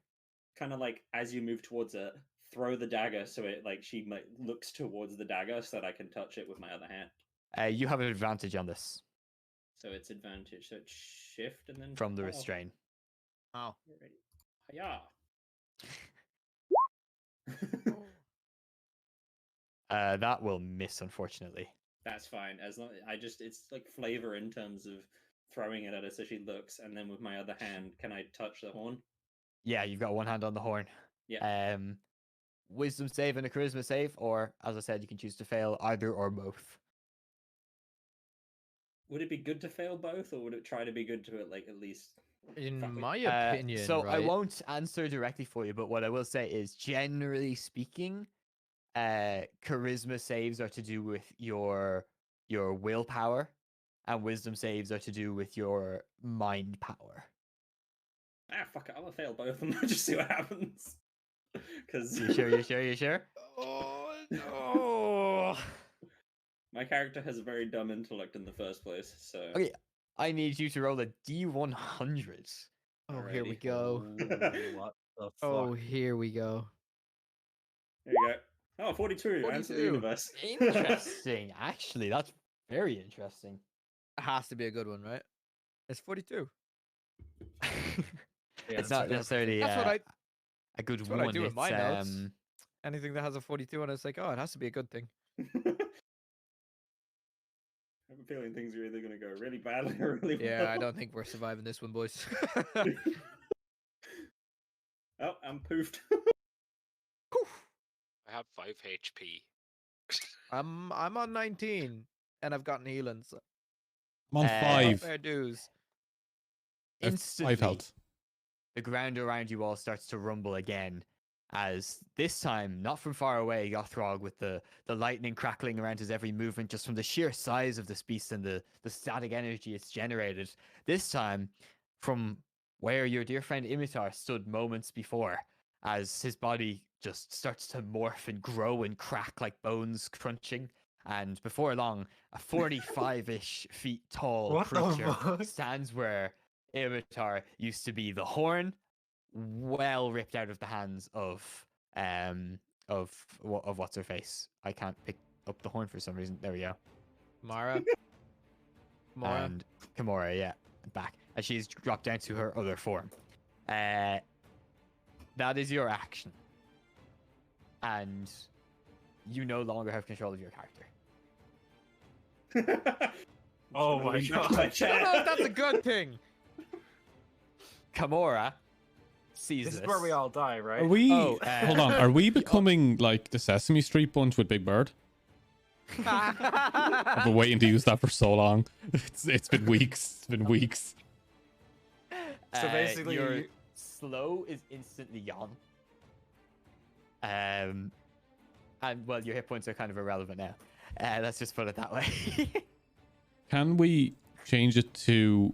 kind of like as you move towards it, throw the dagger so it like she looks towards the dagger so that I can touch it with my other hand. You have an advantage on this So it's advantage. So it's shift and then from the fall. restrain. Oh. Yeah. That will miss, unfortunately. That's fine. As long it's like flavor in terms of throwing it at her so she looks, and then with my other hand, can I touch the horn? Yeah, you've got one hand on the horn. Yeah. Wisdom save and a charisma save, or as I said, you can choose to fail either or both. Would it be good to fail both, or would it try to be good to it like at least? In Fuck it. my opinion, So right? I won't answer directly for you, but what I will say is, generally speaking, charisma saves are to do with your willpower, and wisdom saves are to do with your mind power. Fuck it. I'm gonna fail both and just see what happens. Because You sure? You sure? You sure? Oh no! my character has a very dumb intellect in the first place. So Okay, I need you to roll a D100. Oh, here we Alrighty. go. What the fuck? Oh, here we go. there you go. Oh, 42. Answer the 42. universe. Interesting. Actually, that's very interesting. It has to be a good one, right? It's 42. Yeah, It's not necessarily That's what a good That's one. what I do in my notes. um, Anything that has a 42 on it's like, oh, it has to be a good thing. I have a feeling things are either going to go really badly or really Yeah, well. I don't think we're surviving this one, boys. Oh, I'm poofed. I have 5 HP. I'm on 19 and I've gotten healing. So I'm on Uh, five. fair dues. I have Instantly, five health. the ground around you all starts to rumble again, as this time, not from far away, Yothrog, with the lightning crackling around his every movement, just from the sheer size of this beast and the static energy it's generated. This time, from where your dear friend Imitar stood moments before, as his body just starts to morph and grow and crack like bones crunching. And before long, a 45-ish feet tall What the creature fuck? stands where Imitar used to be. The horn, well ripped out of the hands of what's her face. I can't pick up the horn for some reason. There we go. Mara. Mara. And Kimura, yeah, back, and she's dropped down to her other form. That is your action, and you no longer have control of your character. Oh my Leave that God. to my I don't know if chat. that's a good thing. Kimura sees This this. is where we all die, right? Are we? Oh, Hold on. Are we becoming like the Sesame Street bunch with Big Bird? I've been waiting to use that for so long. It's been weeks. It's been weeks. So basically, your you- slow is instantly gone. And well, your hit points are kind of irrelevant now. Let's just put it that way. Can we change it to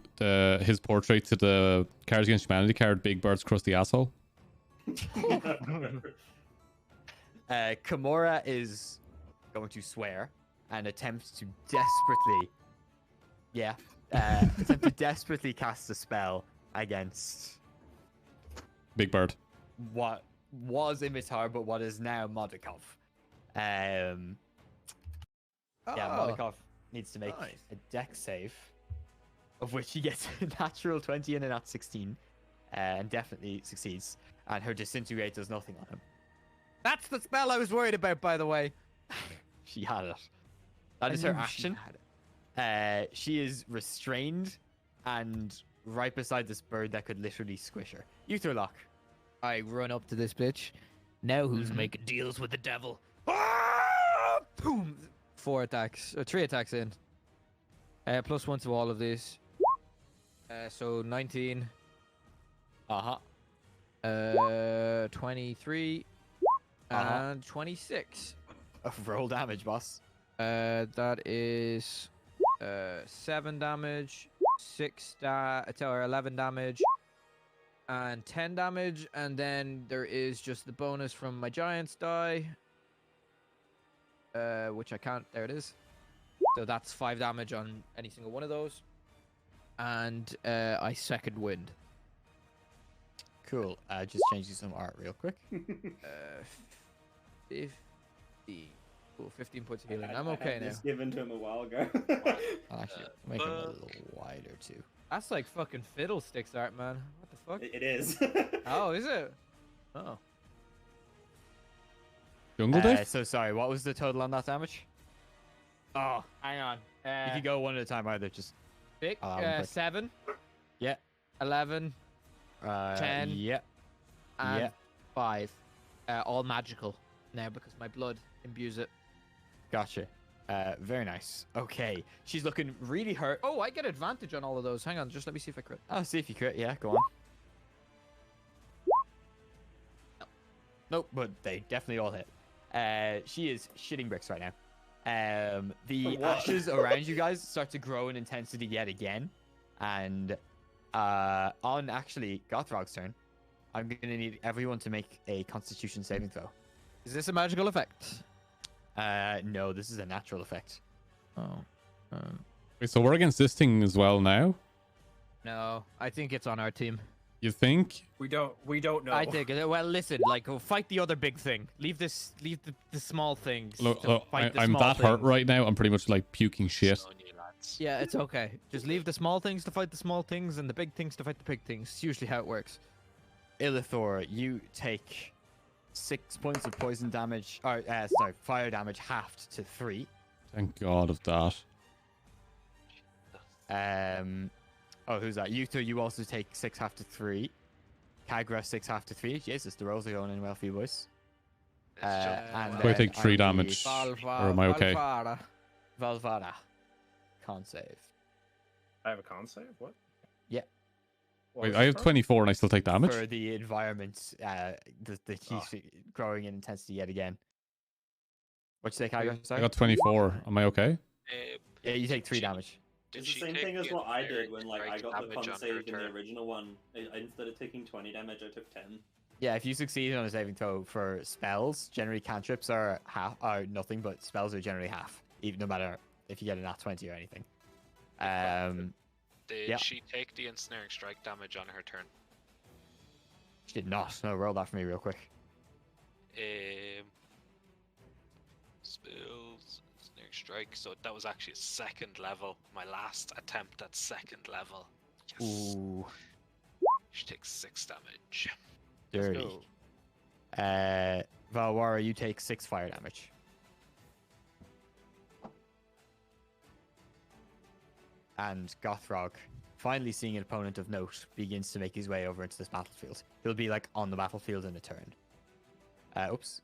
his portrait to the Cards Against Humanity card, Big Bird's crusty asshole? Kimura is going to swear and attempt to desperately, cast a spell against Big Bird. what was Imitar, but what is now Modikov. Yeah, Modikov needs to make nice. a dex save, of which he gets a natural 20 and a nat 16, and definitely succeeds. And her disintegrate does nothing on him. That's the spell I was worried about, by the way. She had it. That I is her knew she action. had it. She is restrained and right beside this bird that could literally squish her. Utherlock. I run up to this bitch. Now who's Mhm. making deals with the devil? Ah! Boom! 4 attacks, 3 attacks in. +1 to all of these. So 19, Uh-huh. 23, Uh-huh. and 26. Roll damage, boss. That is 7 damage, 11 damage, and 10 damage, and then there is just the bonus from my giant's die, which I can't. There it is. So that's 5 damage on any single one of those, and I second wind. Cool. Just changing some art real quick. 50. Cool, 15 points of healing. I I'm had okay now. this given to him a while ago. I'll actually make them a little wider too. That's like fucking fiddlesticks art, man. What the fuck? It is. Oh, is it? Oh. Jungle Dive? So sorry, what was the total on that damage? Oh, hang on. You can go one at a time either, just... Six, I'll have 'em quick. 7. Yeah. 11. 10. Yeah. And Yeah. 5. All magical now because my blood imbues it. Gotcha. Very nice. Okay. She's looking really hurt. Oh, I get advantage on all of those. Hang on, just let me see if I crit. I'll see if you crit. Yeah, go on. Nope, but they definitely all hit. She is shitting bricks right now. The For what? ashes around you guys start to grow in intensity yet again. And on actually Gothrog's turn, I'm going to need everyone to make a Constitution saving throw. Is this a magical effect? No, this is a natural effect. Oh. Wait, so we're against this thing as well now? No, I think it's on our team. You think? We don't know. I think. Well, listen, like, go fight the other big thing. Leave the small things. Look, to fight the I'm small that hurt things. right now. I'm pretty much like puking shit. It's on you, lads. Yeah, it's okay. Just leave the small things to fight the small things, and the big things to fight the big things. It's usually how it works. Illithor, you take 6 points of poison damage, or sorry, fire damage halved to 3. Thank God of that. Oh, who's that? Uther, you also take 6 half to 3. Kagra, 6 half to 3. Jesus, the rolls are going in well for you boys. It's just- And Do I then take 3 on the damage? Or am I okay? Valvada. Con save. I have a con save. What? Yeah. What Wait, was I the have con? 24 and I still take damage? For the environment, the heat growing in intensity yet again. What'd you say, Kagra? I Sorry? got 24. Am I okay? Yeah, you take 3 damage. Did It's the she same take thing as the what I entire did when like I strike got the damage con on her save in the turn? original one. Instead of taking 20 damage, I took 10. Yeah, if you succeed on a saving throw for spells, generally cantrips are nothing, but spells are generally half, even no matter if you get a nat 20 or anything. Did yeah. she take the ensnaring strike damage on her turn? She did not. No, roll that for me real quick. Spells, ensnaring strike. So that was actually 2nd level. My last attempt at 2nd level. Yes. Ooh, She takes 6 damage. dirty. Valwara, you take 6 fire damage. And Gothrog, finally seeing an opponent of note, begins to make his way over into this battlefield. He'll be like on the battlefield in a turn. Oops.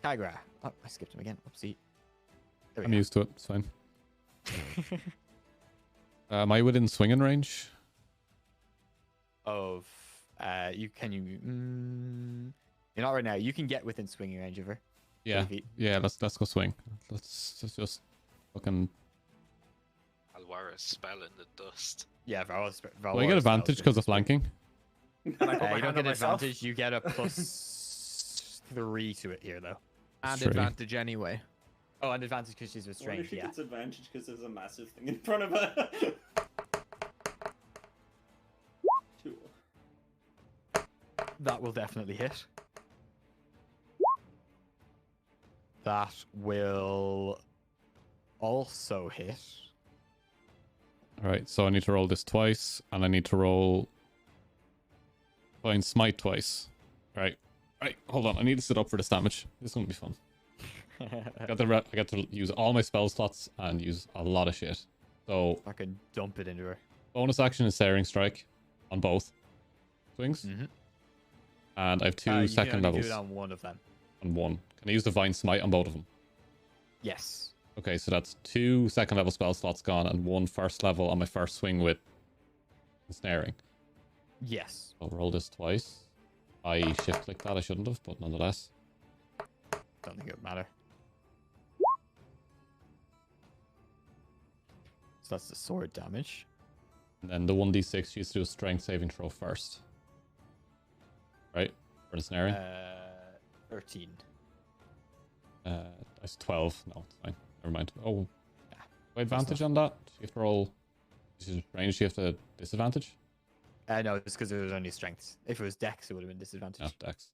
Kagra. Oh, I skipped him again. Oopsie. There I'm we used to it. It's fine. go. Am I within swinging range? Of you're not right now. You can get within swinging range of her. Yeah. 20 feet. Yeah, let's go swing. Let's just fucking... Alwara's spell in the dust. Yeah, Valwara's Do I get advantage because of flanking? Can I put my you don't hand get on myself? advantage. You get a plus 3 to it here, though. And Straight. advantage anyway. Oh, and advantage because she's I wonder restrained. if she Yeah. gets advantage because there's a massive thing in front of her. Two. That will definitely hit. That will also hit. Alright, so I need to roll this twice, and I need to roll... Find smite twice. Right. Right, hold on. I need to sit up for this damage. This is going to be fun. I got to use all my spell slots and use a lot of shit. So, I can dump it into her. bonus action is Searing Strike on both swings. Mm-hmm. And I have 2 You can second only levels do it on one of them. on 1. Can I use Divine Smite on both of them? Yes. Okay, so that's 2 second level spell slots gone and 1 first level on my first swing with Snaring. Yes. I'll roll this twice. I shift click that, I shouldn't have, but nonetheless. Don't think it would matter. So that's the sword damage. And then the 1d6 used to do a strength saving throw first. Right? For the snaring. 13. That's 12. No, it's fine. Never mind. Oh, Yeah, advantage on that? You have to roll. This is range, you have to disadvantage? No, it's because it was only strength. If it was dex, it would have been disadvantage. Yeah, dex.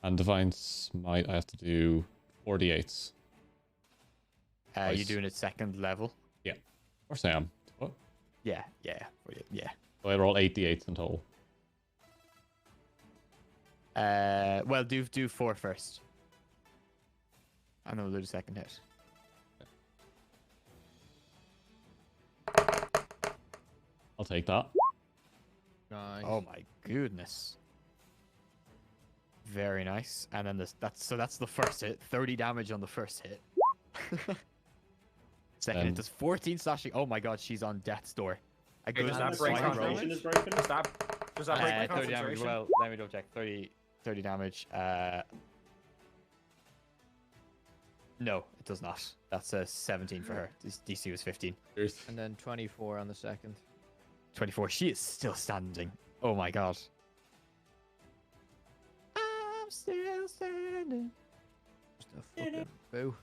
And divine smite, I have to do 48s. You're Nice. doing it second level. Yeah. Or Sam. What? Yeah. So I roll 88s in total. Well, do 4 first. And then we'll do the second hit. I'll take that. Nice. Oh my goodness. Very nice. And then that's the first hit. 30 damage on the first hit. Second hit does 14 slashing. Oh my god, she's on death's door. A good does that The break side roll. concentration is broken. Does that break my 30 damage. concentration? Well, let me double check. 30 damage. No, it does not. That's a 17 for her. This DC was 15. Cheers. And then 24 on the second. 24. She is still standing. Oh my god. I'm still standing. Just a fucking boo.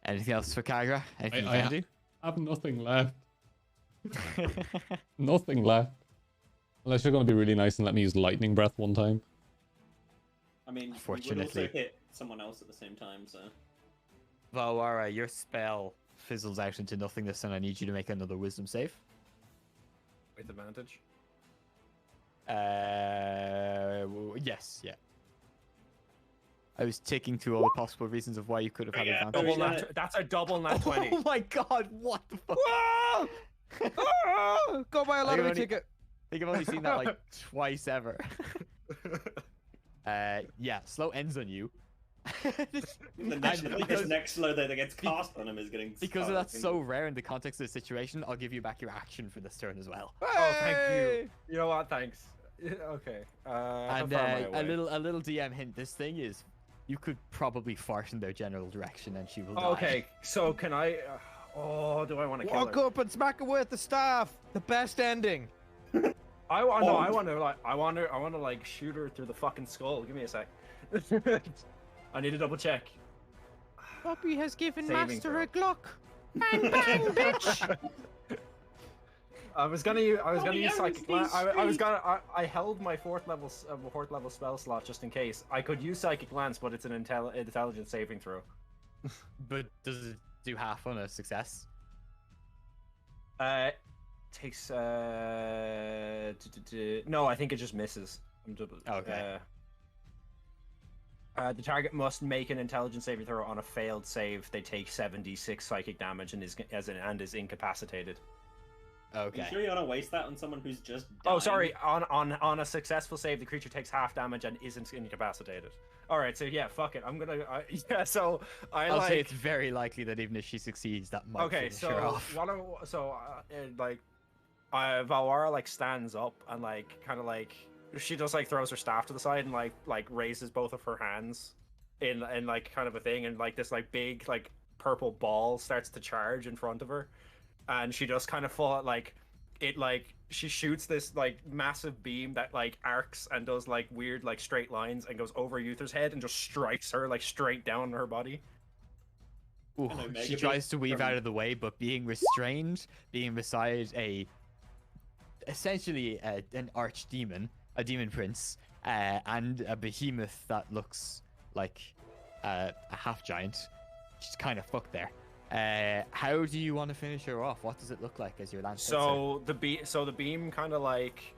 Anything else for Kagra? Anything you I can I have nothing left. do? Nothing left. Unless you're going to be really nice and let me use lightning breath one time. I mean, you would Unfortunately. also hit someone else at the same time, so. Valwara, your spell fizzles out into nothingness, and I need you to make another wisdom save. With advantage. Yes, yeah. I was ticking through all the possible reasons of why you could have had Yeah, advantage. double nat- That's a double nat 20. Oh my god, what the fuck? Whoa! Got my lottery only- ticket. I think I've only seen that like twice ever. Yeah, slow ends on you. This next slow that gets cast on him is getting. Because that's so rare in the context of the situation, I'll give you back your action for this turn as well. Oh, thank you. Hey! You know what? Thanks. Okay. How And far am I a away? little DM hint. This thing is, you could probably fart in their general direction, and she will die. Okay, so can I? Oh, do I want to kill Walk her? up and smack her with the staff. The best ending. I want to like shoot her through the fucking skull. Give me a sec. I need to double check. Poppy has given Saving Master throw. a Glock. Bang bang, bitch. I was gonna use Aaron's psychic. these I held my fourth level spell slot just in case. I could use psychic glance, but it's an intelligence saving throw. But does it do half on a success? Takes no, I think it just misses. Okay. The target must make an intelligence saving throw. On a failed save, they take 7d6 psychic damage and is incapacitated. Okay. You sure you don't want to waste that on someone who's just dying? Oh, sorry. On a successful save, the creature takes half damage and isn't incapacitated. All right, so yeah, fuck it. I'm gonna yeah. So I'll say it's very likely that even if she succeeds, that might okay. finish her off. Valwara like stands up and like kind of like she just like throws her staff to the side and like raises both of her hands in like kind of a thing, and like this like big like purple ball starts to charge in front of her, and she just kind of she shoots this like massive beam that like arcs and does like weird like straight lines and goes over Uther's head and just strikes her like straight down her body. Ooh, An Omega she beam tries to weave from- out of the way, but being restrained, being beside essentially an archdemon, a demon prince, and a behemoth that looks like a half giant, she's kind of fucked there. How do you want to finish her off? What does it look like as your lance hits her? So the beam kind of like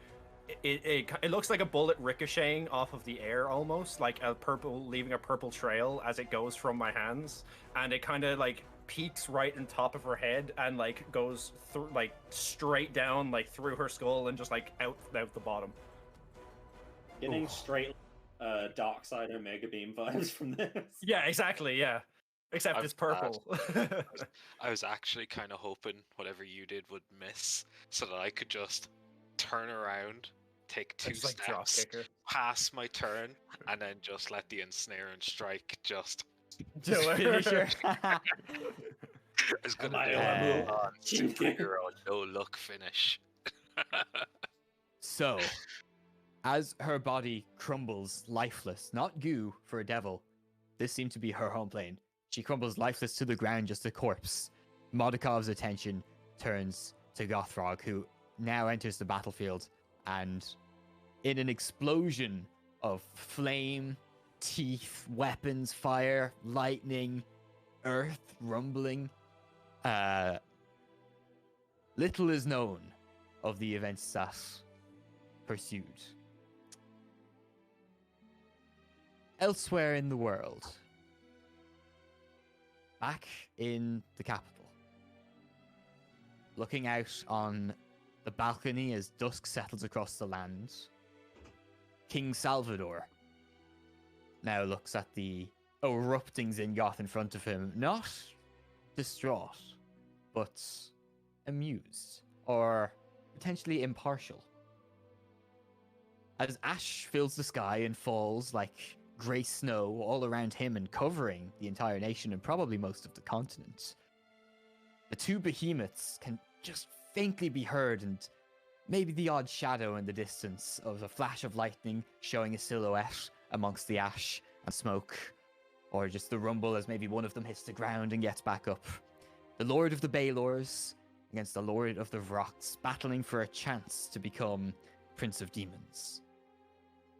it looks like a bullet ricocheting off of the air, almost like leaving a purple trail as it goes from my hands, and it kind of like peaks right on top of her head and like goes through like straight down like through her skull and just like out the bottom. Getting straight dark side Omega beam vibes from this. Yeah, exactly. Yeah, except I'm it's purple. I was actually kind of hoping whatever you did would miss, so that I could just turn around, take two Just, like, drop steps, kick her. pass my turn, and then just let the ensnare and strike just. Just finish her. I was gonna I do don't a know. superhero no look finish. So, as her body crumbles lifeless, not goo for a devil, this seemed to be her home plane. She crumbles lifeless to the ground, just a corpse. Modikov's attention turns to Gothrog, who now enters the battlefield, and in an explosion of flame, teeth, weapons, fire, lightning, earth rumbling, little is known of the events that pursued. Elsewhere in the world, back in the capital, looking out on the balcony as dusk settles across the land, King Salvador now looks at the erupting Zingoth in front of him, not distraught, but amused, or potentially impartial. As ash fills the sky and falls like grey snow all around him and covering the entire nation and probably most of the continent, the two behemoths can just faintly be heard, and maybe the odd shadow in the distance of a flash of lightning showing a silhouette amongst the ash and smoke, or just the rumble as maybe one of them hits the ground and gets back up. The Lord of the Baelors against the Lord of the Rocks, battling for a chance to become Prince of Demons.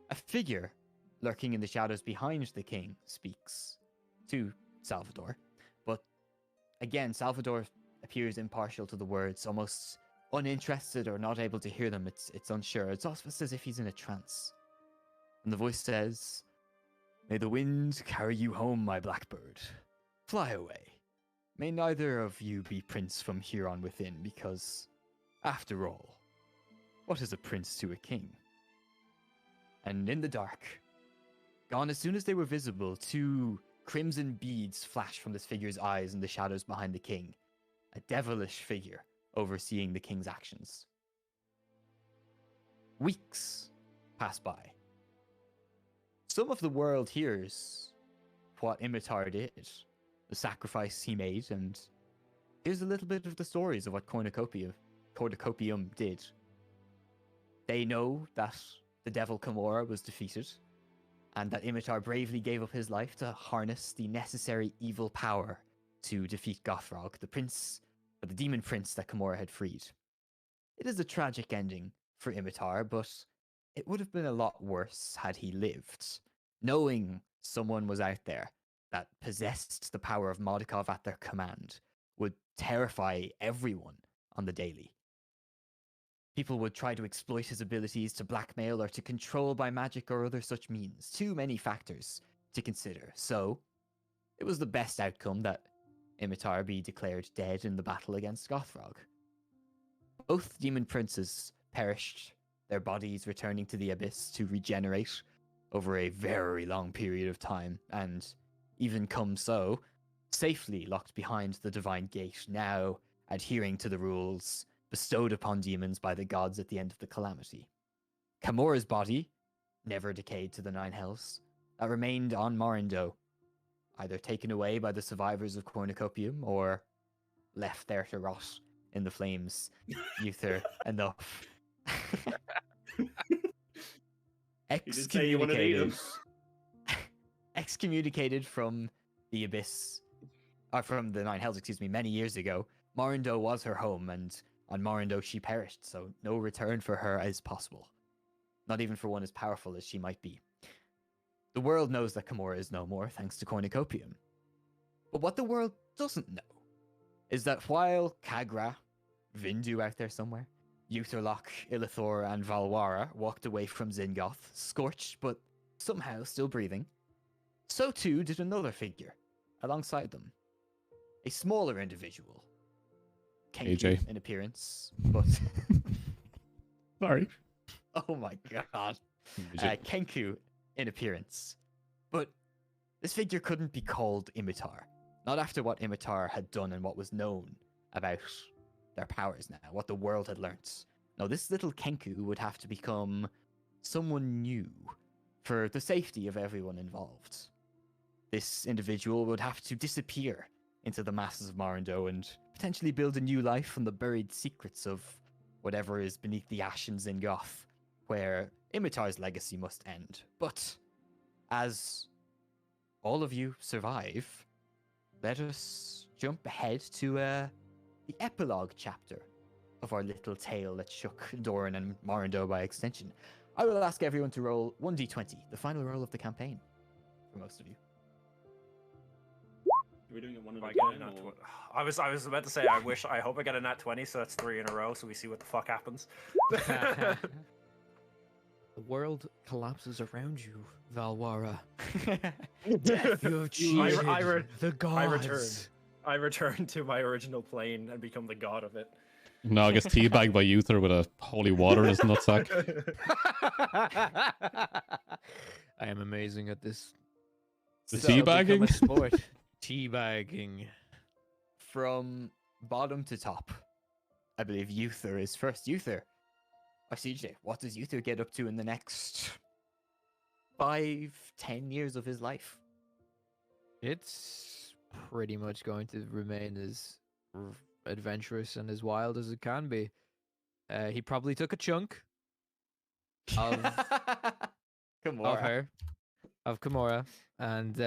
A figure lurking in the shadows behind the king speaks to Salvador, but again, Salvador appears impartial to the words, almost uninterested or not able to hear them. It's unsure. It's almost as if he's in a trance. And the voice says, "May the wind carry you home, my blackbird. Fly away. May neither of you be prince from here on within, because, after all, what is a prince to a king?" And in the dark, gone as soon as they were visible, two crimson beads flash from this figure's eyes in the shadows behind the king, a devilish figure overseeing the king's actions. Weeks pass by. Some of the world hears what Imitar did, the sacrifice he made, and here's a little bit of the stories of what Cornucopium did. They know that the devil Kimura was defeated, and that Imitar bravely gave up his life to harness the necessary evil power to defeat Gothrog, the demon prince that Kimura had freed. It is a tragic ending for Imitar, but it would have been a lot worse had he lived, knowing someone was out there that possessed the power of Modikov at their command would terrify everyone on the daily. People would try to exploit his abilities to blackmail or to control by magic or other such means. Too many factors to consider. So, it was the best outcome that Imitar be declared dead in the battle against Gothrog. Both demon princes perished, their bodies returning to the abyss to regenerate over a very long period of time, and even come so, safely locked behind the divine gate, now adhering to the rules bestowed upon demons by the gods at the end of the calamity. Kimura's body never decayed to the Nine Hells, that remained on Morindo, either taken away by the survivors of Cornucopium or left there to rot in the flames. Uther, enough. You did say you wanted to eat them. Excommunicated from the abyss, or from the Nine Hells, many years ago, Morindo was her home, and on Morindo she perished, so no return for her is possible. Not even for one as powerful as she might be. The world knows that Kimura is no more, thanks to Cornucopium. But what the world doesn't know is that while Kagra, Vindu out there somewhere, Utherlock, Illithor, and Valwara walked away from Zingoth, scorched but somehow still breathing, so too did another figure alongside them. A smaller individual. Kekw AJ. in appearance, but... Sorry. Oh my god. Kekw in appearance. But this figure couldn't be called Imitar. Not after what Imitar had done and what was known about their powers now, what the world had learnt. No, this little Kekw would have to become someone new for the safety of everyone involved. This individual would have to disappear into the masses of Morindo and potentially build a new life from the buried secrets of whatever is beneath the ash in Zingoth, where Imitar's legacy must end. But as all of you survive, let us jump ahead to the epilogue chapter of our little tale that shook Doran and Morindor by extension, I will ask everyone to roll 1d20, the final roll of the campaign, for most of you. Are we doing it one at Am a I getting time? a nat Or... I was about to say I hope I get a nat 20, so that's 3 in a row, so we see what the fuck happens. The world collapses around you, Valwara. Death. You have cheated the I gods. return to my original plane and become the god of it. No, I guess teabagged by Uther with a holy water in his nutsack. I am amazing at this. The This shall become teabagging? a sport. Teabagging. From bottom to top, I believe Uther is first. Uther, or CJ, what does Uther get up to in the next 5-10 years of his life? It's pretty much going to remain as adventurous and as wild as it can be. He probably took a chunk of Gamora. of Kimura, and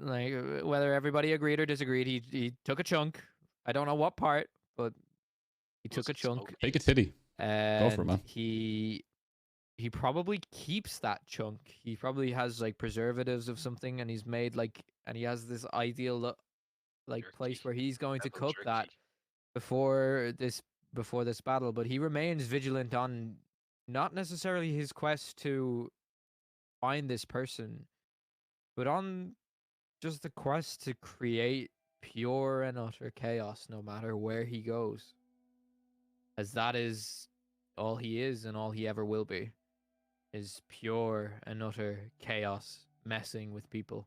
like whether everybody agreed or disagreed, he took a chunk. I don't know what part, but he took a chunk. Take a titty. And for it, man. he probably keeps that chunk. He probably has like preservatives of something, and he's made like, and he has this ideal like place Jerky. where he's going to Devil cook that jerky. before this battle. But he remains vigilant on not necessarily his quest to find this person, but on just the quest to create pure and utter chaos no matter where he goes, as that is all he is and all he ever will be, is pure and utter chaos messing with people.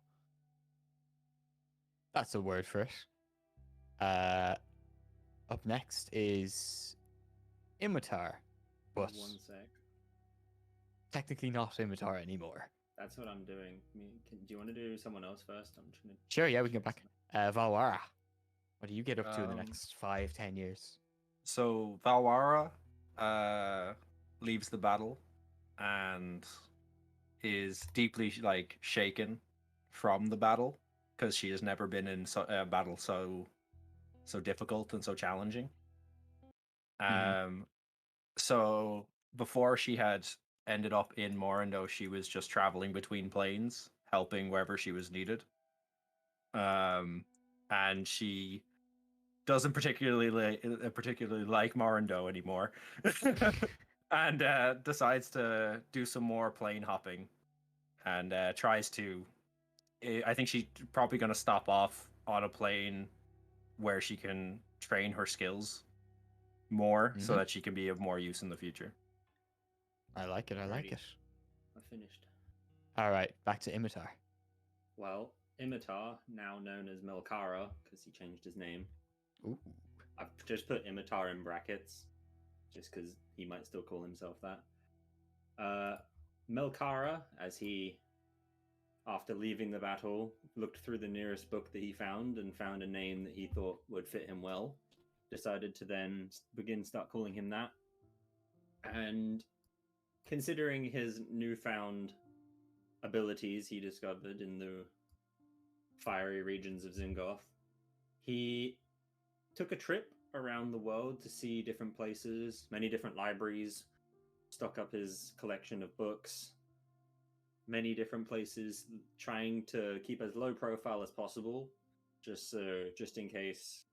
That's a word for it. Up next is Imitar, but One sec. technically not Imitar anymore. That's what I'm doing. Do you want to do someone else first? I'm trying to... Sure, yeah, we can get back. Valwara, what do you get up to in the Um, next 5-10 years? So Valwara leaves the battle and is deeply like shaken from the battle because she has never been in a battle so difficult and so challenging. So before she had ended up in Morindo, she was just traveling between planes, helping wherever she was needed. And she doesn't particularly like Morindo anymore, and decides to do some more plane hopping, and tries to. I think she's probably going to stop off on a plane where she can train her skills more, so that she can be of more use in the future. I like it. I like Alrighty. it. I finished. All right, back to Imitar. Well, Imitar, now known as Melkara, because he changed his name. Ooh. I've just put Imitar in brackets, just because he might still call himself that. Melkara, as he, after leaving the battle, looked through the nearest book that he found and found a name that he thought would fit him well, decided to then start calling him that. And considering his newfound abilities he discovered in the fiery regions of Zingoth, he took a trip around the world to see different places, many different libraries, stock up his collection of books, many different places, trying to keep as low profile as possible, just in case.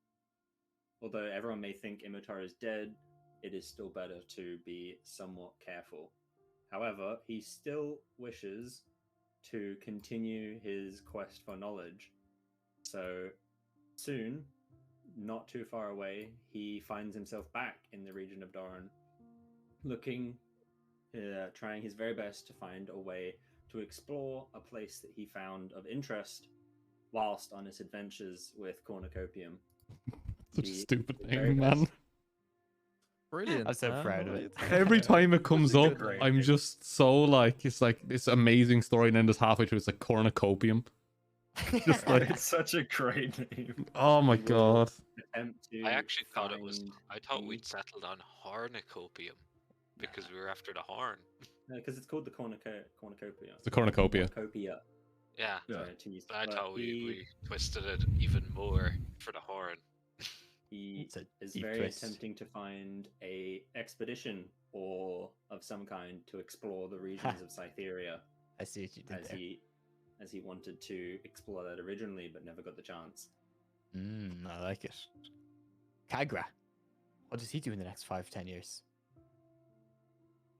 Although everyone may think Imitar is dead, it is still better to be somewhat careful. However, he still wishes to continue his quest for knowledge. So soon, not too far away, he finds himself back in the region of Doran, trying his very best to find a way to explore a place that he found of interest whilst on his adventures with Cornucopium. Such a The stupid very name, man. best. Brilliant. I'm so proud of it. Every time it comes a up, good name. I'm just so like, it's like this amazing story, and then just halfway through, it's like cornucopium. Just like, It's such a great name. oh my He will god. attempt to I actually thought it was. find I thought the- we'd settled on Hornicopium because we were after the horn. because it's called the Cornucopia. It's a cornucopia. Cornucopia. Yeah, Yeah. Sorry, to use- but I but thought he- we twisted it even more for the horn. He It's a is deep very twist. attempting to find a expedition or of some kind to explore the regions of Cytheria, I see what you did as there. he wanted to explore that originally, but never got the chance. I like it. Kagra, what does he do in the next 5-10 years?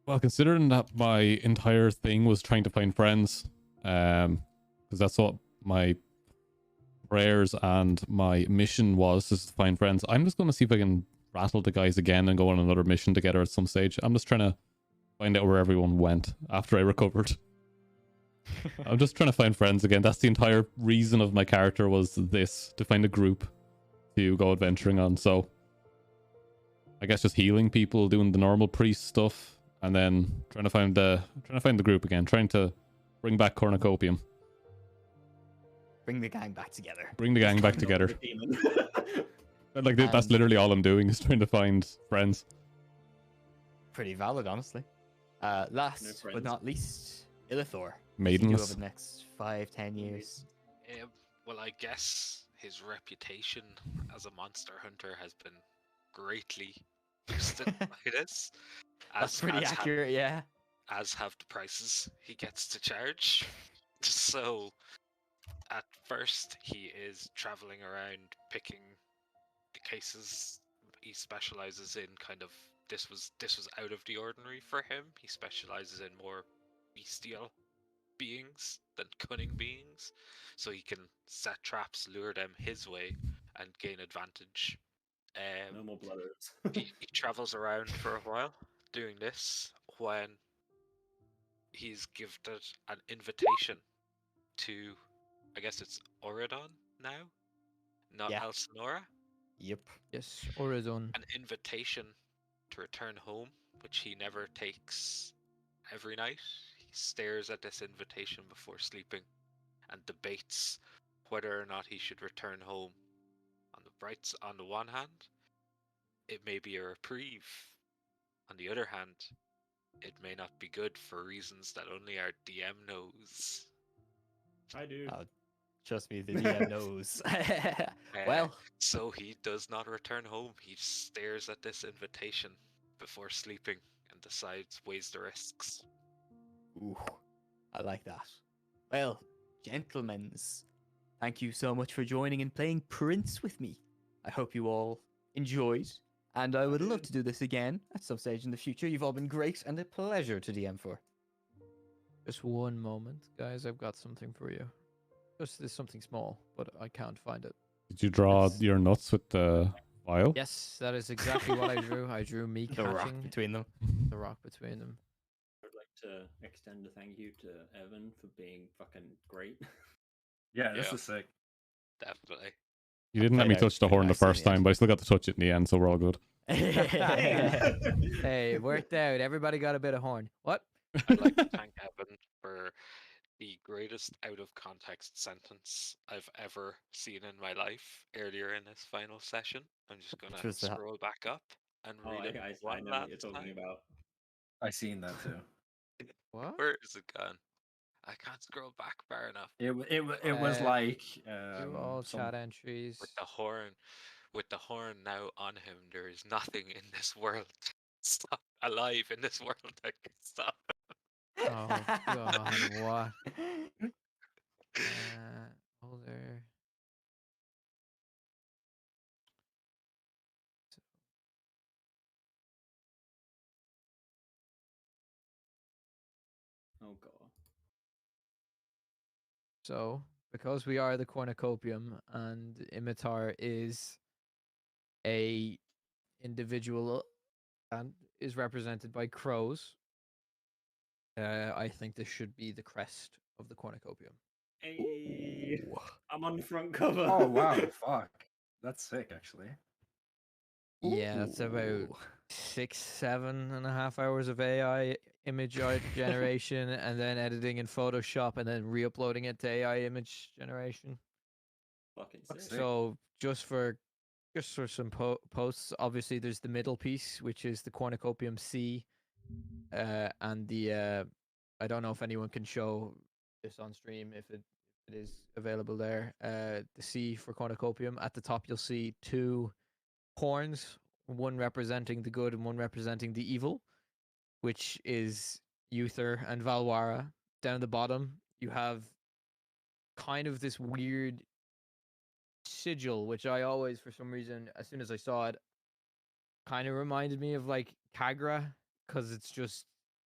Well, considering that my entire thing was trying to find friends, because that's what my prayers and my mission was, is to find friends. I'm just going to see if I can rattle the guys again and go on another mission together at some stage. I'm just trying to find out where everyone went after I recovered. I'm just trying to find friends again. That's the entire reason of my character, was this, to find a group to go adventuring on. So I guess just healing people, doing the normal priest stuff, and then trying to find the group again, trying to bring back cornucopium. Bring the gang back together. Bring the gang back together. Like that's literally all I'm doing, is trying to find friends. Pretty valid, honestly. Last but friends. not least, Illithor. Maidenless. Over the next 5-10 years. Well, I guess his reputation as a monster hunter has been greatly boosted by this. That's pretty accurate, yeah. As have the prices he gets to charge. So, at first, he is traveling around picking the cases. He specializes in kind of this was out of the ordinary for him. He specializes in more bestial beings than cunning beings, so he can set traps, lure them his way, and gain advantage. No more blooders. He travels around for a while doing this when he's gifted an invitation to, I guess it's Oridon now, not Yeah. Elsinora. Yep. Yes, Oridon. An invitation to return home, which he never takes every night. He stares at this invitation before sleeping and debates whether or not he should return home. On the one hand, it may be a reprieve. On the other hand, it may not be good for reasons that only our DM knows. I do. Trust me, the DM knows. Well, so he does not return home. He stares at this invitation before sleeping and weighs the risks. ooh, I like that. Well, gentlemen, thank you so much for joining and playing Prince with me. I hope you all enjoyed, and I would love to do this again at some stage in the future. You've all been great and a pleasure to DM for. Just one moment, guys. I've got something for you. Just there's something small, but I can't find it. Did you draw your nuts with the vial? Yes, that is exactly what I drew. I drew me The rock catching between them. the rock between them. I would like to extend a thank you to Evan for being fucking great. Yeah, this Yeah. is sick. Definitely. You didn't let me touch the horn the first time, but I still got to touch it in the end, so we're all good. Hey, it worked out. Everybody got a bit of horn. What? I'd like to thank Evan for the greatest out of context sentence I've ever seen in my life earlier in this final session. I'm just Which gonna was that? scroll back up and read it I one know what you're last talking time. about. I seen that too. What? Where is it gone? I can't scroll back far enough. It was like Do all chat entries. With the horn now on him, there is nothing in this world stop alive in this world that can stop. Oh god, what? Older. Oh god. So, because we are the cornucopium and Imitar is a individual and is represented by crows, I think this should be the crest of the cornucopium. Hey, I'm on the front cover. Oh wow, fuck. That's sick actually. Yeah, that's about 7.5 hours of AI image generation, and then editing in Photoshop, and then re-uploading it to AI image generation. Fucking That's sick. sick. So just for some posts, obviously there's the middle piece, which is the cornucopium C, and the I don't know if anyone can show this on stream if it is available there. The C for cornucopium. At the top you'll see two horns, one representing the good and one representing the evil, which is Uther and Valwara. Down the bottom, you have kind of this weird sigil, which I always, for some reason, as soon as I saw it, kind of reminded me of like Kagra, because it's just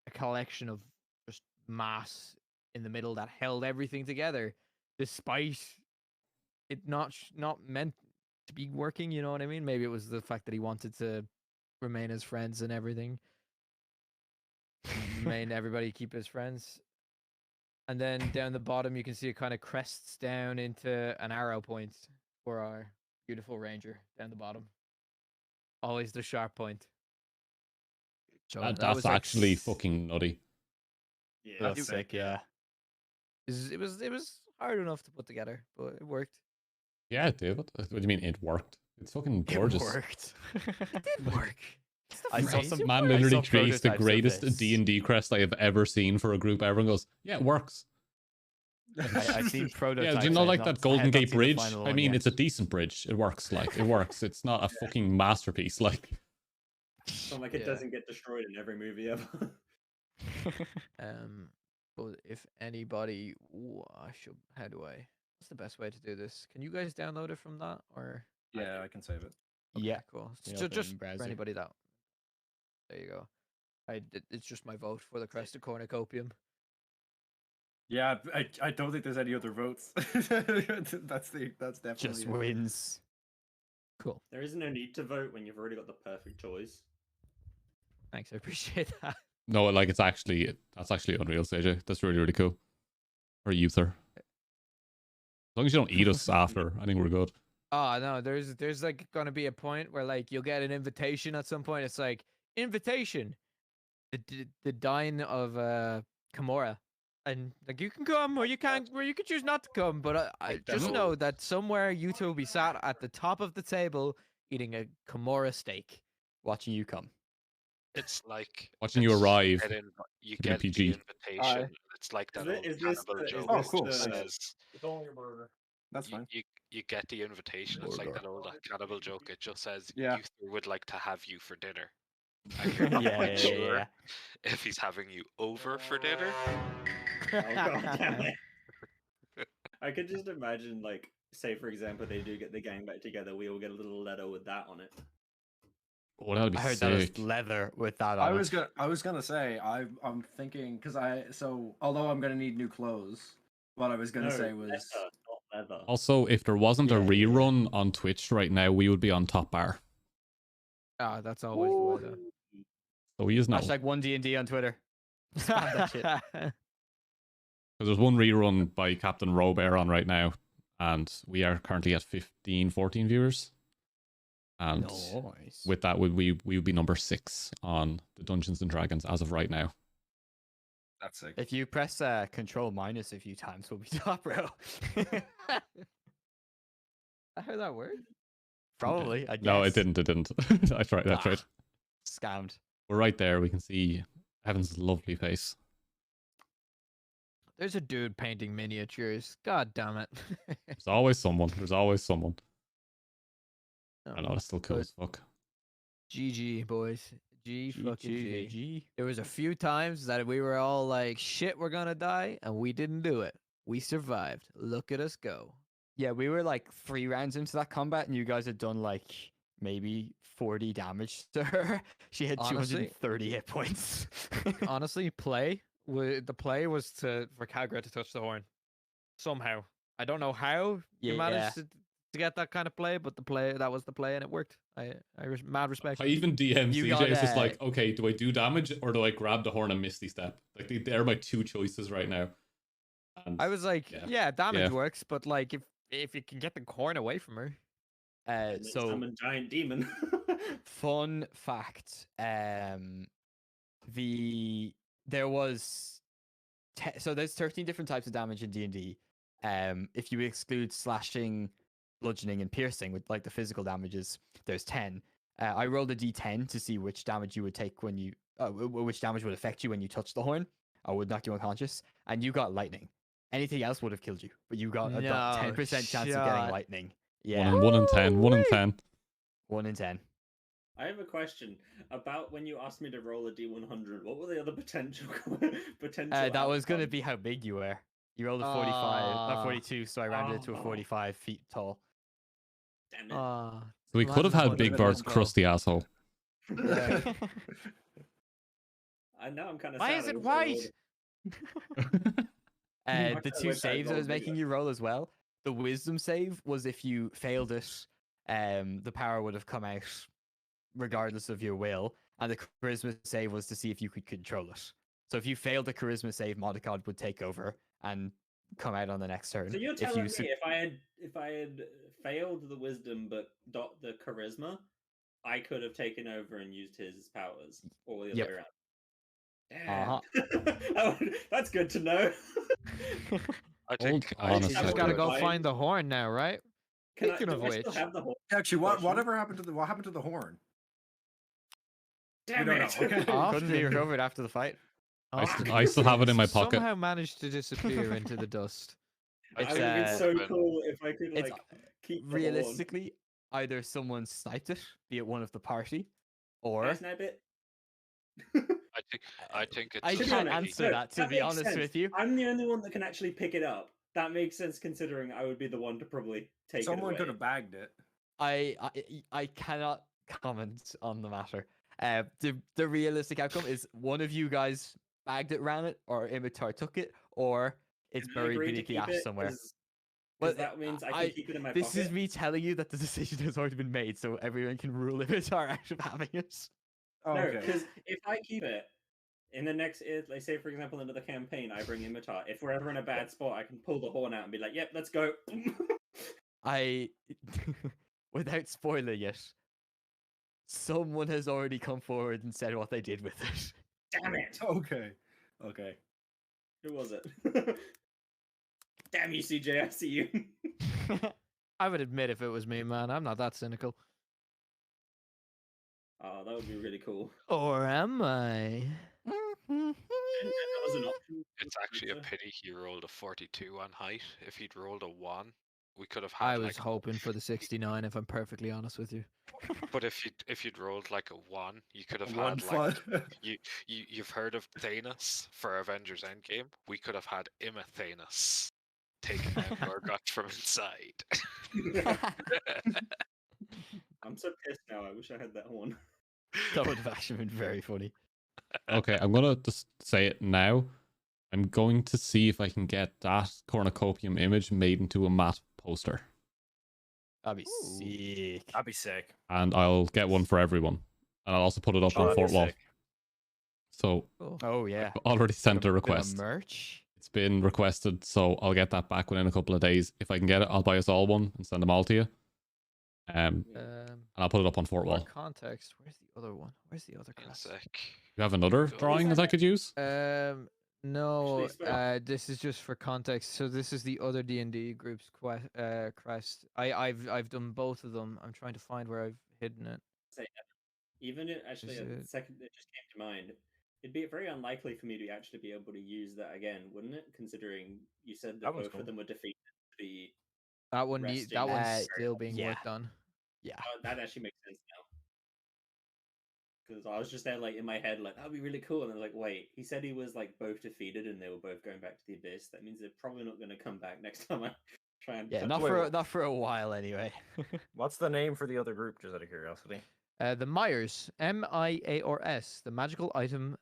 a collection of just mass in the middle that held everything together, despite it not meant to be working. You know what I mean? Maybe it was the fact that he wanted to remain as friends and everything, remain everybody keep as friends. And then down the bottom, you can see it kind of crests down into an arrow point for our beautiful ranger down the bottom. Always the sharp point. So that That's was like actually fucking nutty. Yeah, That's sick, yeah. It was hard enough to put together, but it worked. Yeah, it did. What do you mean it worked? It's fucking gorgeous. It worked. It did work. I saw some Man I literally saw creates the prototypes of greatest this. D&D crest I have ever seen for a group. Everyone goes, yeah, it works. I've seen prototypes. Yeah, do you know I have like not- that I Golden have not Gate seen the Bridge? final I one mean, yet. it's a decent bridge. It works. Like, it works. It's not a fucking masterpiece. Like, It's not like it Yeah. doesn't get destroyed in every movie ever. But if anybody, how do I? What's the best way to do this? Can you guys download it from that or? Yeah, I can save it. Okay, Yeah. cool. You So open it just in for browser. anybody that. There you go. It's just my vote for the Crested Cornucopium. Yeah, I don't think there's any other votes. that's definitely Just it. wins. Cool. There is no need to vote when you've already got the perfect choice. Thanks, I appreciate that. no, like, that's actually unreal, CJ. That's really, really cool. Or Uther. As long as you don't eat us after, I think we're good. Oh no, there's like gonna be a point where like you'll get an invitation at some point. It's like invitation, the dine of Kimura, and like you can come or you can't, or you can choose not to come. But I just know that somewhere you two will be sat at the top of the table eating a Kimura steak. Watching you come. It's like Watching you it's- arrive. You Give me a get the PG. invitation. It's like that old Is this cannibal the- is joke. Oh, this cool. the- Says, It's only a burger. That's fine. you get the invitation. It's like that old cannibal joke. It just says, Yeah. Uther would like to have you for dinner. And you're Yeah, not yeah, quite yeah, sure yeah. if he's having you over for dinner. Oh god damn it. I could just imagine, like, say for example, they do get the gang back together, we all get a little letter with that on it. Oh, that'd be I heard that was sick. leather with that I on was it. gonna say I'm thinking because although I'm gonna need new clothes, what I was gonna say was leather, not leather. Also, if there wasn't a Yeah, yeah, yeah. rerun on Twitch right now, we would be on top bar. Ah, that's always the way though. So he is now. Hashtag 1D&D on Twitter. Spam that shit. Because there's one rerun by Captain Robert on right now, and we are currently at 15, 14 viewers. And Nice. with that, we would be number 6 on the Dungeons and Dragons as of right now. that's sick. If you press Control minus a few times, we'll be top row. How that work? Probably, I guess. No, it didn't. It didn't. I tried. I Ah. tried. Scammed. We're right there. We can see Evan's lovely face. There's a dude painting miniatures. God damn it. There's always someone. There's always someone. I know, Oh, that's still cool good. as fuck. GG, boys. G fucking G. G. There was a few times that we were all like, shit, we're gonna die, and we didn't do it. We survived. Look at us go. Yeah, we were like 3 rounds into that combat, and you guys had done like maybe 40 damage to her. She had Honestly- 230 hit points. Honestly, the play was for Kagra to touch the horn. Somehow. I don't know how you Yeah. managed to get that kind of play, but that was the play and it worked. Mad respect. I even DM You CJ. got, It's just like, okay, do I do damage or do I grab the horn and misty step? Like they're my 2 choices right now. And I was like, Yeah. yeah, damage Yeah. works, but like if you can get the horn away from her. And then so summon giant demon. fun fact, there was so there's 13 different types of damage in D&D. If you exclude slashing, bludgeoning, and piercing with like the physical damages, there's 10. I rolled a d10 to see which damage you would take when you which damage would affect you when you touch the horn. I would knock you unconscious, and you got lightning. Anything else would have killed you, but you got a No 10% chance of getting shot. lightning. 1 Yeah, in 1 in 10. 1 in 10. 1 in 10. I have a question about when you asked me to roll a D100. What were the other potential potential? That was going to outcomes? be how big you were. You rolled a 45, Ah. 42, so I rounded it to a Oh. 45 feet tall. Damn it! Ah. So we could have had Big Bird's crusty asshole. Yeah. I know I'm kind of. Why is it white? I The kinda two wish I'd saves I rolled was making bigger. you roll as well. The wisdom save was if you failed it, the power would have come out regardless of your will, and the charisma save was to see if you could control it. So if you failed the charisma save, Modicod would take over and come out on the next turn. So you're If telling you me su- if I had failed the wisdom but got the charisma, I could have taken over and used his powers, or the other Yep. way around. Uh-huh. Damn. That's good to know. I Hold think on I a You think just second. gotta it go was find the horn now, right? Speaking of do I still which, have the horn? Actually, Question? whatever happened to the what happened to the horn? Damn don't it! know. Okay. Off couldn't be the- recovered after the fight. I still have it in my pocket. Somehow managed to disappear into the dust. I I It's, would have been uh, so when- cool if I could it's like keep the horn. realistically either someone sniped it, be it one of the party, Can I or snipe it? I think it's I a To be can't honest, sneaky- answer no, that, to be makes honest sense. with you. I'm the only one that can actually pick it up. That makes sense considering I would be the one to probably take it Someone away. could have bagged it. I cannot comment on the matter. The realistic outcome is one of you guys bagged it, ran it, or Imitar took it, or it's Can I buried agree to beneath the keep ash it? somewhere. Because But that means I can keep it in my this pocket. is me telling you that the decision has already been made, so everyone can rule Imitar out of having it. Oh, No, okay. because if I keep it in the next, like say for example, another campaign, I bring Imitar. If we're ever in a bad spot, I can pull the horn out and be like, "Yep, let's go." I, without spoiler yet, someone has already come forward and said what they did with it. Damn it! Okay. Okay. Who was it? Damn you, CJ! I see you. I would admit if it was me, man. I'm not that cynical. Oh, that would be really cool. Or am I? And that was an option. It's actually a Pizza. pity he rolled a 42 on height. If he'd rolled a 1, we could have had I was like hoping for the 69, if I'm perfectly honest with you. But if you'd rolled like a 1, you could have One had like flood. you've heard of Thanos for Avengers Endgame? We could have had Thanos taking out Gorgot from inside. I'm so pissed now. I wish I had that horn. That would have actually been very funny. Okay, I'm gonna just say it now. I'm going to see if I can get that cornucopium image made into a matte poster, That'd be Ooh. sick. That'd be sick. and I'll get one for everyone, and I'll also put it up Oh, on that'd be Fort Wall. sick. So Cool. Oh yeah. I've already sent a Bit of request. merch. It's been requested, so I'll get that back within a couple of days. If I can get it, I'll buy us all one and send them all to you. And I'll put it up on Fort For Wall. context, where's the other one? Where's the other In a crest? sec. You have another Cool. drawing that I could use? No. explain. This is just for context. So this is the other D&D group's crest. I've done both of them. I'm trying to find where I've hidden it. Say, even if, actually, Is a it- second it just came to mind. It'd be very unlikely for me to actually be able to use that again, wouldn't it? Considering you said that That was both cool. of them were defeated to be. That one Resting. that one's Uh, still being yeah. worked on. Yeah. That actually makes sense now. Because I was just there, like in my head, like that'd be really cool, and I was like, wait, he said he was like both defeated, and they were both going back to the abyss. That means they're probably not going to come back next time I try and. Yeah, touch not it. for not for a while anyway. What's the name for the other group, just out of curiosity? The Myers, MIARS, the magical item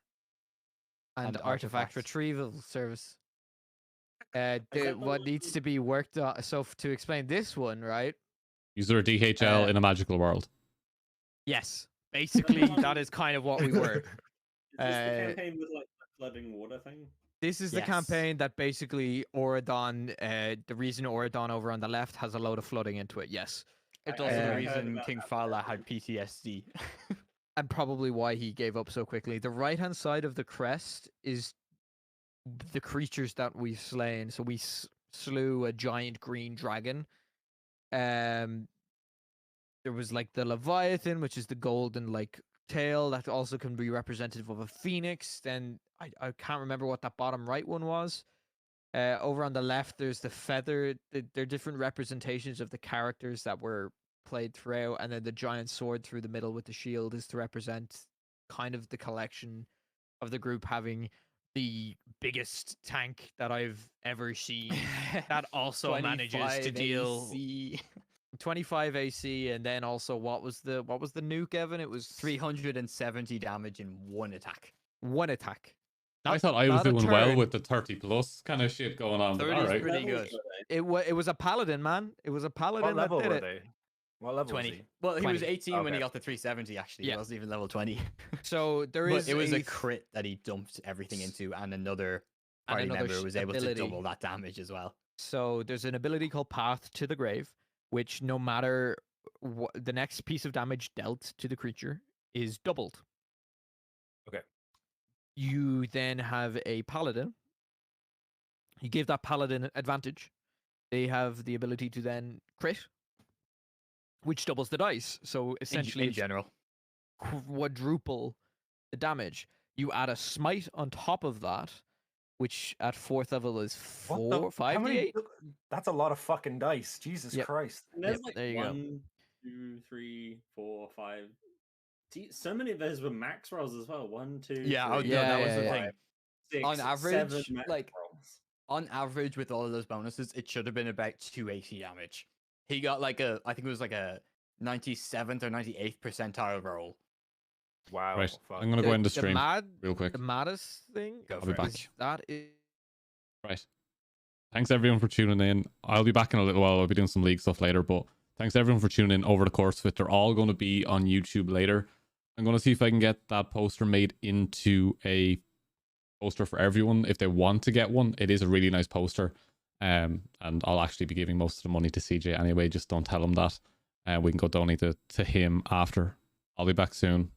and And artifact artifacts. retrieval service. that the What one needs with- to be worked on? So to explain this one, right? User DHL in a magical world. Yes, basically one- that is kind of what we were. Is this the uh, campaign with like the flooding water thing? This is the Yes. campaign that basically Oradon, the reason Oradon over on the left has a load of flooding into it. Yes, It's I also heard the about reason that King one. Fala had PTSD. and probably why he gave up so quickly. The right hand side of the crest is the creatures that we've slain. So we slew a giant green dragon. There was like the Leviathan, which is the golden like tail that also can be representative of a phoenix. Then I can't remember what that bottom right one was. Over on the left, there's the feather. They're different representations of the characters that were played throughout, and then the giant sword through the middle with the shield is to represent kind of the collection of the group having the biggest tank that I've ever seen that also manages to 25 deal AC. 25 AC, and then also what was the nuke, Evan? It was 370 damage in one attack. one attack. I thought I was not a doing well turn. with the 30 plus kind of shit going on, but 30 all is right. pretty Levels good. were they? It was a paladin, man. It was a paladin What level that did were it. they? What level 20. was he? Well, he was 20. 18 when he Okay. got the 370, actually. Yeah. He wasn't even level 20. So there But is it was a crit that he dumped everything into, and another and party another member was able to ability. double that damage as well. So there's an ability called Path to the Grave, which no matter what the next piece of damage dealt to the creature is doubled. Okay. You then have a paladin. You give that paladin advantage. They have the ability to then crit, which doubles the dice. So essentially, in it's general. quadruple the damage. You add a smite on top of that, which at 4th level is What 5d8. That's a lot of fucking dice. Jesus Yep. Christ. And there's Yep, like there you go. 1, 2, 3, 4, 5. So many of those were max rolls as well. 1, 2, Yeah, oh, 3, no, that Yeah, was the yeah, thing. 6, On 7 average, max like, rolls. on average, with all of those bonuses, it should have been about 280 damage. He got like I think it was like a 97th or 98th percentile roll. Wow. Right. Fuck. I'm going to go end the stream mad, real quick. The maddest thing Go I'll for be it. back. is that is Right. Thanks everyone for tuning in. I'll be back in a little while. I'll be doing some league stuff later, but thanks everyone for tuning in over the course of it. They're all going to be on YouTube later. I'm going to see if I can get that poster made into a poster for everyone if they want to get one. It is a really nice poster. And I'll actually be giving most of the money to CJ anyway. Just don't tell him that. We can go donate it to him after. I'll be back soon.